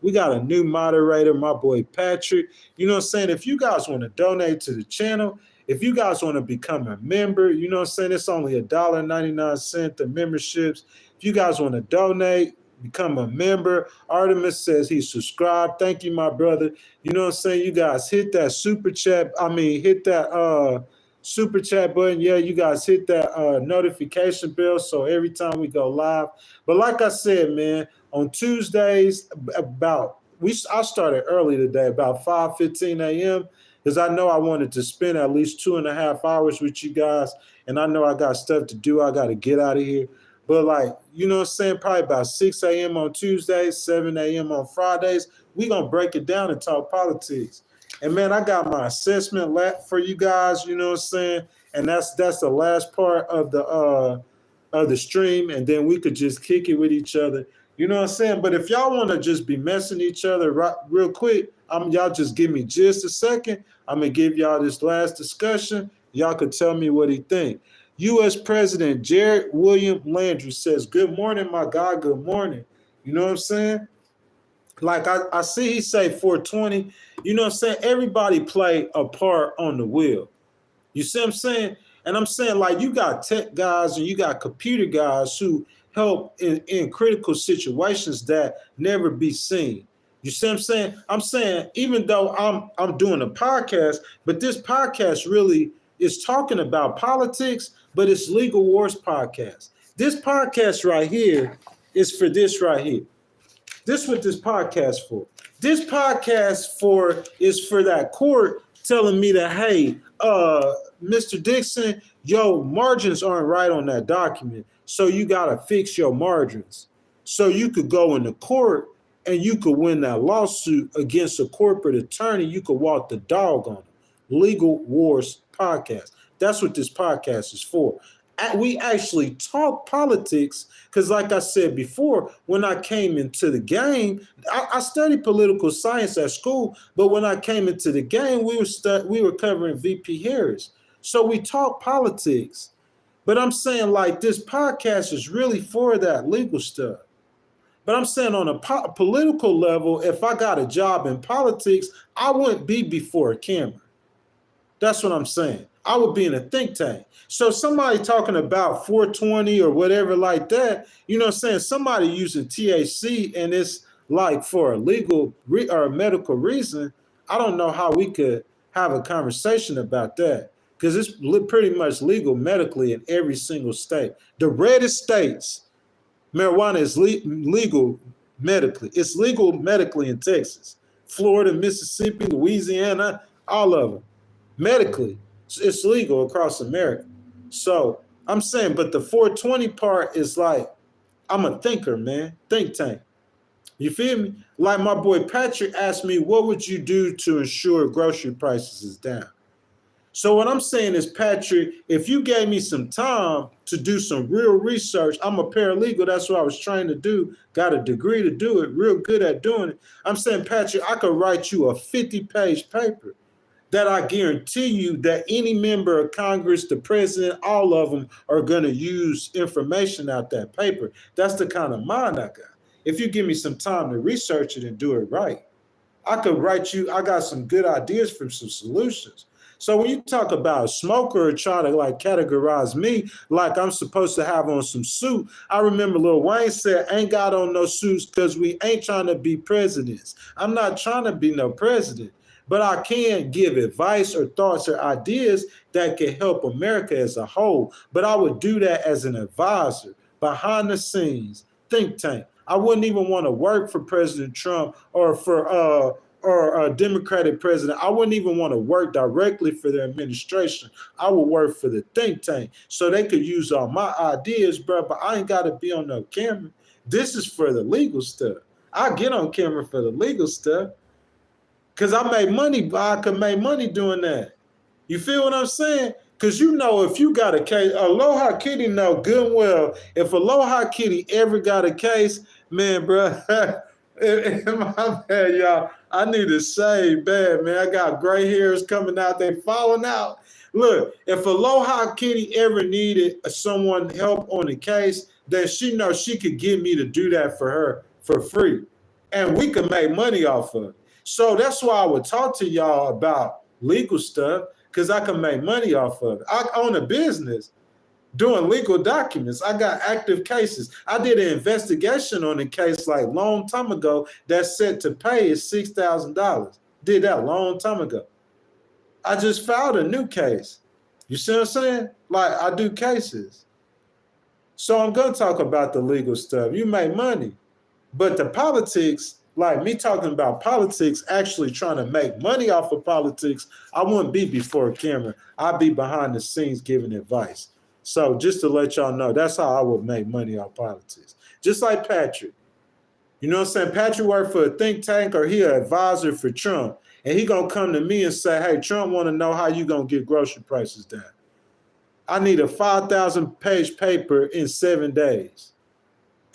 we got a new moderator, my boy Patrick. You know what I'm saying? If you guys want to donate to the channel, if you guys want to become a member, you know what I'm saying? It's only $1.99 the memberships. If you guys want to donate, become a member. Artemis says he subscribed. Thank you, my brother. You know what I'm saying? You guys hit that super chat. Hit that super chat button. Yeah, you guys hit that notification bell so every time we go live. But like I said, man, on Tuesdays, I started early today, about 5:15 a.m., because I know I wanted to spend at least 2.5 hours with you guys, and I know I got stuff to do. I got to get out of here. But like, you know what I'm saying, probably about 6 a.m. on Tuesdays, 7 a.m. on Fridays, we going to break it down and talk politics. And man, I got my assessment for you guys, you know what I'm saying? And that's the last part of the stream, and then we could just kick it with each other. You know what I'm saying? But if y'all want to just be messing each other real quick, y'all just give me just a second. I'm going to give y'all this last discussion. Y'all could tell me what he think. U.S. President Jared William Landry says, good morning, my God, good morning. You know what I'm saying? Like I see he say 420. You know what I'm saying? Everybody play a part on the wheel. You see what I'm saying? And I'm saying, like, you got tech guys and you got computer guys who help in critical situations that never be seen. You see what I'm saying? I'm saying, even though I'm doing a podcast, but this podcast really is talking about politics, but it's Legal Wars podcast. This podcast right here is for this right here. This is what this podcast for. This podcast is for that court telling me that, hey, Mr. Dixon, your margins aren't right on that document, so you got to fix your margins. So you could go into court and you could win that lawsuit against a corporate attorney. You could walk the dog on them. Legal Wars podcast. That's what this podcast is for. We actually talk politics because, like I said before, when I came into the game, I studied political science at school, but when I came into the game, we were covering VP Harris. So we talk politics. But I'm saying, like, this podcast is really for that legal stuff. But I'm saying on a political level, if I got a job in politics, I wouldn't be before a camera. That's what I'm saying. I would be in a think tank. So somebody talking about 420 or whatever like that, you know what I'm saying? Somebody using THC and it's like for a legal or a medical reason, I don't know how we could have a conversation about that, because it's pretty much legal medically in every single state. The reddest states, marijuana is legal medically. It's legal medically in Texas, Florida, Mississippi, Louisiana, all of them. Medically, it's legal across America. So I'm saying, but the 420 part is like, I'm a thinker, man. Think tank. You feel me? Like my boy Patrick asked me, what would you do to ensure grocery prices is down? So what I'm saying is, Patrick, if you gave me some time to do some real research, I'm a paralegal. That's what I was trying to do. Got a degree to do it. Real good at doing it. I'm saying, Patrick, I could write you a 50-page paper that I guarantee you that any member of Congress, the president, all of them are going to use information out that paper. That's the kind of mind I got. If you give me some time to research it and do it right, I could write you, I got some good ideas for some solutions. So when you talk about a smoker or try to like categorize me like I'm supposed to have on some suit, I remember Lil Wayne said, ain't got on no suits because we ain't trying to be presidents. I'm not trying to be no president. But I can give advice or thoughts or ideas that can help America as a whole. But I would do that as an advisor, behind the scenes, think tank. I wouldn't even want to work for President Trump or for a Democratic president. I wouldn't even want to work directly for their administration. I would work for the think tank so they could use all my ideas, bro. But I ain't got to be on no camera. This is for the legal stuff. I get on camera for the legal stuff. Because I made money, but I could make money doing that. You feel what I'm saying? Because you know, if you got a case, Aloha Kitty know good and well, if Aloha Kitty ever got a case, man, bro, my bad, y'all. I need to shave bad, man. I got gray hairs coming out, they falling out. Look, if Aloha Kitty ever needed someone help on the case, then she knows she could get me to do that for her for free. And we could make money off of it. So that's why I would talk to y'all about legal stuff, because I can make money off of it. I own a business doing legal documents. I got active cases. I did an investigation on a case like long time ago that's set to pay is $6,000. Did that long time ago. I just filed a new case. You see what I'm saying? Like, I do cases. So I'm going to talk about the legal stuff. You make money. But the politics, like me talking about politics, actually trying to make money off of politics, I wouldn't be before a camera. I'd be behind the scenes giving advice. So just to let y'all know, that's how I would make money off politics. Just like Patrick. You know what I'm saying? Patrick worked for a think tank, or he an advisor for Trump. And he going to come to me and say, hey, Trump want to know how you going to get grocery prices down. I need a 5,000-page paper in 7 days.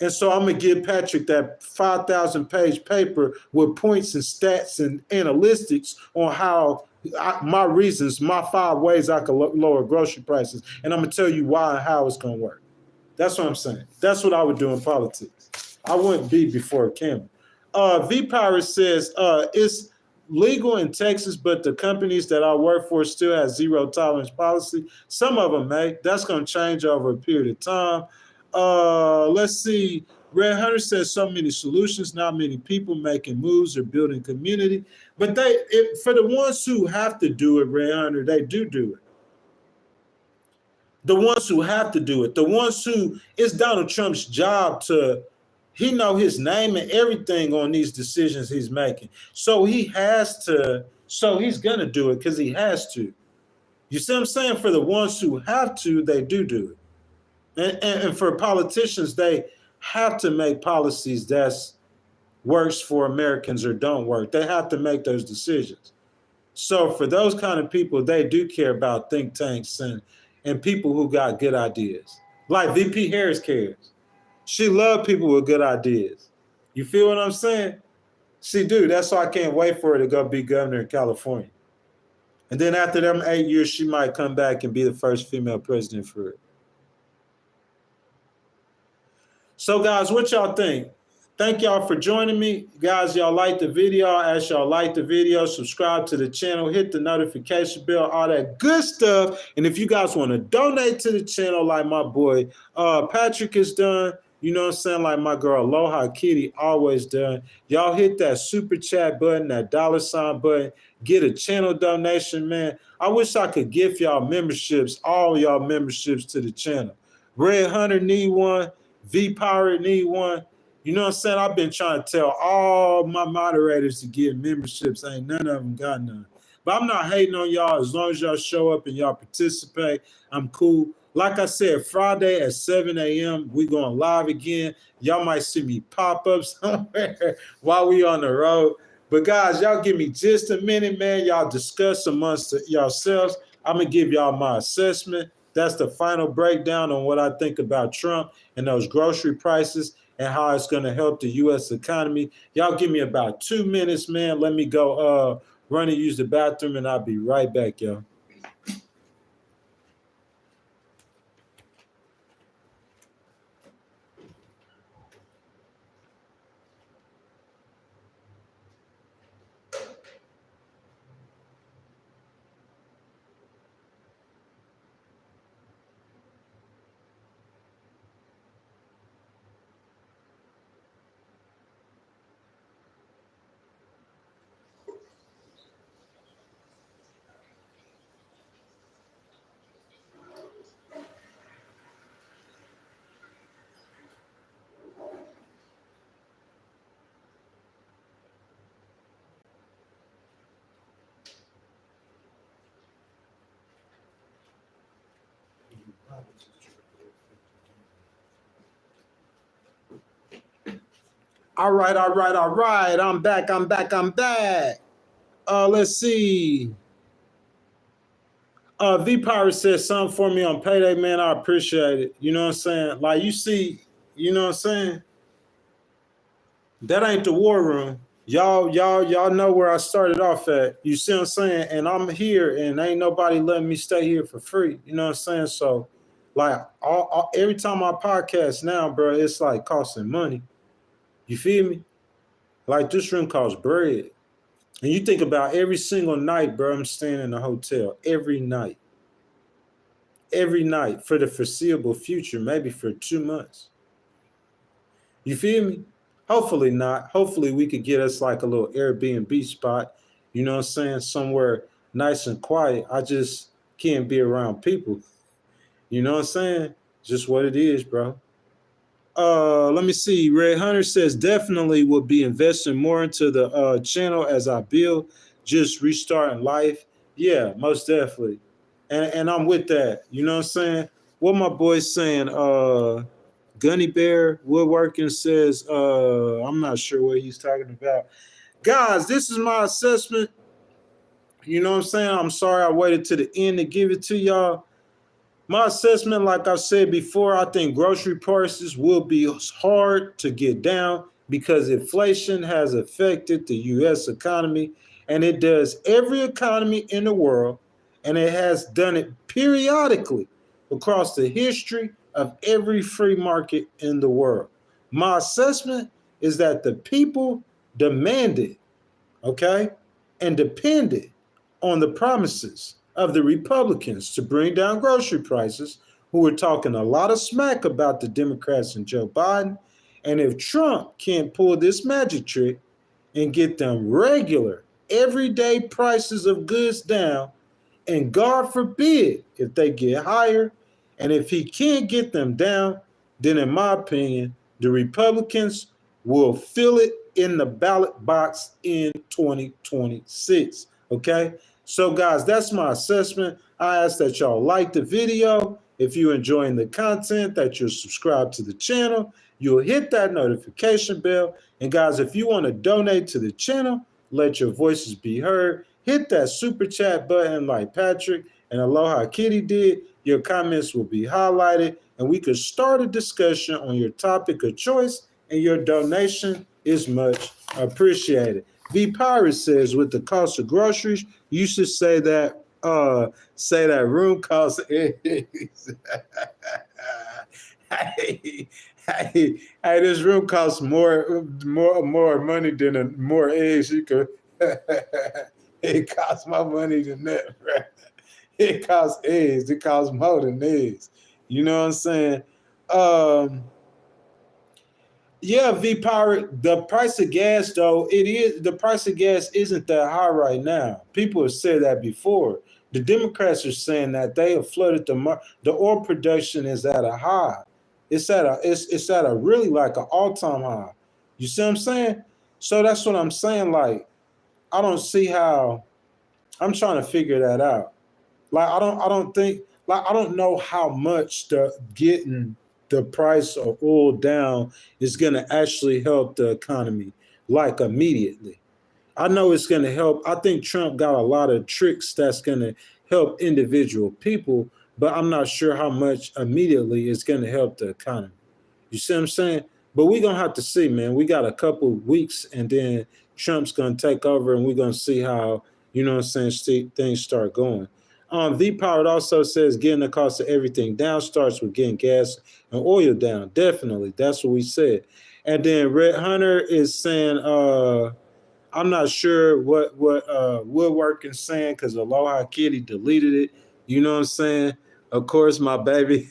And so I'm going to give Patrick that 5,000-page paper with points and stats and analytics on how my reasons, my 5 ways I can lower grocery prices. And I'm going to tell you why and how it's going to work. That's what I'm saying. That's what I would do in politics. I wouldn't be before a camera. V-Power says, it's legal in Texas, but the companies that I work for still have zero tolerance policy. Some of them may. That's going to change over a period of time. Let's see. Red Hunter says so many solutions, not many people making moves or building community. But for the ones who have to do it, Red Hunter, they do it. The ones who have to do it, the ones who, it's Donald Trump's job to, he know his name and everything on these decisions he's making. So he has to, so he's going to do it because he has to. You see what I'm saying? For the ones who have to, they do it. And for politicians, they have to make policies that's works for Americans or don't work. They have to make those decisions. So for those kind of people, they do care about think tanks and people who got good ideas. Like VP Harris cares. She loved people with good ideas. You feel what I'm saying? She do. That's why I can't wait for her to go be governor in California. And then after them 8 years, she might come back and be the first female president for it. So guys, what y'all think? Thank y'all for joining me. Guys, y'all like the video. I ask y'all like the video, subscribe to the channel, hit the notification bell, all that good stuff. And if you guys want to donate to the channel like my boy Patrick is done, you know what I'm saying, like my girl Aloha Kitty always done, y'all hit that super chat button, that $ button, get a channel donation, man. I wish I could give y'all memberships, all y'all memberships to the channel. Red Hunter need one. V-Power need one. You know what I'm saying? I've been trying to tell all my moderators to get memberships. Ain't none of them got none. But I'm not hating on y'all. As long as y'all show up and y'all participate, I'm cool. Like I said, Friday at 7 a.m., we going live again. Y'all might see me pop up somewhere while we on the road. But guys, y'all give me just a minute, man. Y'all discuss amongst yourselves. I'm going to give y'all my assessment. That's the final breakdown on what I think about Trump and those grocery prices and how it's going to help the U.S. economy. Y'all give me about 2 minutes, man. Let me go run and use the bathroom, and I'll be right back, y'all. All right. I'm back. Let's see. V Pirate said something for me on payday, man. I appreciate it. You know what I'm saying? Like you see, you know what I'm saying? That ain't the war room. Y'all know where I started off at. You see what I'm saying? And I'm here and ain't nobody letting me stay here for free. You know what I'm saying? So like every time I podcast now, bro, it's like costing money. You feel me? Like this room costs bread. And you think about every single night, bro, I'm staying in a hotel every night. Every night for the foreseeable future, maybe for 2 months. You feel me? Hopefully not. Hopefully we could get us like a little Airbnb spot, you know what I'm saying? Somewhere nice and quiet. I just can't be around people. You know what I'm saying? Just what it is, bro. Let me see. Red Hunter says definitely will be investing more into the channel as I build, just restarting life. Yeah, most definitely. And I'm with that. You know what I'm saying? What my boy's saying, Gunny Bear Woodworking says, I'm not sure what he's talking about. Guys, this is my assessment. You know what I'm saying? I'm sorry I waited to the end to give it to y'all. My assessment, like I said before, I think grocery prices will be hard to get down because inflation has affected the U.S. economy, and it does every economy in the world, and it has done it periodically across the history of every free market in the world. My assessment is that the people demanded, okay, and depended on the promises of the Republicans to bring down grocery prices, who were talking a lot of smack about the Democrats and Joe Biden. And if Trump can't pull this magic trick and get them regular, everyday prices of goods down, and God forbid if they get higher, and if he can't get them down, then in my opinion, the Republicans will fill it in the ballot box in 2026. Okay? So, guys, that's my assessment. I ask that y'all like the video. If you're enjoying the content, that you'll subscribe to the channel. You'll hit that notification bell. And, guys, if you want to donate to the channel, let your voices be heard, hit that super chat button like Patrick and Aloha Kitty did. Your comments will be highlighted, and we could start a discussion on your topic of choice, and your donation is much appreciated. V Pirate says, with the cost of groceries, you should say that room costs eggs. Hey, this room costs more money than more eggs. You could. It costs more money than that, bro. It costs eggs. It costs more than eggs. You know what I'm saying? Yeah, V Pirate. The price of gas, though, the price of gas isn't that high right now. People have said that before. The Democrats are saying that they have flooded the oil production is at a high. It's at a really like an all-time high. You see what I'm saying? So that's what I'm saying. Like, I don't see how. I'm trying to figure that out. Like, I don't know how much getting the price of oil down is going to actually help the economy, like, immediately. I know it's going to help. I think Trump got a lot of tricks that's going to help individual people, but I'm not sure how much immediately it's going to help the economy. You see what I'm saying? But we're going to have to see, man. We got a couple weeks, and then Trump's going to take over, and we're going to see how, you know what I'm saying, things start going. V Powered also says getting the cost of everything down starts with getting gas and oil down. Definitely. That's what we said. And then Red Hunter is saying, I'm not sure what Woodworking's saying because Aloha Kitty deleted it. You know what I'm saying? Of course, my baby,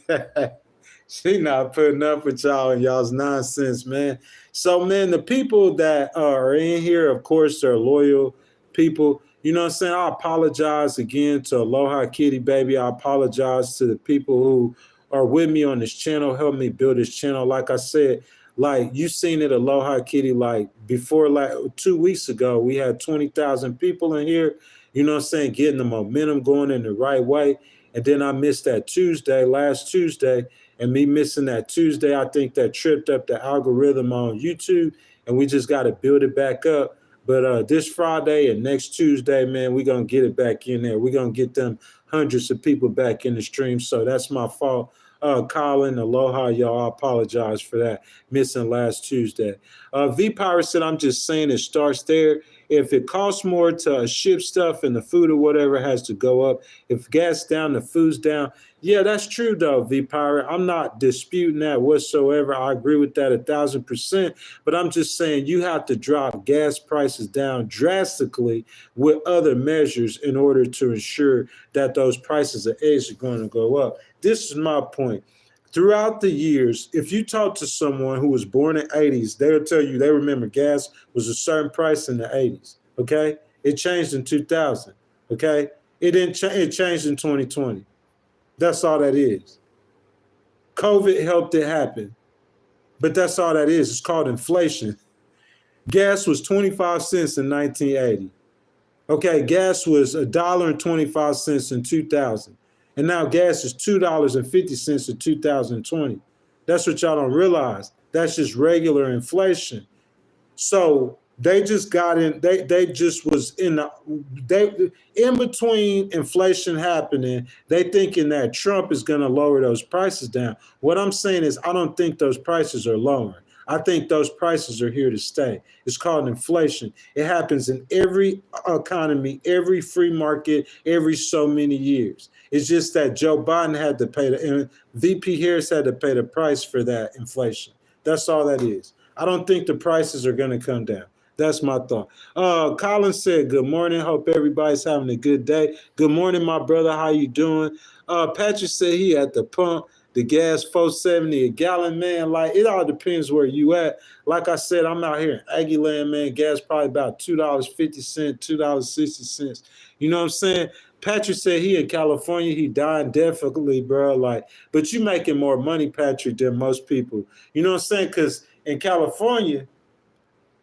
she not putting up with y'all and y'all's nonsense, man. So, man, the people that are in here, of course, they're loyal people. You know what I'm saying? I apologize again to Aloha Kitty, baby. I apologize to the people who are with me on this channel, help me build this channel. Like I said, like you seen it, Aloha Kitty, like before, like 2 weeks ago, we had 20,000 people in here, you know what I'm saying, getting the momentum going in the right way. And then I missed that last Tuesday, and me missing that Tuesday, I think that tripped up the algorithm on YouTube, and we just got to build it back up. But this Friday and next Tuesday, man, we're going to get it back in there. We're going to get them hundreds of people back in the stream, so that's my fault. Colin, aloha, y'all. I apologize for that. Missing last Tuesday. V Pirate said, I'm just saying it starts there. If it costs more to ship stuff and the food or whatever has to go up, if gas down, the food's down. Yeah, that's true though, V Pirate. I'm not disputing that whatsoever. I agree with that 1,000%. But I'm just saying you have to drop gas prices down drastically with other measures in order to ensure that those prices of eggs are going to go up. This is my point. Throughout the years, if you talk to someone who was born in the 80s, they'll tell you they remember gas was a certain price in the 80s, okay? It changed in 2000, okay? It didn't it changed in 2020. That's all that is. COVID helped it happen, but that's all that is. It's called inflation. Gas was 25 cents in 1980. Okay, gas was $1.25 in 2000. And now gas is $2.50 in 2020. That's what y'all don't realize. That's just regular inflation. So they just got in, they just was in between inflation happening, they thinking that Trump is gonna lower those prices down. What I'm saying is I don't think those prices are lowering. I think those prices are here to stay. It's called inflation. It happens in every economy, every free market, every so many years. It's just that Joe Biden had to pay and VP Harris had to pay the price for that inflation. That's all that is. I don't think the prices are going to come down. That's my thought. Colin said, good morning. Hope everybody's having a good day. Good morning, my brother. How you doing? Patrick said he at the pump. The gas $4.70 a gallon, man. Like, it all depends where you at. Like I said, I'm out here in Aggieland, man. Gas probably about $2.50, $2.60. You know what I'm saying? Patrick said he in California, he dying definitely, bro. Like, but you making more money, Patrick, than most people. You know what I'm saying? Because in California,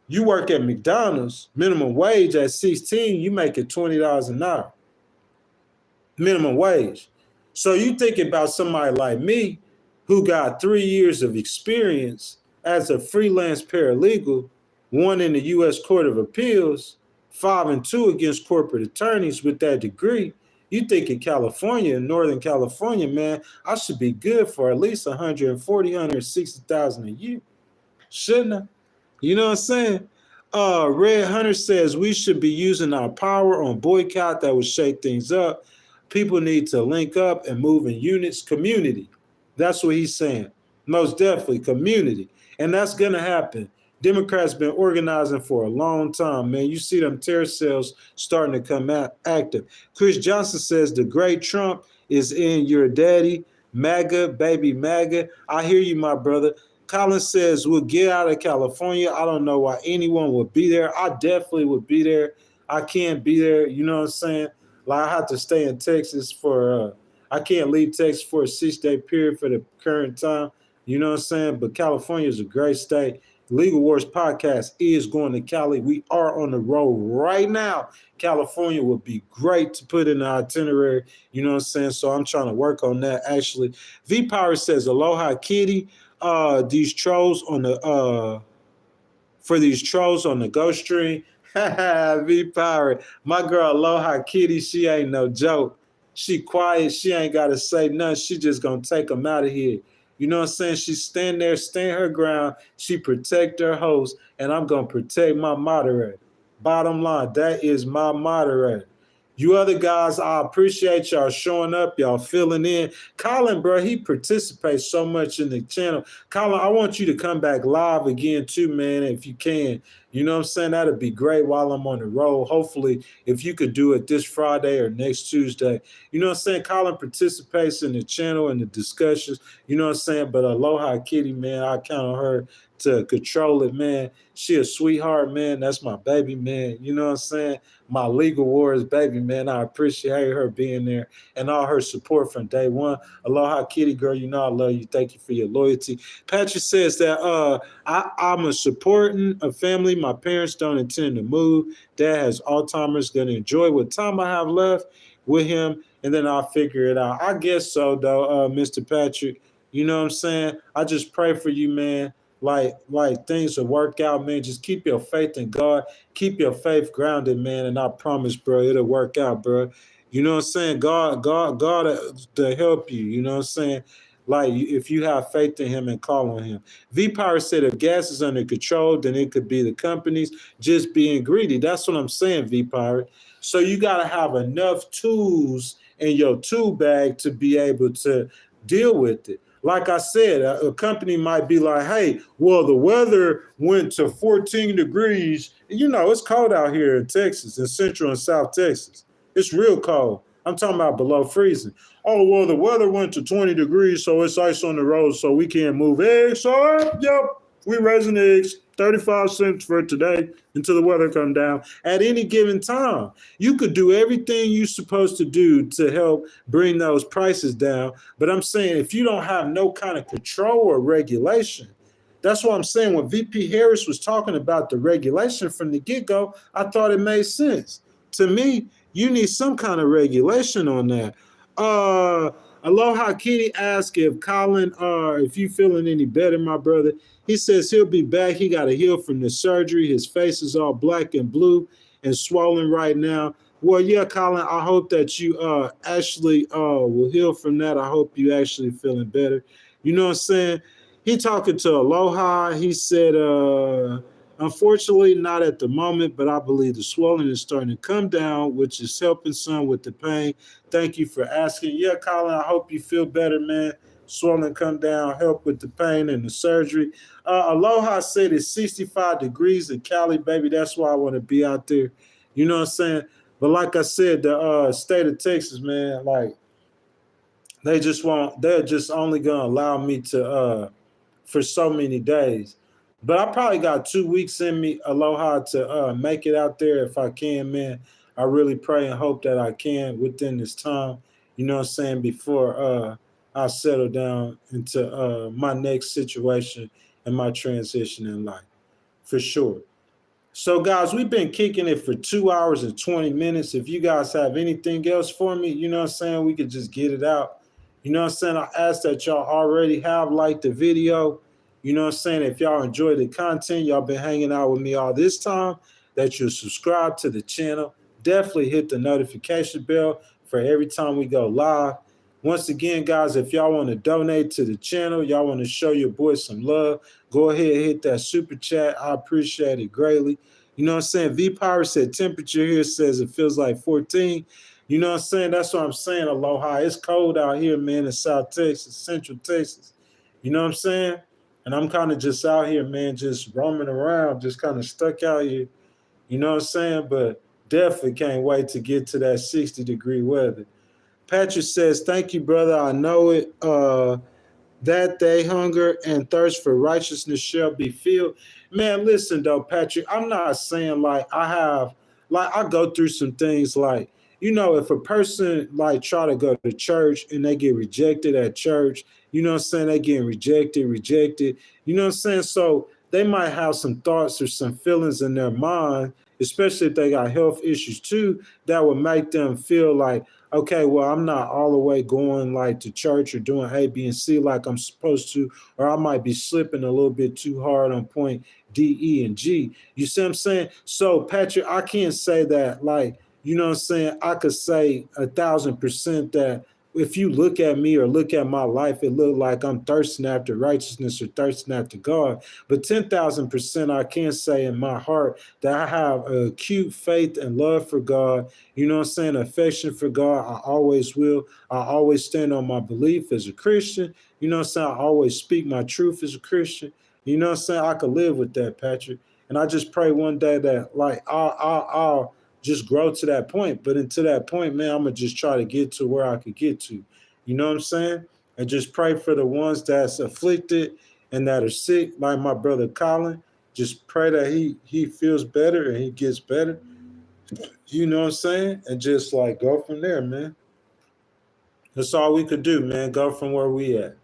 you work at McDonald's, minimum wage at 16, you making $20 an hour. Minimum wage. So you thinking about somebody like me who got 3 years of experience as a freelance paralegal, 1 in the U.S. Court of Appeals, 5 and 2 against corporate attorneys with that degree. You think in California, in Northern California, man, I should be good for at least $140,000, $160,000 a year. Shouldn't I? You know what I'm saying? Red Hunter says we should be using our power on boycott that would shake things up. People need to link up and move in units, community. That's what he's saying. Most definitely, community. And that's going to happen. Democrats been organizing for a long time, man. You see them terror cells starting to come out active. Chris Johnson says the great Trump is in your daddy, MAGA, baby MAGA. I hear you, my brother. Colin says we'll get out of California. I don't know why anyone would be there. I definitely would be there. I can't be there. You know what I'm saying? Like, I have to stay in Texas for, I can't leave Texas for a 6-day period for the current time. You know what I'm saying? But California is a great state. Legal Wars Podcast is going to Cali. We are on the road right now. California would be great to put in the itinerary. You know what I'm saying? So I'm trying to work on that, actually. V Power says, aloha, kitty. These trolls on the, for these trolls on the Ghost Stream. V Power. My girl Aloha Kitty, she ain't no joke. She quiet. She ain't got to say nothing. She just going to take them out of here. You know what I'm saying? She stand there, stand her ground. She protect her host, and I'm going to protect my moderator. Bottom line, that is my moderator. You other guys, I appreciate y'all showing up, y'all filling in. Colin, bro, he participates so much in the channel. Colin, I want you to come back live again too, man, if you can. You know what I'm saying? That'd be great while I'm on the road. Hopefully, if you could do it this Friday or next Tuesday. You know what I'm saying? Colin participates in the channel and the discussions. You know what I'm saying? But Aloha Kitty, man, I count on her to control it, man. She a sweetheart, man. That's my baby, man. You know what I'm saying? My Legal Wars baby, man. I appreciate her being there and all her support from day one. Aloha Kitty, girl, you know I love you. Thank you for your loyalty. Patrick says that I'm a supporting a family. My parents don't intend to move. Dad has Alzheimer's. Going to enjoy what time I have left with him, and then I'll figure it out. I guess so, though, Mr. Patrick. You know what I'm saying? I just pray for you, man. Like things will work out, man. Just keep your faith in God. Keep your faith grounded, man. And I promise, bro, it'll work out, bro. You know what I'm saying? God to help you. You know what I'm saying? Like if you have faith in him and call on him. V Power said if gas is under control, then it could be the companies just being greedy. That's what I'm saying, V Power. So you got to have enough tools in your tool bag to be able to deal with it. Like I said, a company might be like, hey, well, the weather went to 14 degrees. You know, it's cold out here in Texas, in Central and South Texas. It's real cold. I'm talking about below freezing. Oh, well, the weather went to 20 degrees, so it's ice on the road, so we can't move eggs. So, yep, we raising eggs, 35 cents for today until the weather come down. At any given time, you could do everything you're supposed to do to help bring those prices down. But I'm saying if you don't have no kind of control or regulation, that's what I'm saying. When VP Harris was talking about the regulation from the get-go, I thought it made sense. To me, you need some kind of regulation on that. Aloha Kitty asked if Colin, if you feeling any better, my brother. He says he'll be back. He got to heal from the surgery. His face is all black and blue and swollen right now. Well, yeah, Colin, I hope that you actually will heal from that. I hope you actually feeling better. You know what I'm saying? He talking to Aloha. He said, unfortunately, not at the moment, but I believe the swelling is starting to come down, which is helping some with the pain. Thank you for asking. Yeah, Colin, I hope you feel better, man. Swelling come down, help with the pain and the surgery. Aloha said it's 65 degrees in Cali, baby. That's why I want to be out there. You know what I'm saying? But like I said, the state of Texas, man, like they're just only gonna allow me to for so many days. But I probably got 2 weeks in me, Aloha, to make it out there if I can, man. I really pray and hope that I can within this time, you know what I'm saying, before I settle down into my next situation and my transition in life, for sure. So, guys, we've been kicking it for 2 hours and 20 minutes. If you guys have anything else for me, you know what I'm saying, we could just get it out. You know what I'm saying? I ask that y'all already have liked the video. You know what I'm saying? If y'all enjoy the content, y'all been hanging out with me all this time, that you'll subscribe to the channel. Definitely hit the notification bell for every time we go live. Once again, guys, if y'all want to donate to the channel, y'all want to show your boy some love, go ahead and hit that super chat. I appreciate it greatly. You know what I'm saying? V Power said temperature here says it feels like 14. You know what I'm saying? That's what I'm saying, Aloha. It's cold out here, man, in South Texas, Central Texas. You know what I'm saying? And I'm kind of just out here, man, just roaming around, just kind of stuck out here. You know what I'm saying? But definitely can't wait to get to that 60-degree weather. Patrick says, thank you, brother. I know it. That they hunger and thirst for righteousness shall be filled. Man, listen, though, Patrick, I'm not saying like I go through some things like, you know, if a person like try to go to church and they get rejected at church, you know what I'm saying? They getting rejected. You know what I'm saying? So they might have some thoughts or some feelings in their mind, especially if they got health issues too, that would make them feel like, okay, well, I'm not all the way going like to church or doing A, B, and C like I'm supposed to, or I might be slipping a little bit too hard on point D, E, and G. You see what I'm saying? So, Patrick, I can't say that like, you know what I'm saying? I could say 1,000% that if you look at me or look at my life, it look like I'm thirsting after righteousness or thirsting after God. But 10,000% I can say in my heart that I have a acute faith and love for God. You know what I'm saying? Affection for God. I always will. I always stand on my belief as a Christian. You know what I'm saying? I always speak my truth as a Christian. You know what I'm saying? I could live with that, Patrick. And I just pray one day that like I'll just grow to that point. But until that point, man, I'm going to just try to get to where I could get to. You know what I'm saying? And just pray for the ones that's afflicted and that are sick, like my brother Colin. Just pray that he feels better and he gets better. You know what I'm saying? And just like go from there, man. That's all we could do, man. Go from where we at.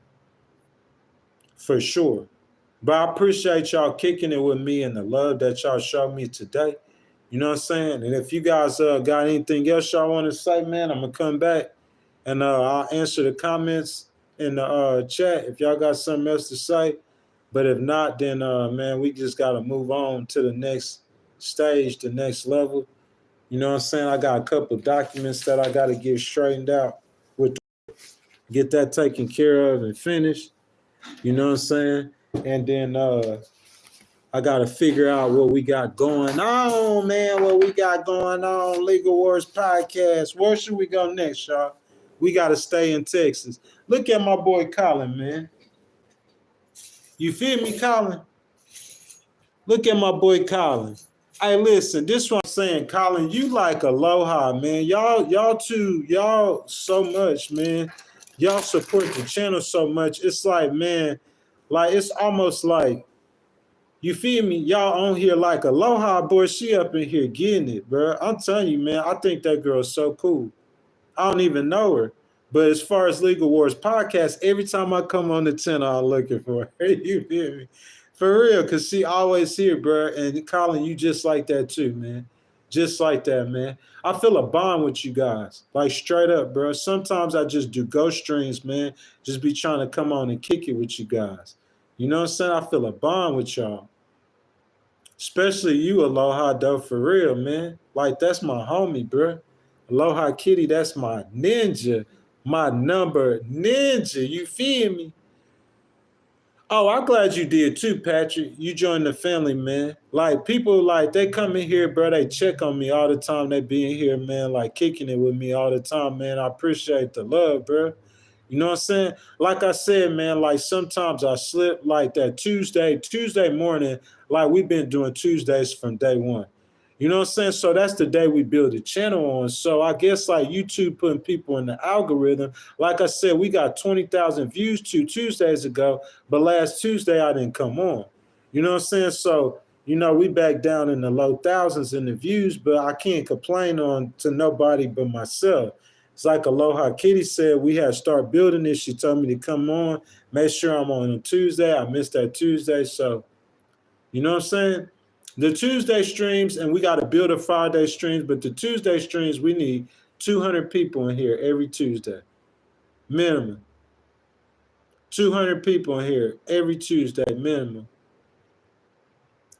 For sure. But I appreciate y'all kicking it with me and the love that y'all showed me today. You know what I'm saying? And if you guys got anything else y'all want to say, man, I'm going to come back and I'll answer the comments in the chat if y'all got something else to say. But if not, then, man, we just got to move on to the next stage, the next level. You know what I'm saying? I got a couple of documents that I got to get straightened out with, get that taken care of and finished. You know what I'm saying? And then I got to figure out what we got going on, man. What we got going on. Legal Wars Podcast. Where should we go next, y'all? We got to stay in Texas. Look at my boy Colin, man. You feel me, Colin? Look at my boy Colin. Hey, listen, this is what I'm saying, Colin. You like Aloha, man. Y'all so much, man. Y'all support the channel so much. It's like, man, like it's almost like, you feel me? Y'all on here like Aloha, boy. She up in here getting it, bro. I'm telling you, man. I think that girl's so cool. I don't even know her. But as far as Legal Wars Podcast, every time I come on the channel, I'm looking for her. You feel me? For real, because she always here, bro. And Colin, you just like that too, man. Just like that, man. I feel a bond with you guys. Like straight up, bro. Sometimes I just do ghost streams, man. Just be trying to come on and kick it with you guys. You know what I'm saying? I feel a bond with y'all. Especially you, Aloha, though, for real, man. Like, that's my homie, bro. Aloha Kitty, that's my ninja. My number ninja. You feel me? Oh, I'm glad you did too, Patrick. You joined the family, man. Like, people, like, they come in here, bro. They check on me all the time. They be in here, man, like, kicking it with me all the time, man. I appreciate the love, bro. You know what I'm saying? Like I said, man, like, sometimes I slip, like, that Tuesday morning, like, we've been doing Tuesdays from day one. You know what I'm saying? So that's the day we build a channel on. So I guess like YouTube putting people in the algorithm. Like I said, we got 20,000 views 2 Tuesdays ago, but last Tuesday I didn't come on. You know what I'm saying? So, you know, we back down in the low thousands in the views, but I can't complain on to nobody but myself. It's like Aloha Kitty said, we had to start building this. She told me to come on, make sure I'm on Tuesday. I missed that Tuesday. So, you know what I'm saying? The Tuesday streams, and we got to build a Friday streams, but the Tuesday streams, we need 200 people in here every Tuesday. Minimum. 200 people in here every Tuesday, minimum.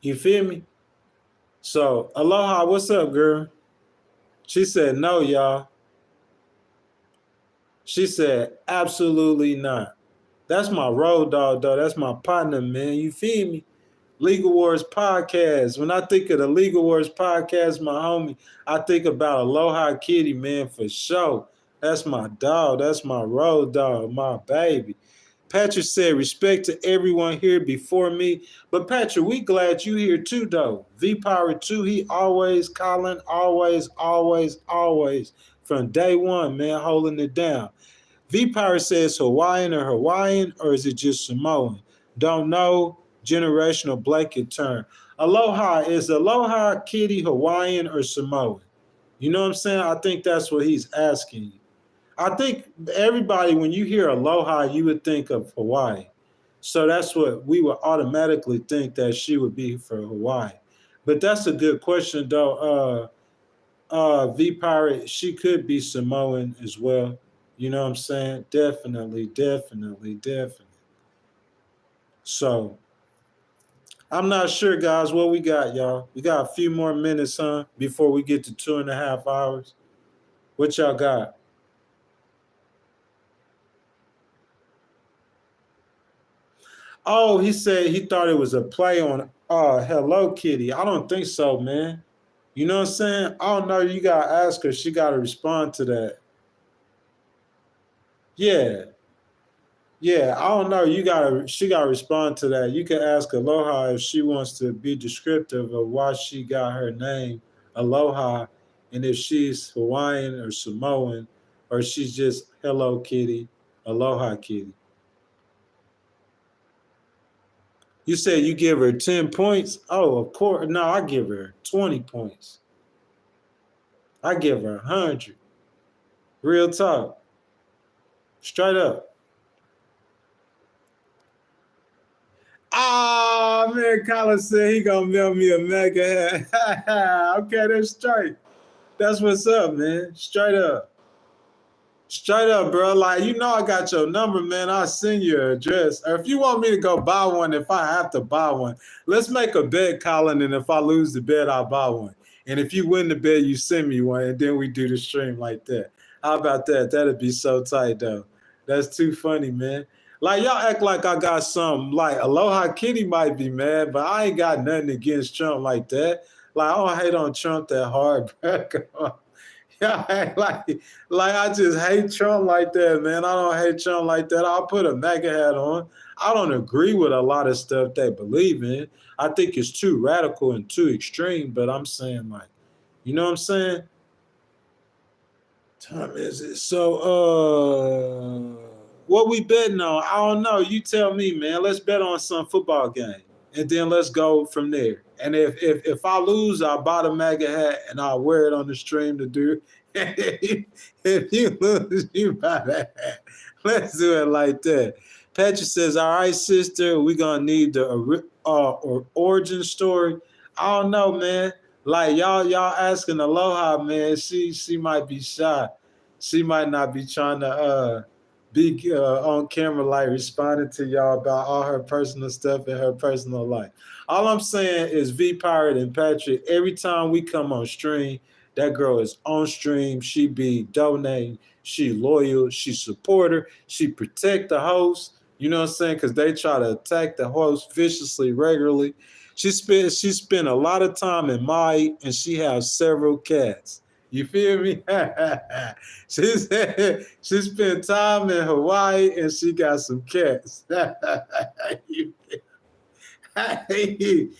You feel me? So, Aloha, what's up, girl? She said, no, y'all. She said, absolutely not. That's my road dog, though. That's my partner, man. You feel me? Legal Wars Podcast. When I think of the Legal Wars Podcast, my homie, I think about Aloha Kitty, man, for sure. That's my dog. That's my road dog, my baby. Patrick said, respect to everyone here before me. But Patrick, we glad you here too, though. V-Power 2, he always, Colin, always, from day one, man, holding it down. V-Power says Hawaiian, or is it just Samoan? Don't know. Generational blanket term. Aloha, is Aloha Kitty Hawaiian or Samoan? You know what I'm saying? I think that's what he's asking you. I think everybody, when you hear Aloha, you would think of Hawaii. So that's what we would automatically think that she would be for Hawaii. But that's a good question, though. V-Pirate, she could be Samoan as well. You know what I'm saying? Definitely. So, I'm not sure, guys, what we got, y'all. We got a few more minutes, huh, before we get to 2.5 hours. What y'all got? Oh, he said he thought it was a play on Hello Kitty. I don't think so, man. You know what I'm saying? I don't know. You got to ask her. She got to respond to that. Yeah, I don't know. She gotta respond to that. You can ask Aloha if she wants to be descriptive of why she got her name Aloha, and if she's Hawaiian or Samoan, or she's just Hello Kitty, Aloha Kitty. You said you give her 10 points? Oh, of course. No, I give her 20 points. I give her 100. Real talk. Straight up. Oh, man, Colin said he gonna mail me a mega hat. Okay, that's straight. That's what's up, man. Straight up. Straight up, bro. Like, you know I got your number, man. I'll send you your address. Or if you want me to go buy one, if I have to buy one, let's make a bet, Colin, and if I lose the bet, I'll buy one. And if you win the bet, you send me one, and then we do the stream like that. How about that? That'd be so tight, though. That's too funny, man. Like, y'all act like I got something. Like, Aloha Kitty might be mad, but I ain't got nothing against Trump like that. Like, I don't hate on Trump that hard, bro. Come on. Yeah, like I just hate Trump like that, man. I don't hate Trump like that. I'll put a MAGA hat on. I don't agree with a lot of stuff they believe in. I think it's too radical and too extreme, but I'm saying, like, you know what I'm saying? Time is it? So, what we betting on? I don't know. You tell me, man. Let's bet on some football game, and then let's go from there. And if I lose, I'll buy the MAGA hat and I'll wear it on the stream to do. If you lose, you buy that hat. Let's do it like that. Patrick says, "All right, sister, we're gonna need the origin story." I don't know, man. Like y'all asking Aloha, man. She might be shy. She might not be trying to be on camera, like responding to y'all about all her personal stuff in her personal life. All I'm saying is V Pirate and Patrick, every time we come on stream, that girl is on stream. She be donating. She loyal. She supporter. She protect the host. You know what I'm saying? Because they try to attack the host viciously, regularly. She spent a lot of time in Maui, and she has several cats. You feel me? She spent time in Hawaii, and she got some cats. Hey,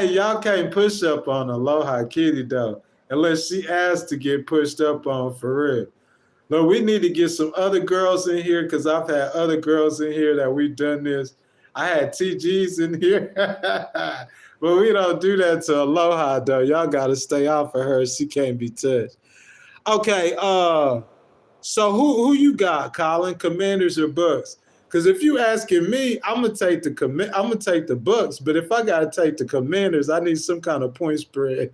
y'all can't push up on Aloha Kitty, though, unless she asked to get pushed up on for real. Look, we need to get some other girls in here because I've had other girls in here that we've done this. I had TGs in here. But we don't do that to Aloha, though. Y'all got to stay off of her. She can't be touched. Okay, so who you got, Colin? Commanders or Bucks? Because if you asking me, I'm gonna take the Bucks. But if I gotta take the Commanders, I need some kind of point spread.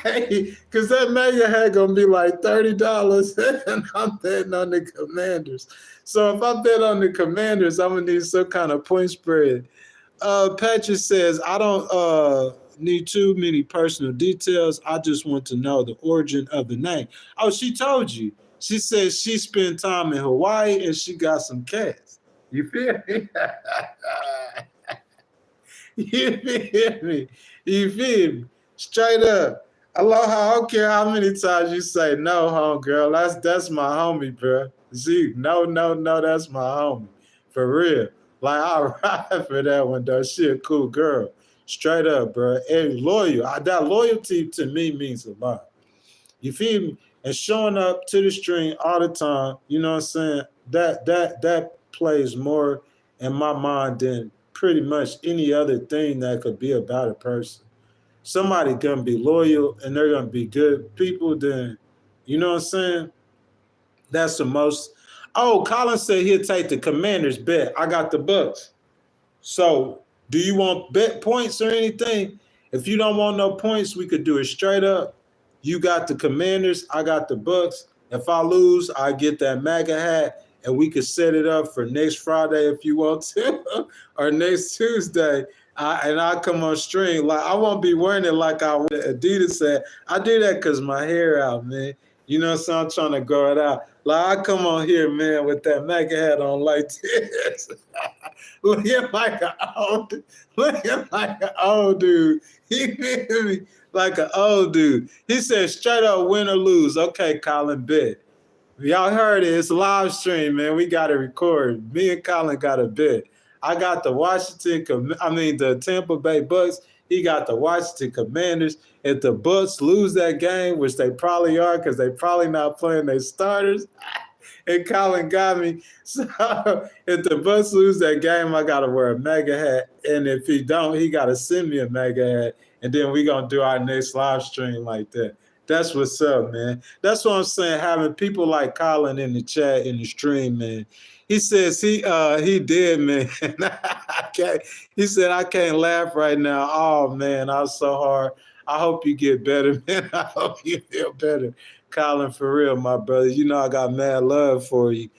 Hey, because that MAGA hat gonna be like $30, and I'm betting on the Commanders. So if I bet on the Commanders, I'm gonna need some kind of point spread. Patrick says, I don't need too many personal details. I just want to know the origin of the name. Oh, she told you. She says she spent time in Hawaii and she got some cats. You feel me? You feel me? You feel me? Straight up. Aloha, I don't care how many times you say no, homegirl. That's my homie, bro. See, no, that's my homie. For real. Like, I ride for that one, though. She a cool girl. Straight up, bro. And loyal. That loyalty to me means a lot. You feel me? And showing up to the stream all the time, you know what I'm saying? That plays more in my mind than pretty much any other thing that could be about a person. Somebody gonna be loyal and they're gonna be good people, then you know what I'm saying? That's the most. Oh, Colin said he'll take the Commanders bet. I got the Bucks. So do you want bet points or anything? If you don't want no points, we could do it straight up. You got the Commanders, I got the Bucks. If I lose, I get that MAGA hat, and we could set it up for next Friday if you want to, or next Tuesday. And I'll come on stream. Like, I won't be wearing it like Adidas said. I do that because my hair out, man. You know what I'm saying? I'm trying to grow it out. Like, I come on here, man, with that MAGA hat on like this. looking like an old dude. You feel me? Like an old dude. He said, straight up, win or lose. Okay, Colin, bet. Y'all heard it. It's a live stream, man. We got to record. Me and Colin got a bet. I got the Tampa Bay Bucks. He got the Washington Commanders. If the Bucks lose that game, which they probably are because they probably not playing their starters, and Colin got me. So if the Bucks lose that game, I got to wear a MAGA hat. And if he don't, he got to send me a MAGA hat. And then we going to do our next live stream like that. That's what's up, man. That's what I'm saying, having people like Colin in the chat, in the stream, man. He says he did, man. He said, I can't laugh right now. Oh, man, I was so hard. I hope you get better, man. I hope you feel better. Colin, for real, my brother. You know I got mad love for you.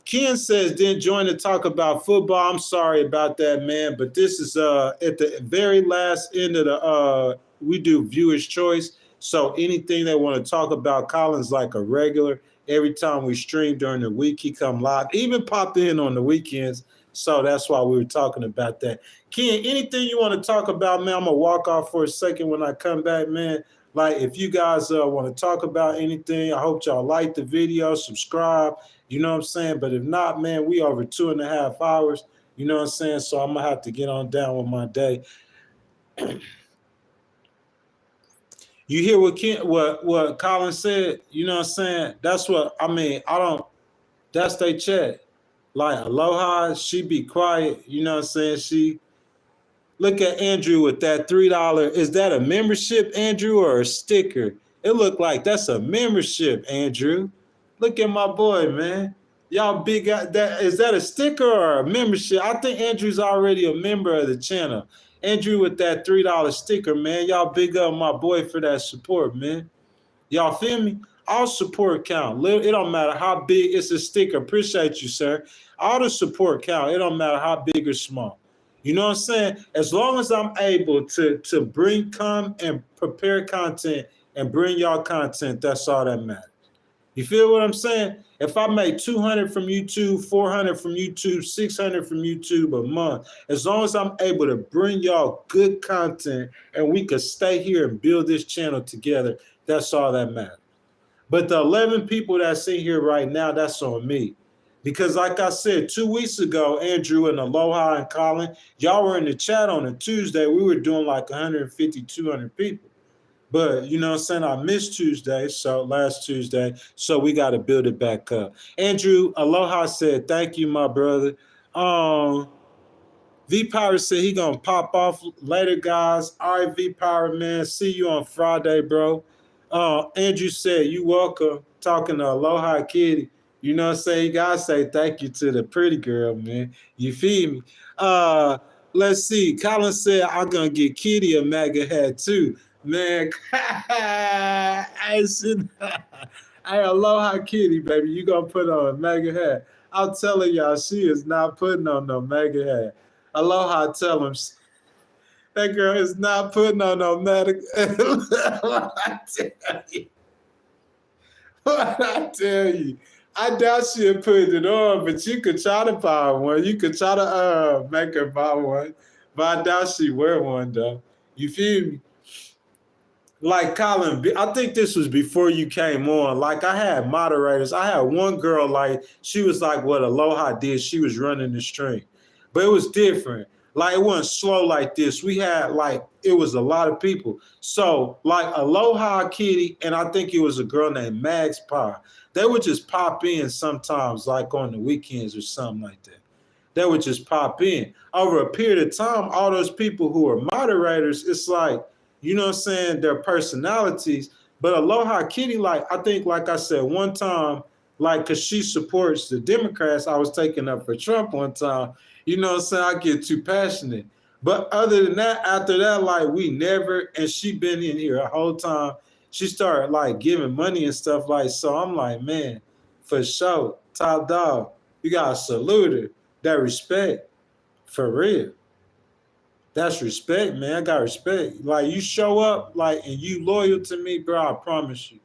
Ken says didn't join to talk about football. I'm sorry about that, man. But this is at the very last end of the we do viewer's choice. So anything they want to talk about, Colin's like a regular. Every time we stream during the week, he come live. Even pop in on the weekends. So that's why we were talking about that. Ken, anything you want to talk about, man? I'm gonna walk off for a second when I come back, man. Like if you guys want to talk about anything, I hope y'all like the video, subscribe. You know what I'm saying? But if not, man, we over 2.5 hours. You know what I'm saying? So I'm gonna have to get on down with my day. You hear what Colin said? You know what I'm saying? That's what I mean. That's they chat. Like Aloha, she be quiet. You know what I'm saying? Look at Andrew with that $3. Is that a membership, Andrew, or a sticker? It looked like that's a membership, Andrew. Look at my boy, man. Y'all big that is that a sticker or a membership? I think Andrew's already a member of the channel. Andrew with that $3 sticker, man. Y'all big up my boy for that support, man. Y'all feel me? All support count. It don't matter how big. It's a sticker. Appreciate you, sir. All the support count. It don't matter how big or small. You know what I'm saying? As long as I'm able to come and prepare content and bring y'all content, that's all that matters. You feel what I'm saying? If I make 200 from YouTube, 400 from YouTube, 600 from YouTube a month, as long as I'm able to bring y'all good content and we could stay here and build this channel together, that's all that matters. But the 11 people that's in here right now, that's on me. Because like I said, 2 weeks ago, Andrew and Aloha and Colin, y'all were in the chat on a Tuesday. We were doing like 150, 200 people. But, you know what I'm saying, I missed Tuesday, so last Tuesday, so we got to build it back up. Andrew, Aloha said, thank you, my brother. V-Power said he going to pop off later, guys. All right, V-Power, man, see you on Friday, bro. Andrew said, you welcome, talking to Aloha Kitty. You know what I'm saying? You got to say thank you to the pretty girl, man. You feel me? Let's see. Colin said, I'm going to get Kitty a MAGA hat, too. Man, I said, hey, Aloha Kitty, baby, you gonna put on a MAGA hat. I'm telling y'all, she is not putting on no MAGA hat. Aloha, tell him, that girl is not putting on no MAGA what I tell you, I doubt she'll put it on, but you could try to buy one. You could try to make her buy one, but I doubt she wear one, though. You feel me? Like Colin, I think this was before you came on. Like I had moderators. I had one girl, like she was like what Aloha did. She was running the stream, but it was different. Like it wasn't slow like this. We had like, it was a lot of people. So like Aloha Kitty, and I think it was a girl named Mags Pie. They would just pop in sometimes, like on the weekends or something like that. They would just pop in. Over a period of time, all those people who are moderators, it's like, you know what I'm saying, their personalities. But Aloha Kitty, like, I think, like I said, one time, like, because she supports the Democrats, I was taking up for Trump one time. You know what I'm saying? I get too passionate. But other than that, after that, like, we never, and she been in here a whole time. She started, like, giving money and stuff, like, so I'm like, man, for sure, top dog, you got to salute her. That respect, for real. That's respect, man. I got respect. Like you show up, like, and you loyal to me, bro. I promise you.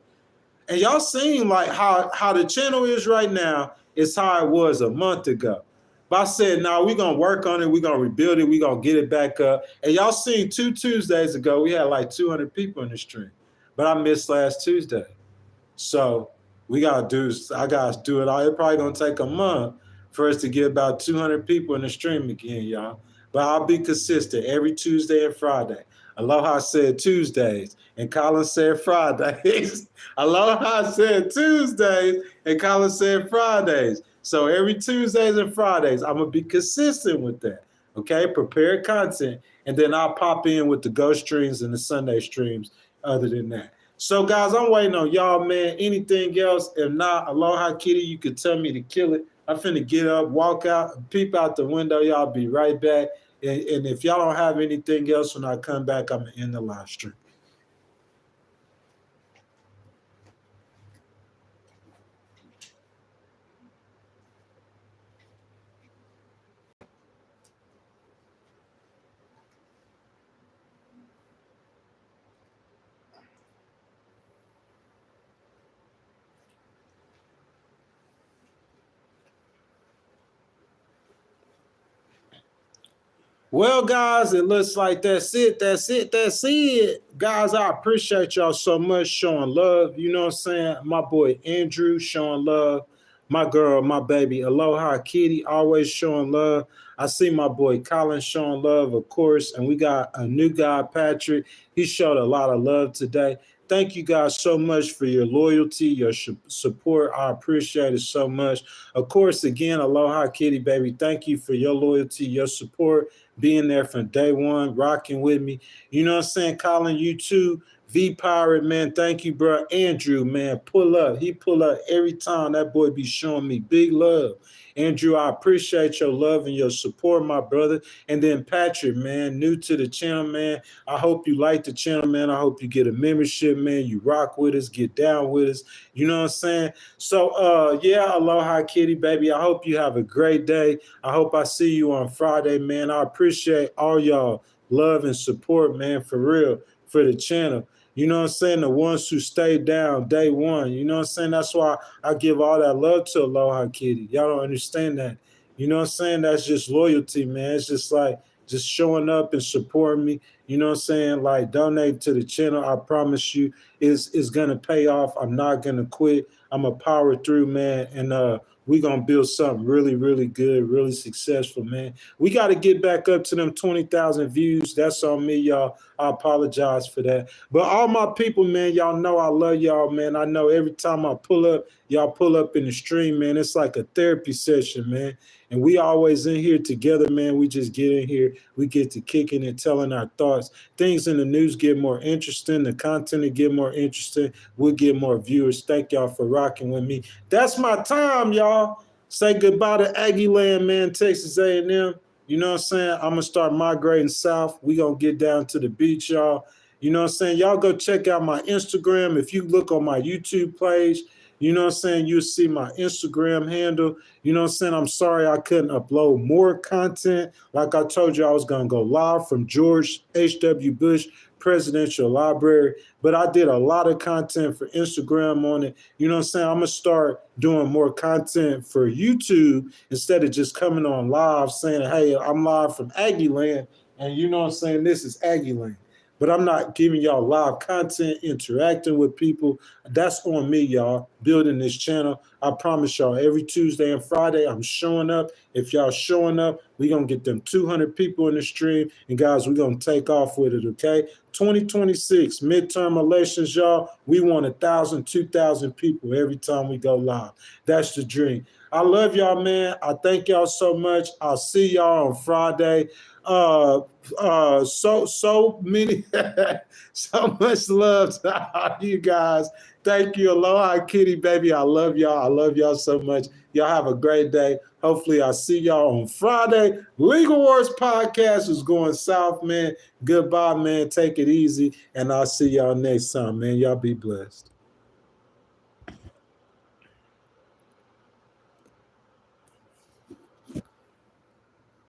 And y'all seen like how the channel is right now is how it was a month ago. But I said, no, we're gonna work on it. We're gonna rebuild it. We're gonna get it back up. And y'all seen 2 Tuesdays ago, we had like 200 people in the stream. But I missed last Tuesday. So I gotta do it all. It's probably gonna take a month for us to get about 200 people in the stream again, y'all. But I'll be consistent every Tuesday and Friday. Aloha said Tuesdays, and Colin said Fridays. Aloha said Tuesdays, and Colin said Fridays. So every Tuesdays and Fridays, I'm going to be consistent with that, okay? Prepare content, and then I'll pop in with the ghost streams and the Sunday streams other than that. So, guys, I'm waiting on y'all, man. Anything else? If not, Aloha Kitty, you could tell me to kill it. I'm finna get up, walk out, peep out the window. Y'all be right back. And if y'all don't have anything else when I come back, I'm going to end the live stream. Well, guys, it looks like that's it. That's it. That's it. Guys, I appreciate y'all so much showing love. You know what I'm saying? My boy Andrew showing love. My girl, my baby, Aloha Kitty, always showing love. I see my boy Colin showing love, of course. And we got a new guy, Patrick. He showed a lot of love today. Thank you guys so much for your loyalty, your support. I appreciate it so much. Of course, again, Aloha Kitty, baby. Thank you for your loyalty, your support, being there from day one, rocking with me. You know what I'm saying, Colin? You too. V Pirate, man. Thank you, bro. Andrew, man, pull up. He pull up every time. That boy be showing me big love. Andrew, I appreciate your love and your support, my brother. And then Patrick, man, new to the channel, man. I hope you like the channel, man. I hope you get a membership, man. You rock with us, get down with us. You know what I'm saying? So, yeah, Aloha Kitty, baby. I hope you have a great day. I hope I see you on Friday, man. I appreciate all y'all love and support, man, for real, for the channel. You know what I'm saying? The ones who stayed down day one. You know what I'm saying? That's why I give all that love to Aloha Kitty. Y'all don't understand that. You know what I'm saying? That's just loyalty, man. It's just like just showing up and supporting me. You know what I'm saying? Like donate to the channel. I promise you it's gonna pay off. I'm not gonna quit. I'm a power through, man. And we're gonna build something really, really good, really successful, man. We got to get back up to them 20,000 views. That's on me, y'all. I apologize for that. But all my people, man, y'all know I love y'all, man. I know every time I pull up, y'all pull up in the stream, man. It's like a therapy session, man. And we always in here together, man. We just get in here. We get to kicking and telling our thoughts. Things in the news get more interesting. The content will get more interesting. We'll get more viewers. Thank y'all for rocking with me. That's my time, y'all. Say goodbye to Aggieland, man, Texas A&M. You know what I'm saying? I'm going to start migrating south. We going to get down to the beach, y'all. You know what I'm saying? Y'all go check out my Instagram. If you look on my YouTube page, you know what I'm saying? You'll see my Instagram handle. You know what I'm saying? I'm sorry I couldn't upload more content. Like I told you, I was going to go live from George H.W. Bush Presidential Library, but I did a lot of content for Instagram on it. You know what I'm saying? I'm going to start doing more content for YouTube instead of just coming on live saying, hey, I'm live from Aggieland. And you know what I'm saying? This is Aggieland. But I'm not giving y'all live content, interacting with people. That's on me, y'all, building this channel. I promise y'all, every Tuesday and Friday, I'm showing up. If y'all showing up, we're going to get them 200 people in the stream. And guys, we're going to take off with it, okay? 2026 midterm elections, y'all. We want 1,000, 2,000 people every time we go live. That's the dream. I love y'all, man. I thank y'all so much. I'll see y'all on Friday. So many, so much love to all you guys. Thank you. Aloha Kitty, baby. I love y'all. I love y'all so much. Y'all have a great day. Hopefully I'll see y'all on Friday. Legal Wars Podcast is going south, man. Goodbye, man. Take it easy. And I'll see y'all next time, man. Y'all be blessed.